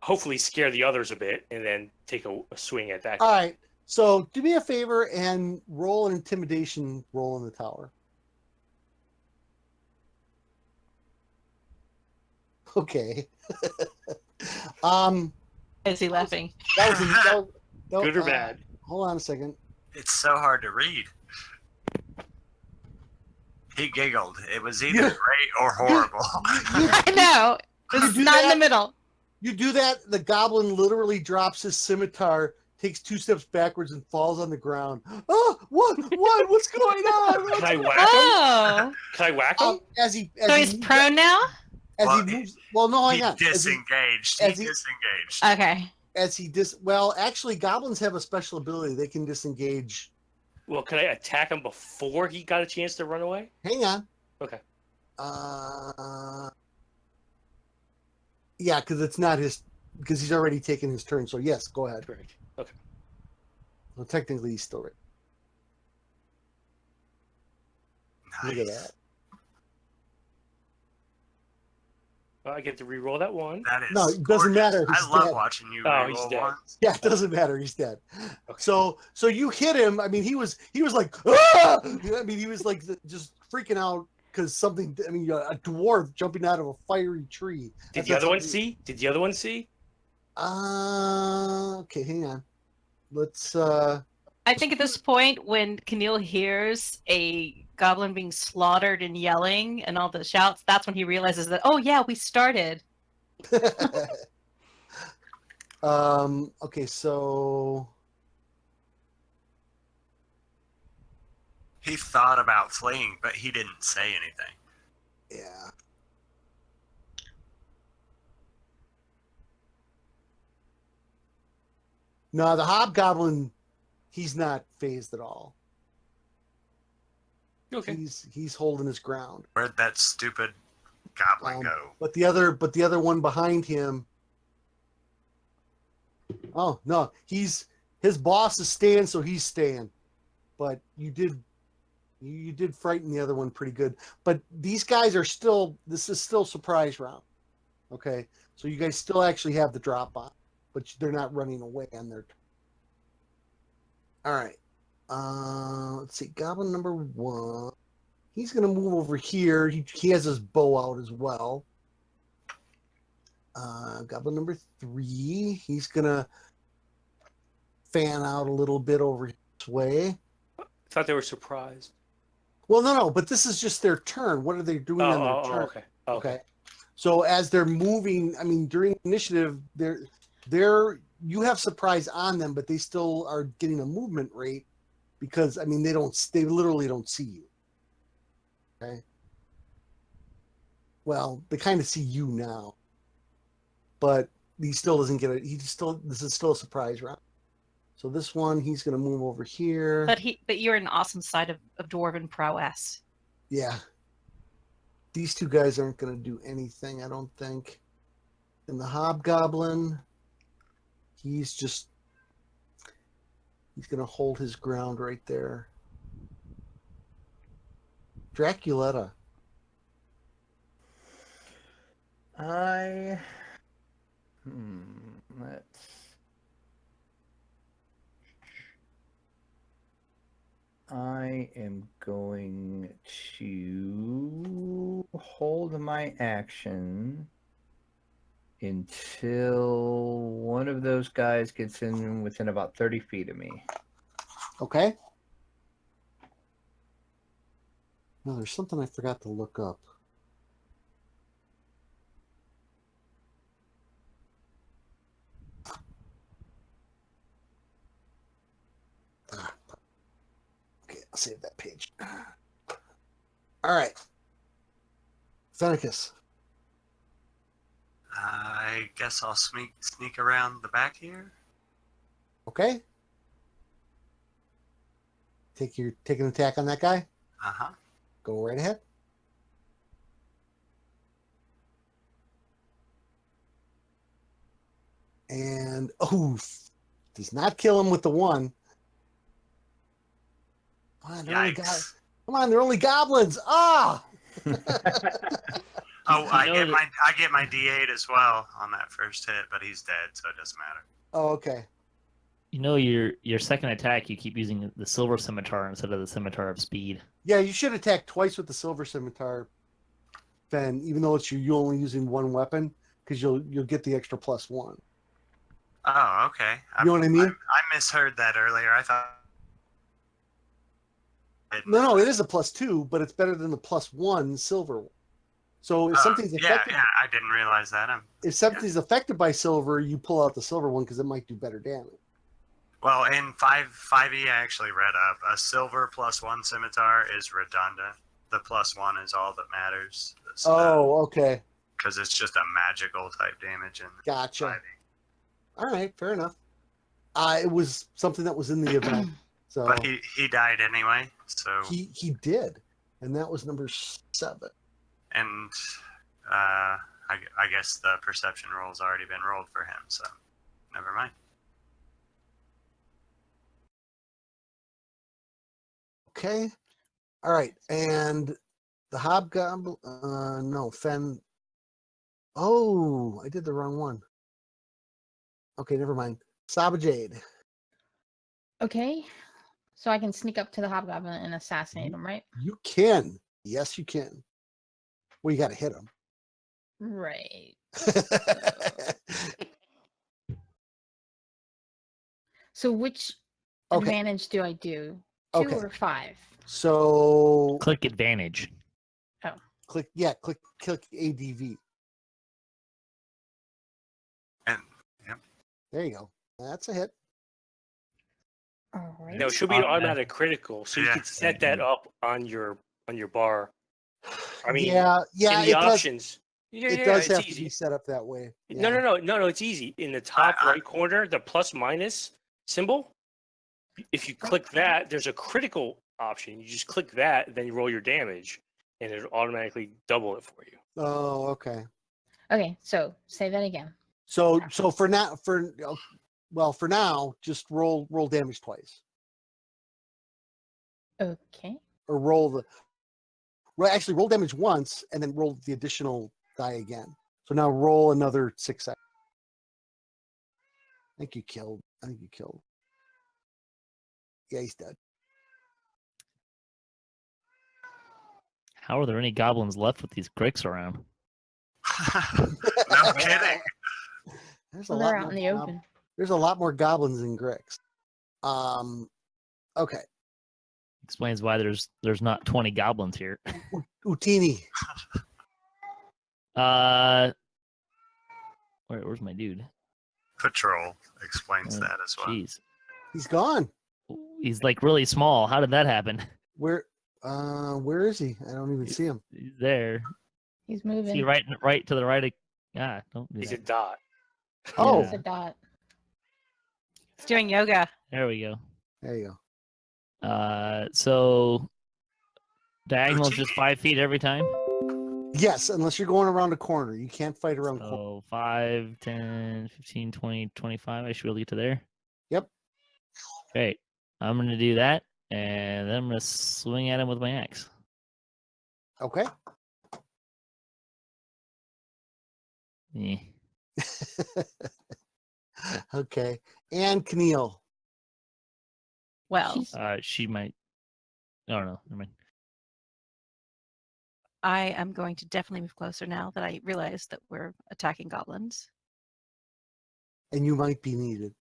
hopefully scare the others a bit and then take a swing at that All guy. right. So do me a favor and roll an intimidation roll in the tower. Okay. Is he laughing? that was Good or bad? Hold on a second. It's so hard to read. He giggled. It was either Yeah. great or horrible. I know. You It's do not in that? the middle. You do that, the goblin literally drops his scimitar, takes 2 steps backwards and falls on the ground. Oh, what? What's going on? Can I whack him? Oh, Can I whack him? As he so he's prone now. As Well, he moves, well, no, hang He on. disengaged. as He he- disengaged. Okay. Well, actually, goblins have a special ability. They can disengage. Well, can I attack him before he got a chance to run away? Hang on. Okay. Yeah, because it's not his. Because he's already taken his turn. So yes, go ahead. Correct. Okay. Well, technically, he's still right. Look at Nice. that. I get to re-roll that one. That is No, it doesn't gorgeous. matter. I He's love dead. watching you Oh, he's reroll dead. ones. Yeah, it doesn't matter. He's dead. Okay. So you hit him. I mean, he was like, ah! I mean, he was like just freaking out because something. I mean, a dwarf jumping out of a fiery tree. Did That's the other not one something- see? Did the other one see? Okay, hang on. Let's. I think at this point, when Kniel hears a goblin being slaughtered and yelling and all the shouts, that's when he realizes that, oh yeah, we started. Okay, so He thought about fleeing, but he didn't say anything. yeah. No, the hobgoblin, he's not phased at all. Okay. He's holding his ground. Where'd that stupid goblin Um, go? But the other one behind him. Oh no, his boss is staying, so he's staying. But you did frighten the other one pretty good. But these guys are still. This is still surprise round. Okay, so you guys still actually have the drop on, but they're not running away on their turn. All right. Let's see. Goblin number 1. He's gonna move over here. He has his bow out as well. Goblin number 3. He's gonna fan out a little bit over this way. I thought they were surprised. Well, no. But this is just their turn. What are they doing on their turn? Okay. Okay. So as they're moving, I mean, during initiative, you have surprise on them, but they still are getting a movement rate because I mean they literally don't see you. Okay. Well, they kind of see you now, but he still doesn't get it. This is still a surprise round. So this one, he's going to move over here. But you're an awesome side of dwarven prowess. Yeah. These 2 guys aren't going to do anything, I don't think. And the hobgoblin, he's going to hold his ground right there. Draculetta. I am going to hold my action until one of those guys gets in within about 30 feet of me. Okay. No, there's something I forgot to look up. Okay, I'll save that page. All right. Fenicus. I guess I'll sneak around the back here. Okay. Take an attack on that guy. Uh-huh. Go right ahead. And does not kill him with the 1. Yikes. Come on, they're only goblins. Ah! Oh, I know get my D8 as well on that first hit, but he's dead, so it doesn't matter. Oh, okay. You know, your second attack, you keep using the silver scimitar instead of the scimitar of speed. Yeah, you should attack twice with the silver scimitar, Ben, even though it's you only using 1 weapon, because you'll get the extra +1. Oh, okay. You know what I mean? I misheard that earlier. I thought. No, it is a +2, but it's better than the +1 silver one. So if something's affected, Yeah, I didn't realize that. if something's affected by silver, you pull out the silver one because it might do better damage. Well, in 5e, I actually read up. A silver +1 scimitar is redundant. The +1 is all that matters. Oh, okay. Because it's just a magical type damage in Gotcha. 5e. All right, fair enough. It was something that was in the event. So But he died anyway, so... he did. And that was number 7. And I guess the perception roll's already been rolled for him, so never mind. Okay. All right. And the hobgoblin, no, Fen. Oh, I did the wrong one. Okay, never mind. Sahbajade. Okay. So I can sneak up to the hobgoblin and assassinate him, right? You can. Yes, you can. Well, you got to hit him. Right. So which Okay. advantage do I do? 2 Okay. or 5? So Click advantage. click ADV. And yep. There you go. That's a hit. All right. No, it should be an automatic critical, so you Yeah. can set that up on your bar. I mean, yeah, in the it does. options. Yeah, It does it's have to easy. be set up that way. No, it's easy. In the top right corner, the +- symbol, if you click that, there's a critical option. You just click that, then you roll your damage, and it'll automatically double it for you. Oh, okay. Okay, so say that again. So for now, just roll damage twice, Okay. or actually roll damage once and then roll the additional die again. So now roll another 6 seconds. I think you killed. Yeah, he's dead. How are there any goblins left with these gricks around? No kidding. There's Well, they're out in the open. There's a lot more goblins than Gricks. Okay. Explains why there's not 20 goblins here. Utini. Where's my dude? Patrol explains that as well. Jeez, He's gone. he's like really small. How did that happen? Where is he? I don't even see him. He's there. He's moving. See right to the right of. Don't do He's a that. dot. Oh, It's a dot. It's doing yoga. There we go. there you go. So diagonal is just 5 feet every time. Yes, unless you're going around a corner. You can't fight around corners. So 5, 10, 15, 20, 25. I should be able to get to there. Yep. Great. I'm going to do that, and then I'm going to swing at him with my axe. Okay. Yeah. Okay. And Kniel. Well, She might. I don't know. Never mind. I am going to definitely move closer now that I realize that we're attacking goblins. And you might be needed.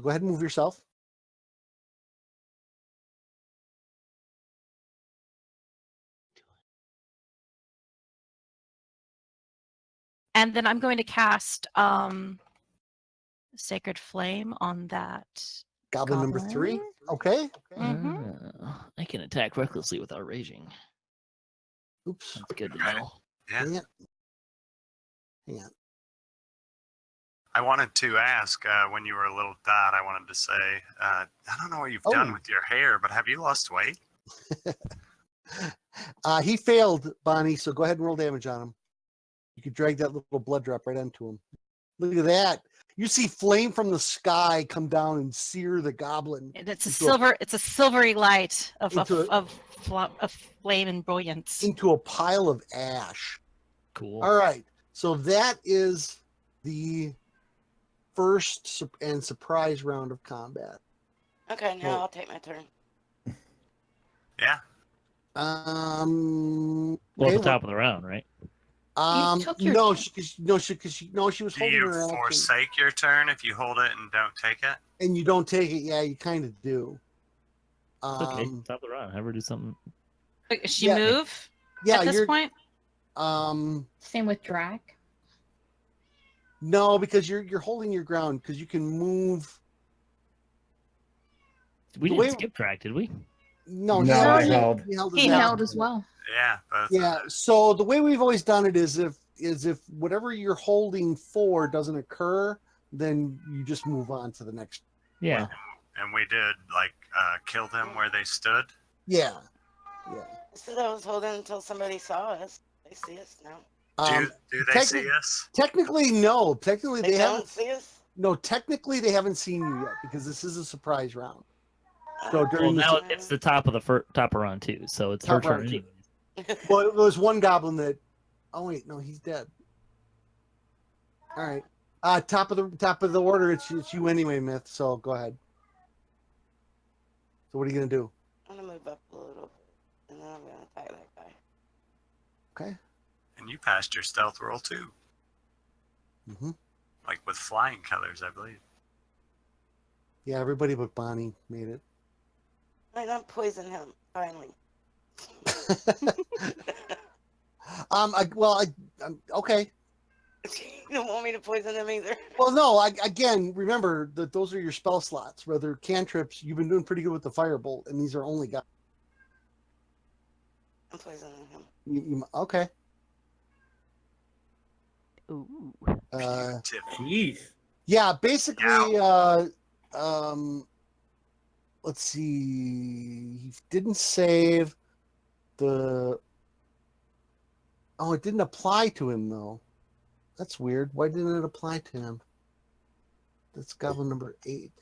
Go ahead and move yourself. And then I'm going to cast Sacred Flame on that. Goblin number 3. Okay. I can attack recklessly without raging. Oops. That's good to know. Yeah. Hang on. I wanted to ask when you were a little dot. I wanted to say, I don't know what you've done with your hair, but have you lost weight? He failed, Bonnie. So go ahead and roll damage on him. You could drag that little blood drop right onto him. Look at that. You see flame from the sky come down and sear the goblin. And it's a silvery light of flame and brilliance. Into a pile of ash. Cool. All right. So that is the first and surprise round of combat. Okay, now I'll take my turn. Yeah. Well, okay, at the top of the round, right? took your no, turn. she was Do holding you her action. forsake your turn if you hold it and don't take it? And you don't take it. Yeah, you kind of do. It's okay. Top of the round. Have her do something. Does she yeah. move Yeah, at this point? Same with Drac. No, because you're holding your ground because you can move. We The didn't way- skip track, did we? No, No, held he it. held. He held, He his held action. as well. Yeah, both. Yeah. So the way we've always done it is if whatever you're holding for doesn't occur, then you just move on to the next. Yeah. And we did like kill them where they stood. Yeah. Yeah. I said I was holding until somebody saw us. They see us now. Do they see us? Technically, no. Technically, They they don't haven't. see us? No, technically, they haven't seen you yet because this is a surprise round. So Oh, Well, during now the it's the top of the top of round 2, so it's her Top turn round two. anyway. well, it was one goblin that. Oh wait, no, he's dead. All right. Top of the order. It's you anyway, Myth. So go ahead. So what are you gonna do? I'm gonna move up a little bit, and then I'm gonna attack that guy. Okay. And you passed your stealth roll too, Mm-hmm. like with flying colors, I believe. Yeah, everybody but Bonnie made it. I don't poison him, finally. I'm okay. You don't want me to poison him either. Well, no. Again, remember that those are your spell slots. Rather cantrips, you've been doing pretty good with the firebolt, and these are only got. I'm poisoning him. Okay. Ooh. Jeez. Yeah, basically. Let's see. He didn't save the. Oh, it didn't apply to him though. That's weird. Why didn't it apply to him? That's goblin number 8.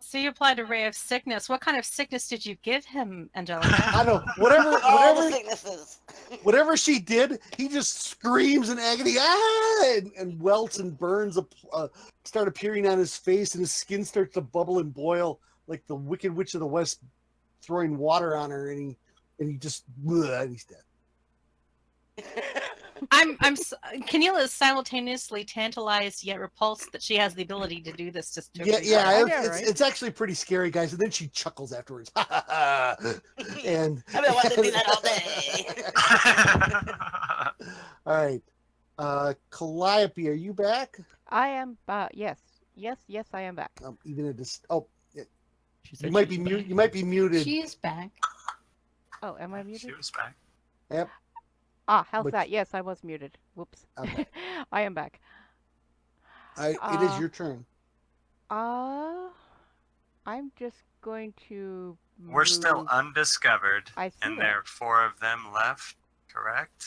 So you applied a ray of sickness. What kind of sickness did you give him, Angelica? I don't. Whatever. All the Whatever. sicknesses. Whatever she did, he just screams in agony, and welts and burns start appearing on his face, and his skin starts to bubble and boil like the Wicked Witch of the West throwing water on her, and he just and he's dead. Kniel is simultaneously tantalized yet repulsed that she has the ability to do this to Yeah, I know, it's, right? it's actually pretty scary, guys. And then she chuckles afterwards, and I've been wanting to do that all day. all right, Calliope, are you back? I am. Yes. Yes. I am back. Even at this. Oh, She said you might she be was mute. back. You might be muted. She is back. Oh, am I She muted? was back. Yep. Ah, how's But- that? Yes, I was muted. Whoops. Okay. I am back. It is your turn. I'm just going to. We're still move- undiscovered, I see and that. there are 4 of them left. Correct?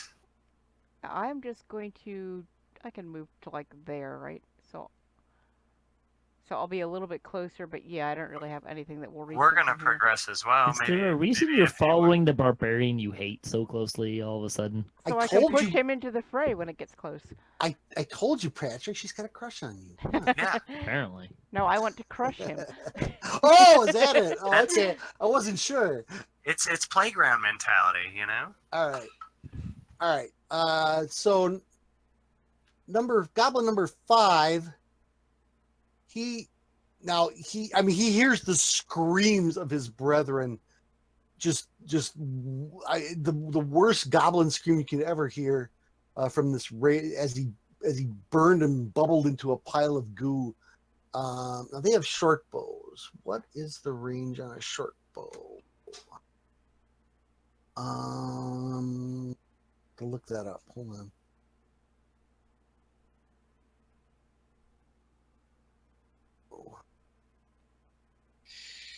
I'm just going to. I can move to like there, right? So I'll be a little bit closer, but yeah, I don't really have anything that will reach. We're them gonna from here. progress as well. Is there a reason maybe you're if you would- following the barbarian you hate so closely all of a sudden? So I I can told push you. him into the fray when it gets close. I told you, Patrick. She's got a crush on you. Come on. Yeah. Apparently. No, I want to crush him. Oh, is that it? Oh, That's okay. I wasn't sure. It's playground mentality, you know? All right. So goblin number 5. He hears the screams of his brethren. The worst goblin scream you could ever hear from this as he burned and bubbled into a pile of goo. Now they have short bows. What is the range on a short bow? To look that up. Hold on.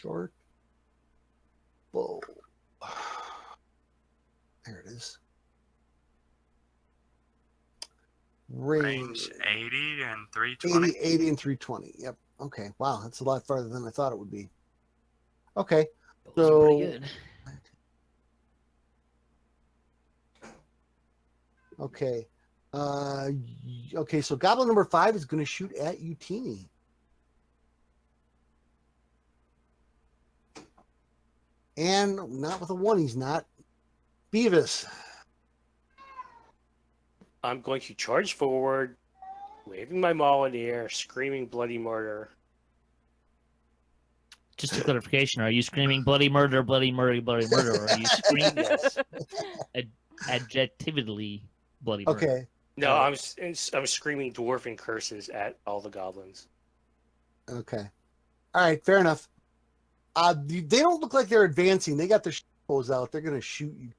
Short bow. There it is. Range 80 and 320. 80 and 320. Yep. Okay. Wow, that's a lot farther than I thought it would be. Okay. Those are pretty So- good. Okay. Okay, so goblin number 5 is going to shoot at Utini. And not with a 1, he's not. Beavis. I'm going to charge forward, waving my maul in the air, screaming bloody murder. Just a clarification, are you screaming bloody murder, bloody murder, bloody murder, or are you screaming adjectively bloody murder? Okay. No, Alright. I'm screaming dwarven curses at all the goblins. Okay. All right, fair enough. They don't look like they're advancing. They got their bows out. They're gonna shoot you.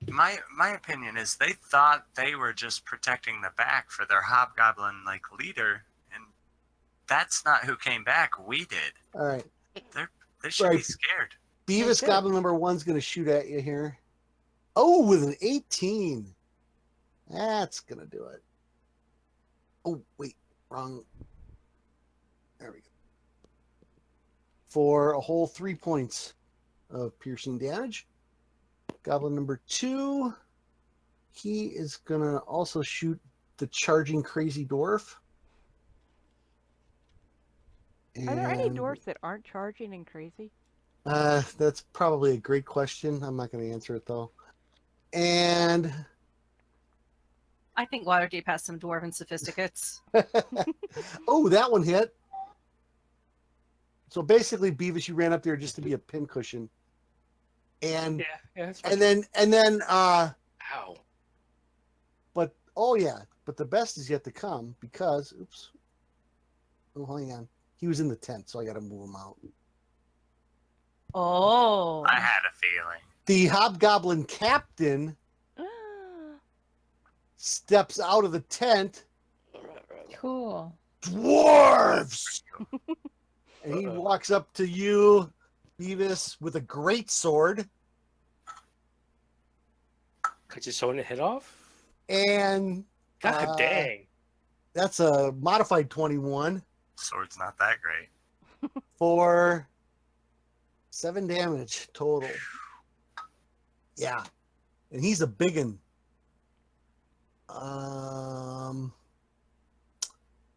My opinion is they thought they were just protecting the back for their hobgoblin like leader, and that's not who came back. We did. All right. They should be Right. scared. Beavis good. Goblin number 1's gonna shoot at you here. Oh, with an 18. That's gonna do it. Oh, wait, wrong. There we go. For a whole 3 points of piercing damage. Goblin number 2, he is gonna also shoot the charging crazy dwarf. Are there any And, dwarfs that aren't charging and crazy? That's probably a great question. I'm not going to answer it though. And I think Waterdeep has some dwarven sophisticates. oh, that one hit. So basically, Beavis, you ran up there just to be a pincushion, and That's and then Ow. but oh yeah, but the best is yet to come because oops, oh hang on, he was in the tent, so I got to move him out. Oh. I had a feeling. The hobgoblin captain steps out of the tent. Cool. Dwarves! And he Uh-oh. walks up to you, Beavis, with a great sword. Could you sew the head off? And God dang. that's a modified 21 Sword's not that great. for 7 damage total. Yeah. And he's a biggin.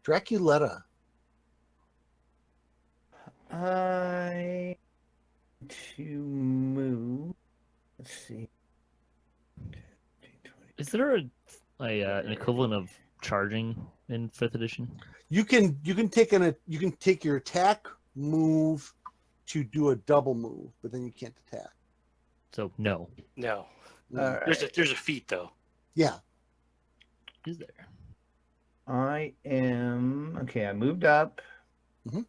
Draculetta. I to move. Let's see. Is there an equivalent of charging in 5th edition? You can take your attack move to do a double move, but then you can't attack. So no. No. All There's right. a feat though. Yeah. Is there? I am okay. I moved up. Mhm.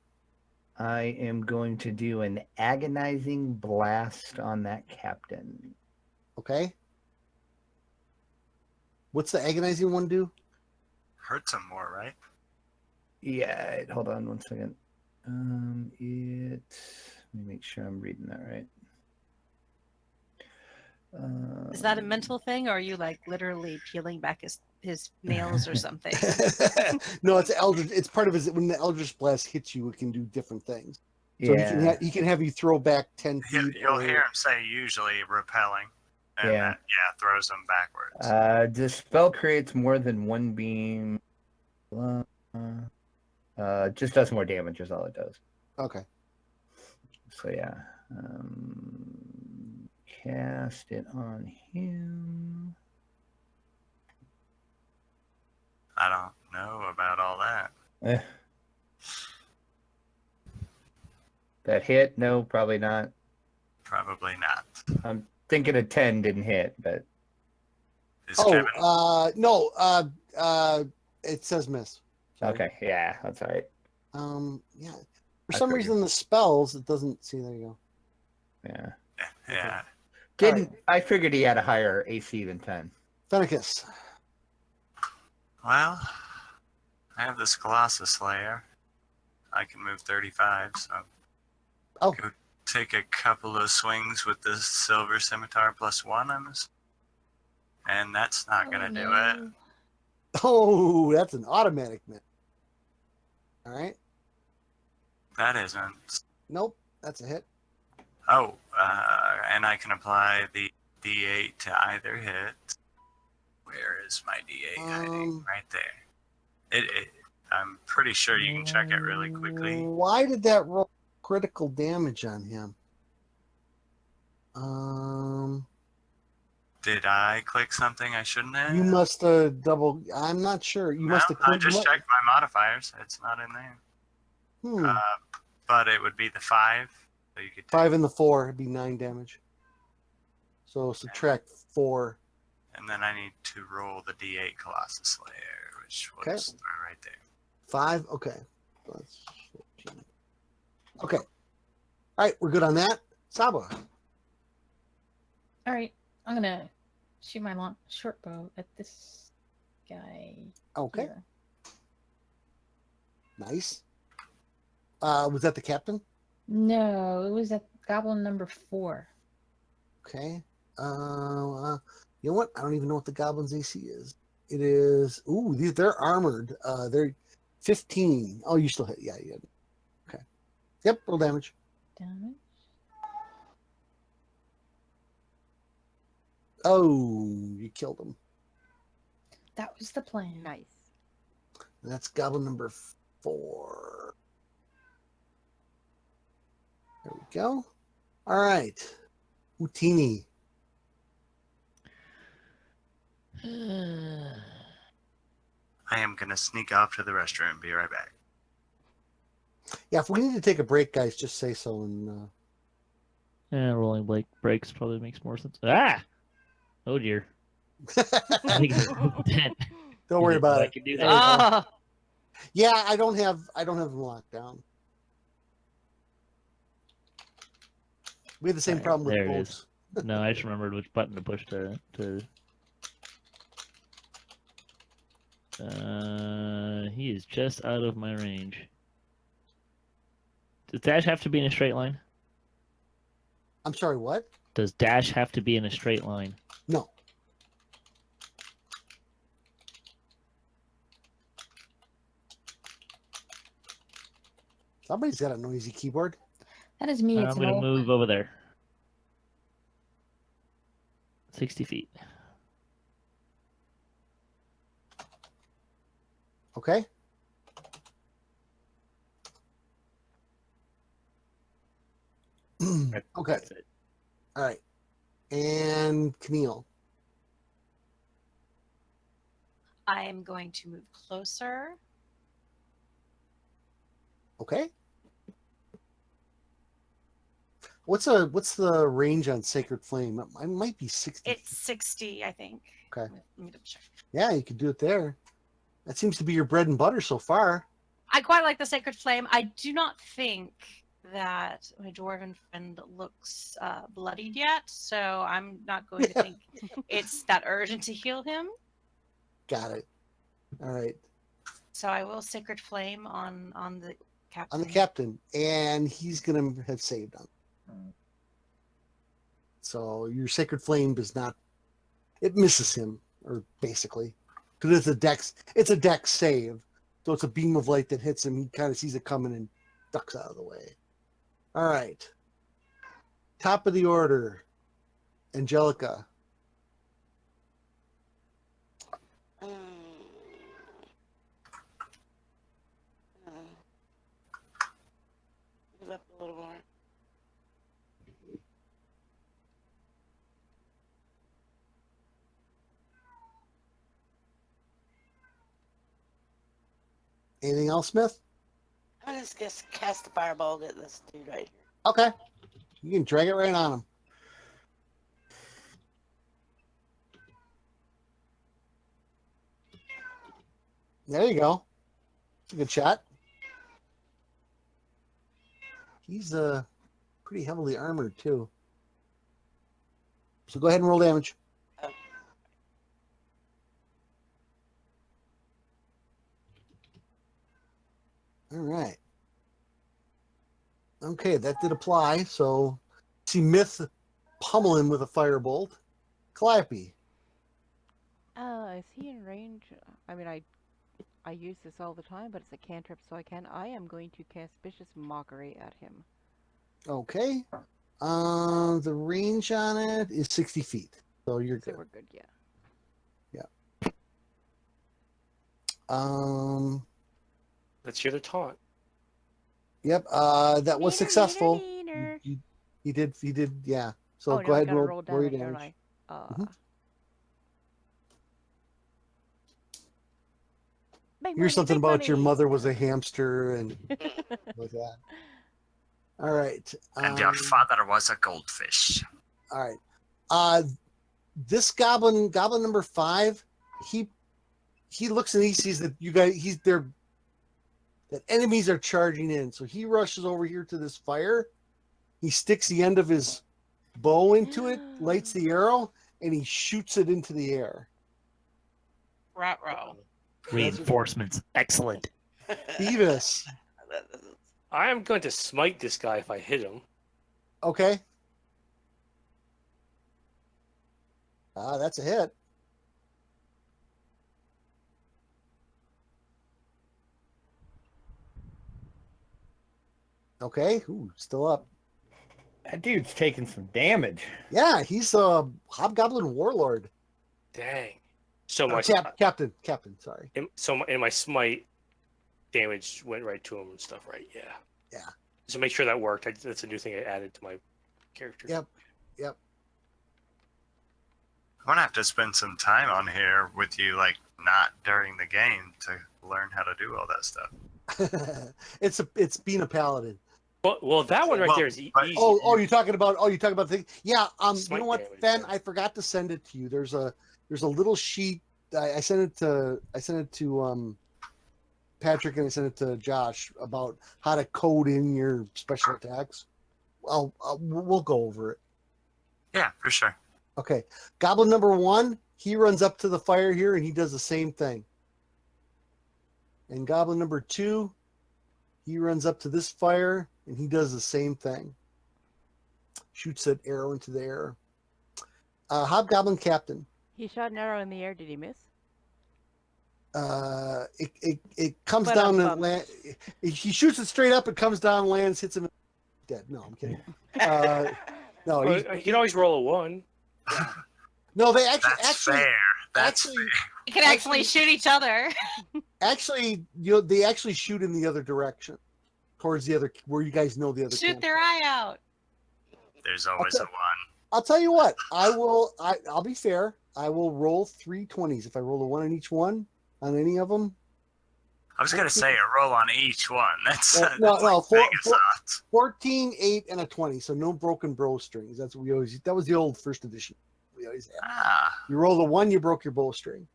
I am going to do an agonizing blast on that captain. Okay. What's the agonizing one do? Hurts them more, right? Yeah, hold on one second. Let me make sure I'm reading that right. Is that a mental thing, or are you like literally peeling back his nails or something? No, it's Eldritch. It's part of his. When the Eldritch Blast hits you, it can do different things. So Yeah, he can have you throw back 10 feet. You'll or- hear him say usually repelling, and Yeah. that throws them backwards. the spell creates more than one beam. Just does more damage is all it does. Okay. So yeah, cast it on him. I don't know about all that. Eh. That hit? No, probably not. Probably not. I'm thinking a 10 didn't hit, but Is Kevin? No. It says miss. Sorry. okay, yeah, that's all right. Yeah. For I some figured. reason, the spells it doesn't. See, there you go. Yeah, Yeah. didn't I figured he had a higher AC than 10. Fenicus. Well, I have this Colossus Slayer. I can move 35, so Oh. go take a couple of swings with the Silver Scimitar +1, I'm assuming. And that's not gonna do it. Oh, that's an automatic miss. All right. That isn't. Nope. That's a hit. Oh, and I can apply the D8 to either hit. Where is my D8 hiding? Right there. I'm pretty sure you can check it really quickly. Why did that roll critical damage on him? Did I click something I shouldn't have? You must have double. I'm not sure. You must have. I just checked my modifiers. It's not in there. But it would be the 5. So you could take, 5 and the 4 would be 9 damage. So subtract 4. And then I need to roll the D8 Colossus Slayer, which was right there. 5. Okay. That's 14. Okay. All right, we're good on that. Sahba. All right, I'm gonna shoot my short bow at this guy. Okay. Here. Nice. Was that the captain? No, it was at goblin number 4. Okay. You know what? I don't even know what the goblin's AC is. It is. Ooh, they're armored. They're 15. Oh, you still hit. Yeah, you did. Okay. Yep. Roll damage. Damage. Oh, you killed him. That was the plan. Nice. That's goblin number 4. There we go. All right. Utini. I am going to sneak off to the restroom and be right back. Yeah, if we need to take a break, guys, just say so. And Yeah, rolling breaks probably makes more sense. Ah! Oh dear. I think it's 10. don't worry about I it. can do There that. you go. Oh, Yeah, I don't have them locked down. We had the same Alright, problem with there it bolts. No, I just remembered which button to push to. He is just out of my range. Does dash have to be in a straight line? I'm sorry, what? Does dash have to be in a straight line? No. Somebody's got a noisy keyboard. That is me. I'm It's an going to old move one. over there. 60 feet. Okay. Okay. That's it. All right. And Kniel. I am going to move closer. Okay. What's the range on Sacred Flame? It might be 60. It's 60, I think. Okay. Let me double check. Yeah, you could do it there. That seems to be your bread and butter so far. I quite like the Sacred Flame. I do not think that my dwarven friend looks bloodied yet, so I'm not going to think it's that urgent to heal him. Got it. All right. So I will Sacred Flame on the captain. On the captain, and he's gonna have saved on. So your Sacred Flame does not. It misses him, or basically, because it's a dex save. So it's a beam of light that hits him. He kind of sees it coming and ducks out of the way. All right. Top of the order, Angelica. Move up a little more. Anything else, Smith? I'm just gonna cast the fireball at this dude right here. Okay. You can drag it right on him. There you go. That's a good shot. He's pretty heavily armored too. So go ahead and roll damage. All right. Okay, that did apply. So see Myth pummel him with a firebolt. Calliope. Is he in range? I mean, I use this all the time, but it's a cantrip, so I am going to cast Vicious Mockery at him. Okay. The range on it is 60 feet. So you're So good. we're good, yeah. Let's hear the taunt. Yep. That was Neener, successful. neener, neener. He did. Yeah. So Oh, go now I ahead and gotta roll your damage, don't damage. I? Mhm. Big Here's money, something big about your money. mother was a hamster and like that. All right. And your father was a goldfish. All right. this goblin number 5, he looks and he sees that you guys that enemies are charging in. So he rushes over here to this fire. He sticks the end of his bow into it, lights the arrow, and he shoots it into the air. Ruh-roh. Reinforcements. Excellent. Beavis. I am going to smite this guy if I hit him. Okay. That's a hit. Okay. Ooh, still up. That dude's taking some damage. Yeah, he's a hobgoblin warlord. Dang. So my Captain. Sorry. in my smite, damage went right to him and stuff, right? Yeah. Yeah. So make sure that worked. That's a new thing I added to my character. Yep. I'm gonna have to spend some time on here with you, like not during the game, to learn how to do all that stuff. It's being a paladin. Well, that one right there is easy. Oh, you're talking about the thing. Yeah. You Smite know what, damage, Fen? yeah. I forgot to send it to you. There's a little sheet. I sent it to Patrick and I sent it to Josh about how to code in your special attacks. We'll go over it. Yeah, for sure. Okay. Goblin number 1, he runs up to the fire here and he does the same thing. And goblin number 2, he runs up to this fire and he does the same thing. Shoots that arrow into the air. Hobgoblin captain. He shot an arrow in the air. Did he miss? It comes down and land. He shoots it straight up. It comes down, lands, hits him. Dead. No, I'm kidding. No, You can always roll a 1. no. They That's fair. That's actually, You can actually shoot each other. Actually, they actually shoot in the other direction, towards the other where you guys know the other. Shoot camp. their eye out. There's always a 1. I'll tell you what. I'll be fair. I will roll 3 20s. If I roll a 1 on each one on any of them. I was gonna say a roll on each one. That's No, that's no, like four- Vegas four- odds. 14, 8, and a 20. So no broken bowstrings. That's what we always. That was the old first edition. We always had. Ah, You roll the 1, you broke your bowstring.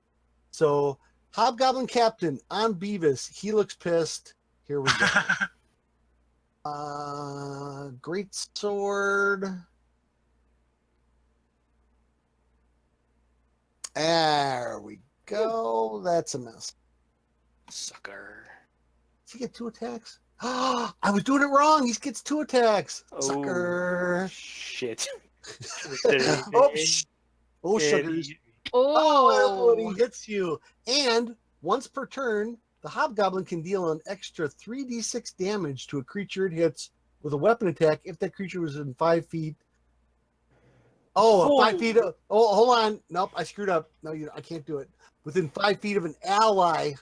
So Hobgoblin Captain on Beavis. He looks pissed. Here we go. Great Sword. There we go. That's a miss. Sucker. Does he get 2 attacks? I was doing it wrong. He gets 2 attacks. Oh, Sucker. Shit. Suckers. Oh. He hits you. And once per turn, the Hobgoblin can deal an extra 3d6 damage to a creature it hits with a weapon attack if that creature was in 5 feet. Oh, 5 feet. Oh, hold on. Nope, I screwed up. No, I can't do it. Within 5 feet of an ally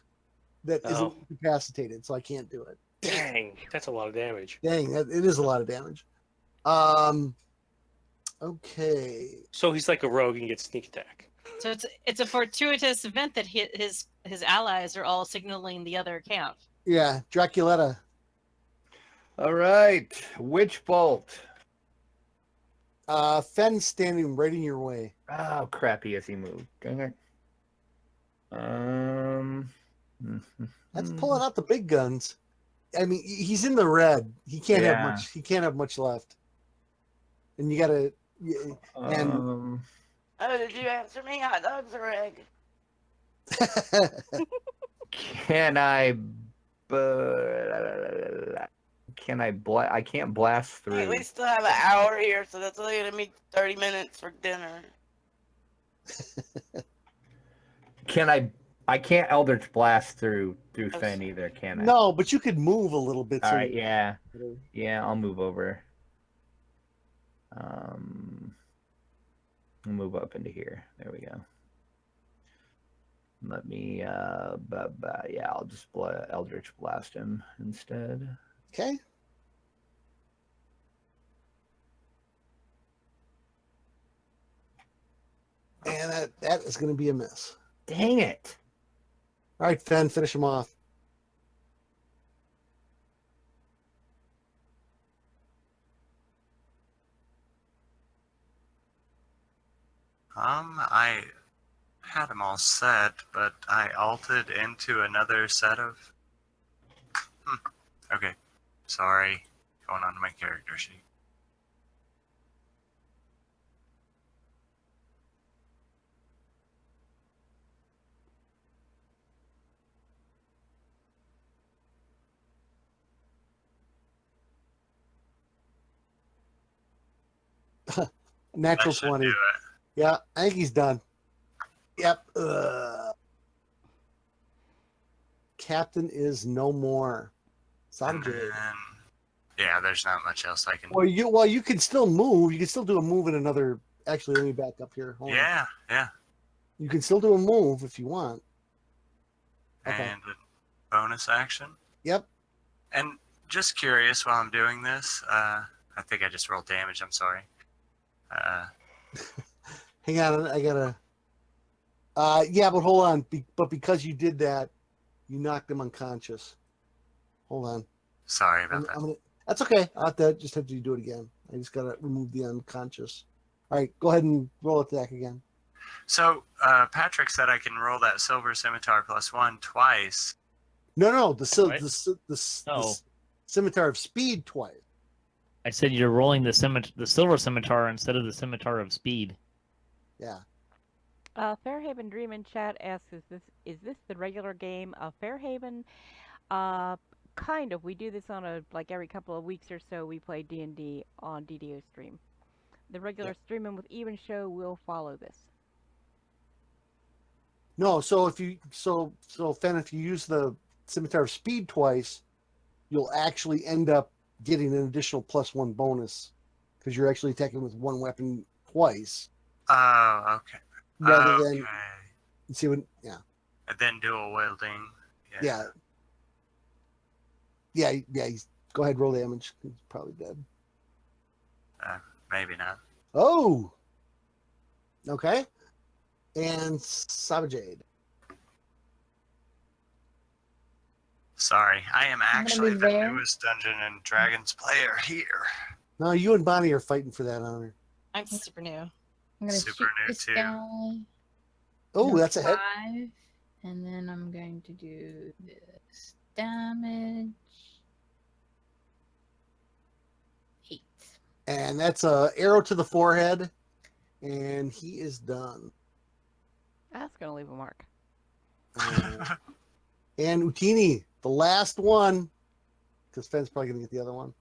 that isn't incapacitated, so I can't do it. Dang, that's a lot of damage. Dang, it is a lot of damage. Okay. So he's like a rogue and gets sneak attack. So it's a fortuitous event that his allies are all signaling the other camp. Yeah, Draculetta. All right, Witch Bolt. Fen's standing right in your way. Oh, crappy as he moved. Dang it. That's pulling out the big guns. I mean, he's in the red. He can't have much. He can't have much left. And you gotta. And Oh, did you answer me? Hot dogs or egg? can I? I can't blast through. Hey, we still have an hour here, so that's only gonna be 30 minutes for dinner. I can't Eldritch Blast through Fen either, can I? No, but you could move a little bit. All right, yeah, I'll move over. I'll move up into here. There we go. Let me, I'll just Eldritch Blast him instead. Okay. And that is going to be a miss. Dang it. All right, Fen, finish him off. I had them all set, but I altered into another set of. Okay, sorry. Going on to my character sheet. Natural That should 20. do it. Yeah, I think he's done. Yep. Captain is no more. And Sahbajade. then, yeah, there's not much else I can. Well, you can still move. You can still do a move in another. Actually, let me back up here. Hold on. Yeah. You can still do a move if you want. Okay. And a bonus action. Yep. And just curious, while I'm doing this, I think I just rolled damage. I'm sorry. Hang on, I gotta. Yeah, but hold on. But because you did that, you knocked him unconscious. Hold on. Sorry about that. That's okay. I'll just have to do it again. I just gotta remove the unconscious. All right, go ahead and roll attack again. So Patrick said I can roll that silver scimitar +1 twice. No, the No. scimitar of speed twice. I said you're rolling the silver scimitar instead of the scimitar of speed. Yeah. Fairhaven Dream in chat asks, is this the regular game of Fairhaven? Kind of. We do this on every couple of weeks or so. We play D&D on DDOstream. The regular streaming with Even show will follow this. No, so if you Fen, if you use the scimitar of speed twice, you'll actually end up getting an additional +1 bonus because you're actually attacking with one weapon twice. Oh, okay. Rather than see what, yeah. And then dual wielding. Yeah. Go ahead, roll damage. He's probably dead. Maybe not. Oh. Okay. And Sahbajade. Sorry, I am gonna actually be the there. newest Dungeons and Dragons player here. No, you and Bonnie are fighting for that honor. I'm super new. I'm gonna Super shoot new this too. guy. Oh, that's a hit. 5, and then I'm going to do this damage. 8. And that's a arrow to the forehead. And he is done. That's going to leave a mark. And Utini, the last one. Because Fenn's probably going to get the other one.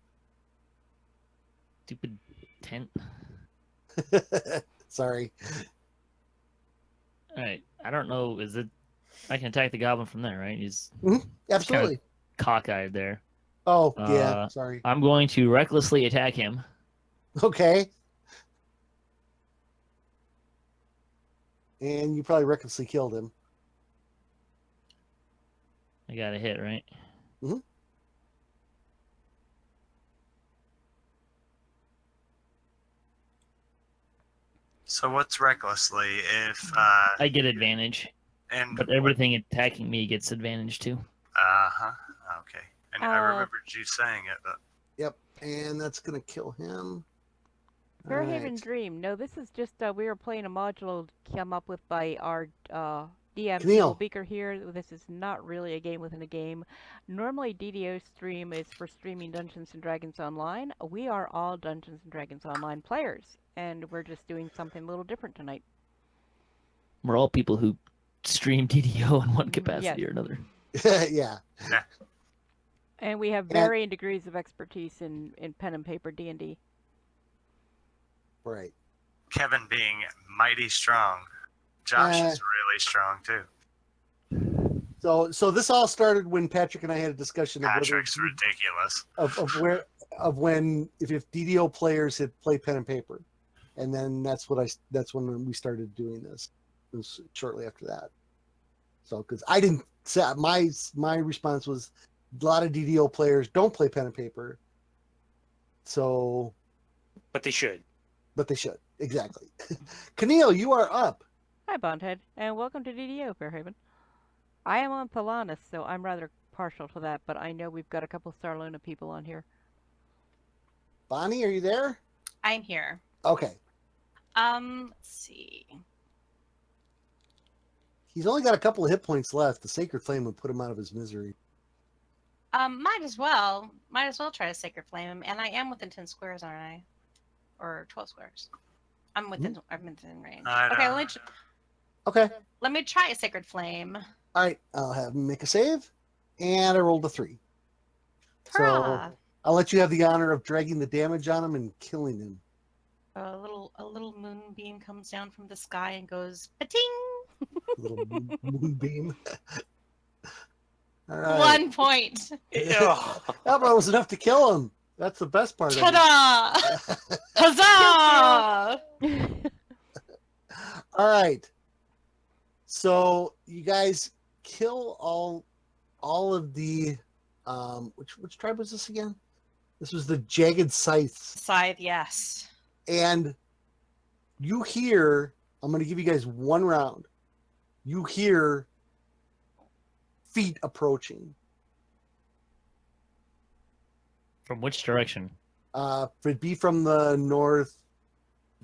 Stupid tent. Sorry. All right. I don't know. Is it? I can attack the goblin from there, right? He's Absolutely. cockeyed there. Oh, yeah. Sorry. I'm going to recklessly attack him. Okay. And you probably recklessly killed him. I got a hit, right? Mm-hmm. So what's recklessly if I get advantage, and but everything attacking me gets advantage too. Okay. And I remembered you saying it, but Yep. And that's going to kill him. Fairhaven Alright. Dream. No, this is just we were playing a module come up with by our DM Kniel. Evilbeeker here. This is not really a game within a game. Normally DDOstream is for streaming Dungeons and Dragons Online. We are all Dungeons and Dragons Online players, and we're just doing something a little different tonight. We're all people who stream DDO in one capacity Yes. or another. Yeah. And we have varying degrees of expertise in pen and paper D&D. Right. Kevin being mighty strong. Josh is really strong too. So this all started when Patrick and I had a discussion of Patrick's ridiculous. of when if DDO players had play pen and paper, and then that's when we started doing this. It was shortly after that. So because I didn't say my response was a lot of DDO players don't play pen and paper. So, But they should. but they should exactly. Kniel, you are up. Hi, Bondhead, and welcome to DDO, Fairhaven. I am on Thalanis, so I'm rather partial to that, but I know we've got a couple Sarlona people on here. Bonnie, are you there? I'm here. Okay. Let's see. He's only got a couple of hit points left. The Sacred Flame would put him out of his misery. Might as well try to Sacred Flame him, and I am within 10 squares, aren't I? Or 12 squares. I'm within range. I Okay, don't- Okay. let me try a Sacred Flame. All right. I'll have him make a save, and I rolled a 3. So Hurrah! I'll let you have the honor of dragging the damage on him and killing him. A little moonbeam comes down from the sky and goes pating. Little moonbeam. All right. 1 point. Ugh. That was enough to kill him. That's the best part of it. Ta-da! Huzzah! All right. So you guys kill all of the which tribe was this again? This was the Jagged Scythes. Scythe, yes. And you hear, I'm going to give you guys 1 round. You hear feet approaching. From which direction? It'd be from the north,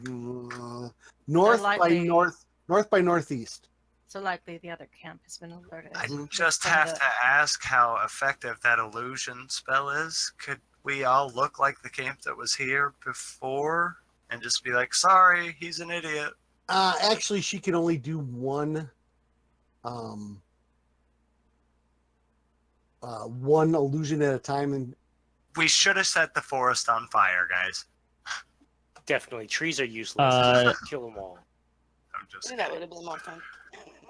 north by likely- north by northeast. So likely the other camp has been alerted. I just have to ask how effective that illusion spell is. Could we all look like the camp that was here before and just be like, sorry, he's an idiot? Actually, she can only do one illusion at a time, and We should have set the forest on fire, guys. Definitely, trees are useless. Kill them all. I'm just That would have been more fun.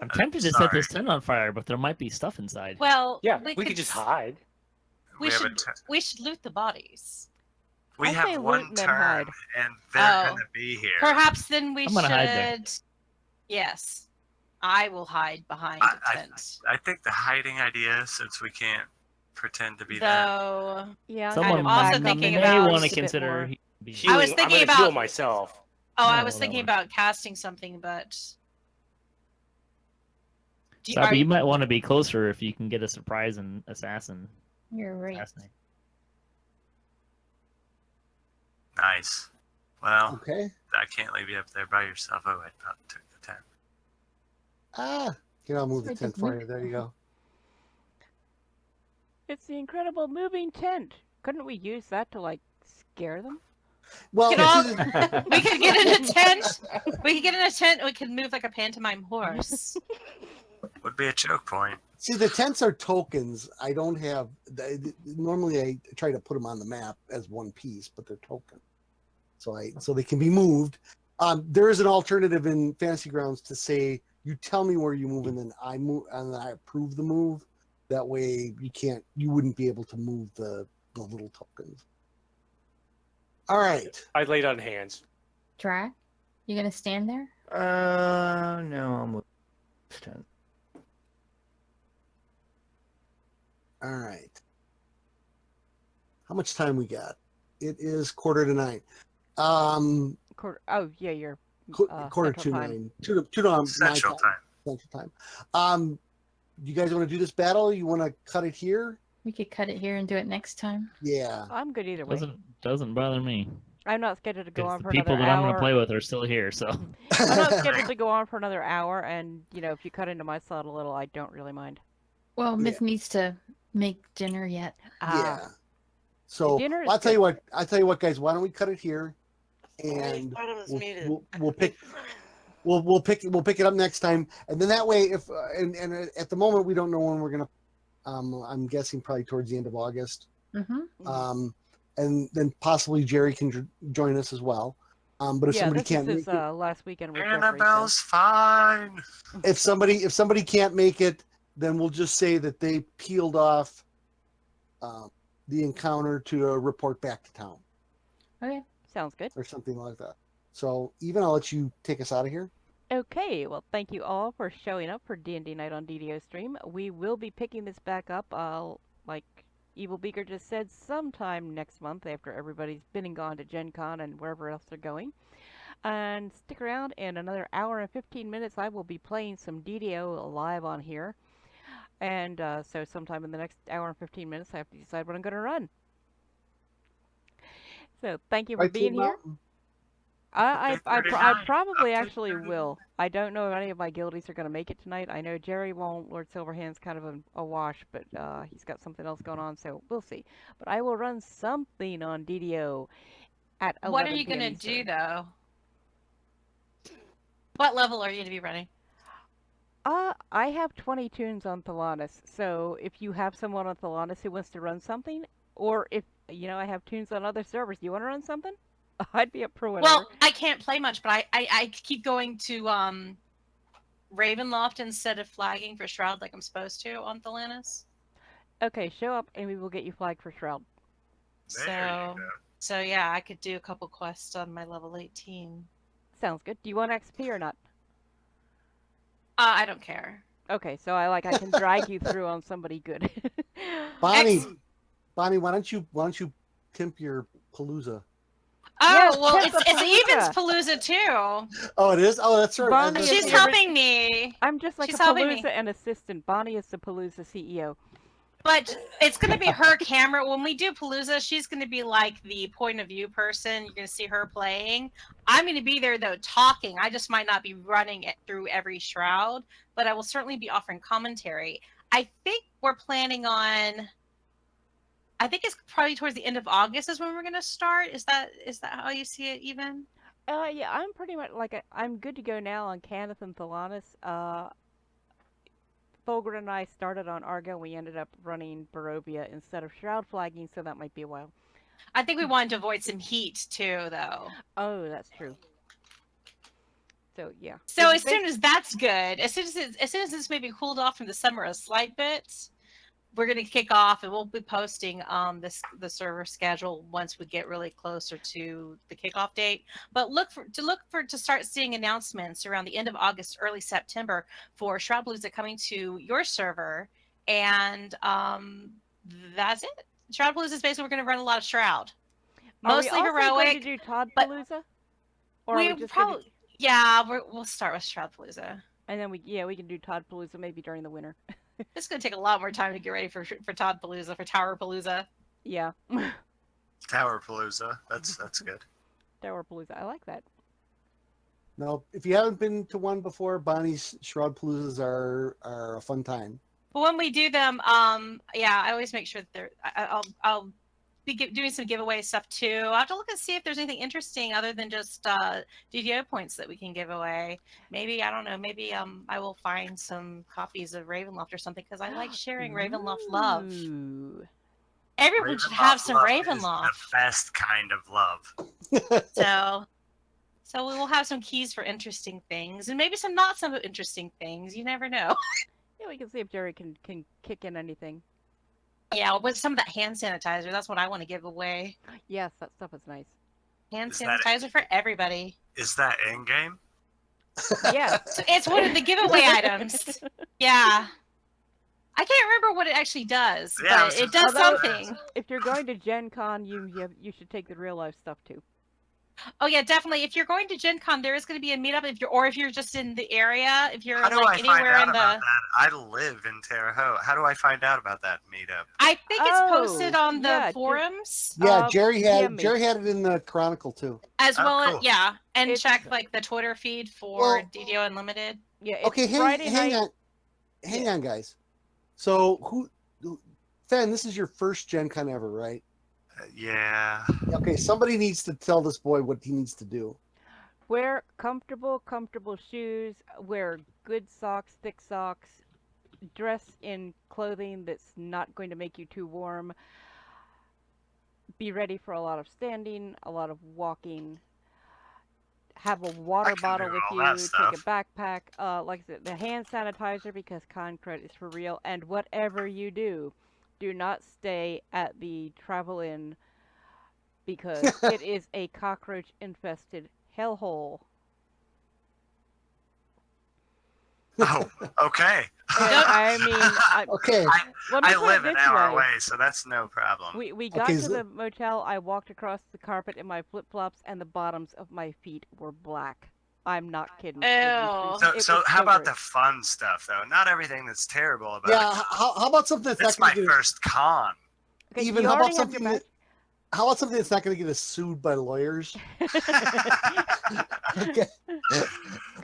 I'm tempted to set this tent on fire, but there might be stuff inside. Well, Yeah, we could just hide. We have should we should loot the bodies. we I say have loot one and then turn, hide. and they're Oh. gonna be here. Perhaps then we I'm gonna hide there. should. Yes, I will hide behind I- the tent. I think the hiding idea, since we can't pretend to be that. Though Yeah, I'm Someone I'm also back thinking may about- want to just a bit consider. more. Being- I was Healing- thinking I'm gonna about- heal myself. I No, was that thinking one. about casting something, but do Sahba, are you might want to be closer if you can get a surprise and assassin. You're right. Assassinate. Nice. Well, okay. I can't leave you up there by yourself. Oh, I thought took the tent. Here, I'll move the Sorry, tent just for move you. There you go. It's the incredible moving tent. Couldn't we use that to like scare them? Well, Get all- see, the- we could get in a tent. We could get in a tent. And we could move like a pantomime horse. Would be a choke point. see, the tents are tokens. I don't have. Normally, I try to put them on the map as one piece, but they're token. So they can be moved. There is an alternative in Fantasy Grounds to say you tell me where you move, and then I move, and then I approve the move. That way, you wouldn't be able to move the little tokens. All right. I laid on hands. Drac, you gonna stand there? No, I'm with this tent. All right. How much time we got? It is 8:45. Oh yeah, you're Quarter Central to Time. 9. Two to my Central time. Central time. You guys want to do this battle? You want to cut it here? We could cut it here and do it next time. Yeah. I'm good either way. Doesn't bother me. I'm not scheduled to go Because on the for people another that I'm hour. gonna play with are still here, so I'm not scheduled to go on for another hour, and if you cut into my slot a little, I don't really mind. Well, Yeah. Myth needs to make dinner yet. Yeah. So dinner is I'll tell good. you what, guys. Why don't we cut it here, and Part of it's we'll, muted. we'll pick we'll pick it up next time, and then that way, if and at the moment we don't know when we're gonna. I'm guessing probably towards the end of August. Mm-hmm. And then possibly Jerry can join us as well. But if Yeah, somebody this can't is make his it, last weekend with Jeffrey, so- Annabelle's fine. if somebody can't make it, then we'll just say that they peeled off the encounter to report back to town Okay. Sounds good. or something like that. So even I'll let you take us out of here. Okay, well, thank you all for showing up for D&D Night on DDOstream. We will be picking this back up, like Evilbeeker just said, sometime next month after everybody's been and gone to Gen Con and wherever else they're going. And stick around, in another hour and 15 minutes I will be playing some DDO live on here. And so sometime in the next hour and 15 minutes I have to decide what I'm going to run. So thank you for Right, being Team here. Mountain? I Okay, 39. probably Up to actually 39. will. I don't know if any of my guildies are going to make it tonight. I know Jerry won't. Lord Silverhand's kind of a wash, but he's got something else going on, so we'll see. But I will run something on DDO at 11 What are you p.m. gonna do Eastern. though? What level are you gonna be running? I have 20 tunes on Thalanis, so if you have someone on Thalanis who wants to run something, or if, I have tunes on other servers, do you want to run something? I'd be up for whatever. Well, I can't play much, but I keep going to Ravenloft instead of flagging for Shroud like I'm supposed to on Thalanis. Okay, show up and we will get you flagged for Shroud. There you go. So yeah, I could do a couple quests on my level 18. Sounds good. Do you want XP or not? I don't care. Okay, so I can drag you through on somebody good. Bonnie, why don't you pimp your Palooza? Oh, Yes, well, Pimp it's a Even's Palooza too. Oh, it is. Oh, that's right. Bonnie That's is She's right. the helping me. I'm just like She's a helping me. Palooza and assistant. Bonnie is the Palooza CEO. But it's going to be her camera. When we do Palooza, she's going to be like the point of view person. You're going to see her playing. I'm going to be there, though, talking. I just might not be running it through every shroud, but I will certainly be offering commentary. I think we're planning on... I think it's probably towards the end of August is when we're going to start. Is that how you see it, even? Yeah, I'm pretty much I'm good to go now on Cannith and Thalanis. Fulgrim and I started on Argo. We ended up running Barovia instead of Shroud flagging, so that might be a while. I think we wanted to avoid some heat, too, though. Oh, that's true. So, yeah. So as soon as that's good, as soon as this maybe cooled off from the summer a slight bit, we're going to kick off, and we'll be posting the server schedule once we get really closer to the kickoff date. But to start seeing announcements around the end of August, early September for Shroud Palooza coming to your server, and that's it. Shroud Palooza is basically we're going to run a lot of Shroud, mostly are we also heroic. going to do Todd but Palooza? Or we are we just probably we'll start with Shroud Palooza. and then we can do Todd Palooza maybe during the winter. It's going to take a lot more time to get ready for Todd Palooza, for Tower Palooza. Yeah. Tower Palooza. That's good. Tower Palooza. I like that. No, if you haven't been to one before, Bonnie's Shroud Paloozas are a fun time. But when we do them, I always make sure that I'll be doing some giveaway stuff too. I'll have to look and see if there's anything interesting other than just DDO points that we can give away. Maybe, I don't know, maybe I will find some copies of Ravenloft or something, because I like sharing Ravenloft love. Ooh. Everyone should have some love Ravenloft. is the best kind of love. So we will have some keys for interesting things, and maybe some not so interesting things. You never know. Yeah, we can see if Jerry can kick in anything. Yeah, with some of that hand sanitizer, that's what I want to give away. Yes, that stuff is nice. Hand Is that sanitizer for everybody. Is that in game? Yeah. So it's one of the giveaway items. Yeah. I can't remember what it actually does, Yeah, I but was it just does about to something. If you're going to Gen Con, you should take the real life stuff too. Oh yeah, definitely. If you're going to Gen Con, there is going to be a meetup. If you're just in the area, if you're How do like I find anywhere out in about the, that? I live in Terre Haute. How do I find out about that meetup? I think it's posted on the yeah, forums Yeah, Jerry had DM me. it in the Chronicle too. as Oh, well as cool. and It's- check like the Twitter feed for Well- DDO Unlimited. Yeah. It's Okay, Friday hang night. on, guys. So Fen, this is your first Gen Con ever, right? Yeah. Okay, somebody needs to tell this boy what he needs to do. Wear comfortable shoes. Wear good socks, thick socks. Dress in clothing that's not going to make you too warm. Be ready for a lot of standing, a lot of walking. Have a water I can bottle do with all you. that Take stuff. a backpack. Like I said, the hand sanitizer, because Concrete is for real. And whatever you do not stay at the Travel Inn, because it is a cockroach-infested hellhole. Oh, okay. And I mean, Okay, let me I put it live an this hour way. away, so that's no problem. We got Okay, to so- the motel. I walked across the carpet in my flip-flops, and the bottoms of my feet were black. I'm not kidding. Ew. So how about the fun stuff though? Not everything that's terrible about yeah. it. How about something that's It's not my going to first con. Even how about something that How about something that's not going to get us sued by lawyers? Okay.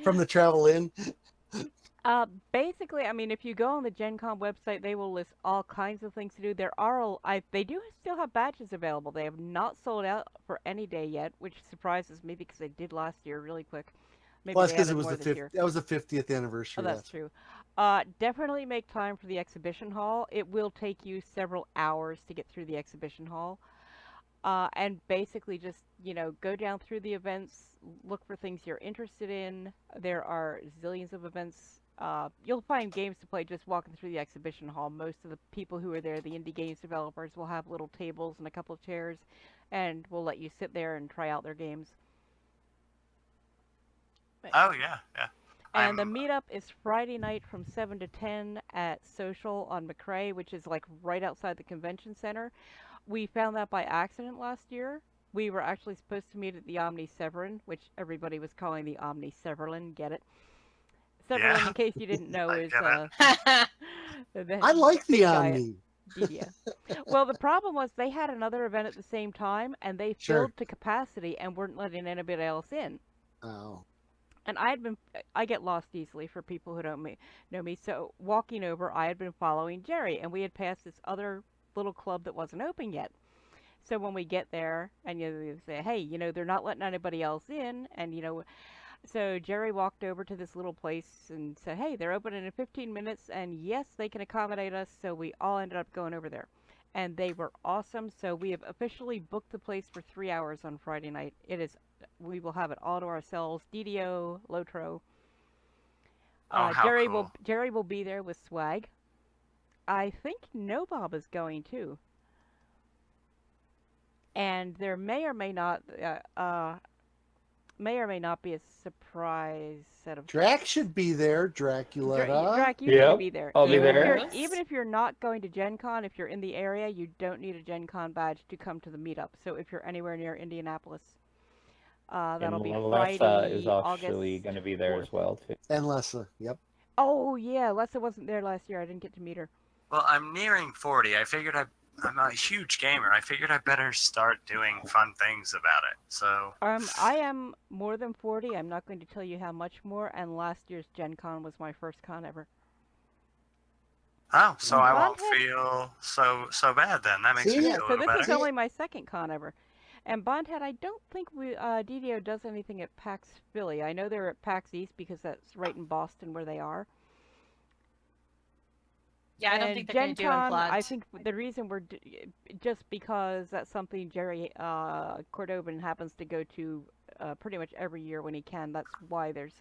From the Travel Inn. Basically, I mean, if you go on the Gen Con website, they will list all kinds of things to do. They do still have badges available. They have not sold out for any day yet, which surprises me because they did last year really quick. Maybe Well, that's they because it added was more the this 50th. year. That was the 50th anniversary. Oh, that's true. Definitely make time for the exhibition hall. It will take you several hours to get through the exhibition hall. And basically just, go down through the events, look for things you're interested in. There are zillions of events. You'll find games to play just walking through the exhibition hall. Most of the people who are there, the indie games developers, will have little tables and a couple of chairs, and will let you sit there and try out their games. Oh, yeah, yeah. And the meetup is Friday night from 7 to 10 at Social on McRae, which is like right outside the convention center. We found that by accident last year. We were actually supposed to meet at the Omni Severin, which everybody was calling the Omni Severlin. Get it? Severlin, Yeah. in case you didn't know, is I like the Omni. DDO. Well, the problem was they had another event at the same time, and they filled to capacity and weren't letting anybody else in. Oh. And I get lost easily for people who don't know me. So walking over, I had been following Jerry, and we had passed this other little club that wasn't open yet. So when we get there, and you say, hey, they're not letting anybody else in, and so Jerry walked over to this little place and said, hey, they're open in 15 minutes, and yes, they can accommodate us. So we all ended up going over there, and they were awesome. So we have officially booked the place for 3 hours on Friday night. We will have it all to ourselves. DDO, Lotro. Jerry will be there with swag. I think Nobob is going too. And there may or may not be a surprise set of. Drac should be there. Draculetta. Drac, you should be there. I'll be there. Even if you're not going to Gen Con, if you're in the area, you don't need a Gen Con badge to come to the meetup. So if you're anywhere near Indianapolis, that'll be Friday, is actually going to be there 4th. as well too. And Lessa. Yep. Oh yeah, Lessa wasn't there last year. I didn't get to meet her. Well, I'm nearing 40. I figured I'm a huge gamer. I figured I better start doing fun things about it. So I am more than 40. I'm not going to tell you how much more. And last year's Gen Con was my first con ever. Oh, so I won't feel so bad then. That makes me feel a little this better. is only my second con ever. And Bondhead, I don't think DDO does anything at PAX Philly. I know they're at PAX East because that's right in Boston where they are. Yeah, I don't think they're going to do Unplugged. I think the reason we're just because that's something Jerry Cordobin happens to go to pretty much every year when he can. That's why there's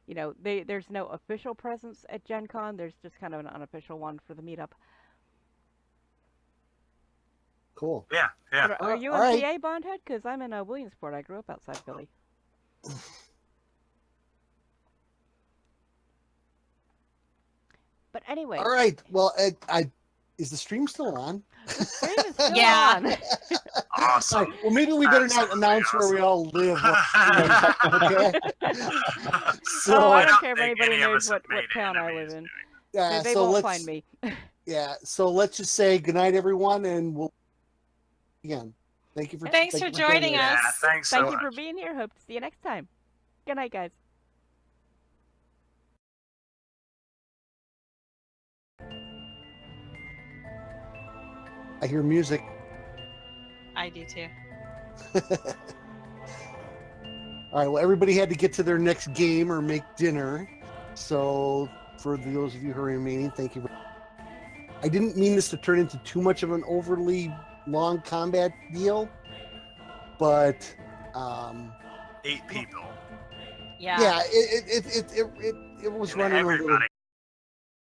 no official presence at Gen Con. There's just kind of an unofficial one for the meetup. Cool. Yeah. But are you in PA, Bondhead? Because I'm in Williamsport. I grew up outside Philly. But anyway. All right. Well, is the stream still on? The stream is still Yeah. on. Awesome. All right, well, maybe we better not announce where we all live. Okay. So I don't don't care if think anybody any of knows us have what made town I enemies live in. yeah, They so won't let's find me. so let's just say good night, everyone, and we'll again. Thank you for Thanks for joining us. Yeah, thanks so Thank you much. for being here. Hope to see you next time. Good night, guys. I hear music. I do too. All right. Well, everybody had to get to their next game or make dinner. So, for those of you who are remaining, thank you. I didn't mean this to turn into too much of an overly long combat deal, but 8 people. Yeah. yeah, it was And running a little. everybody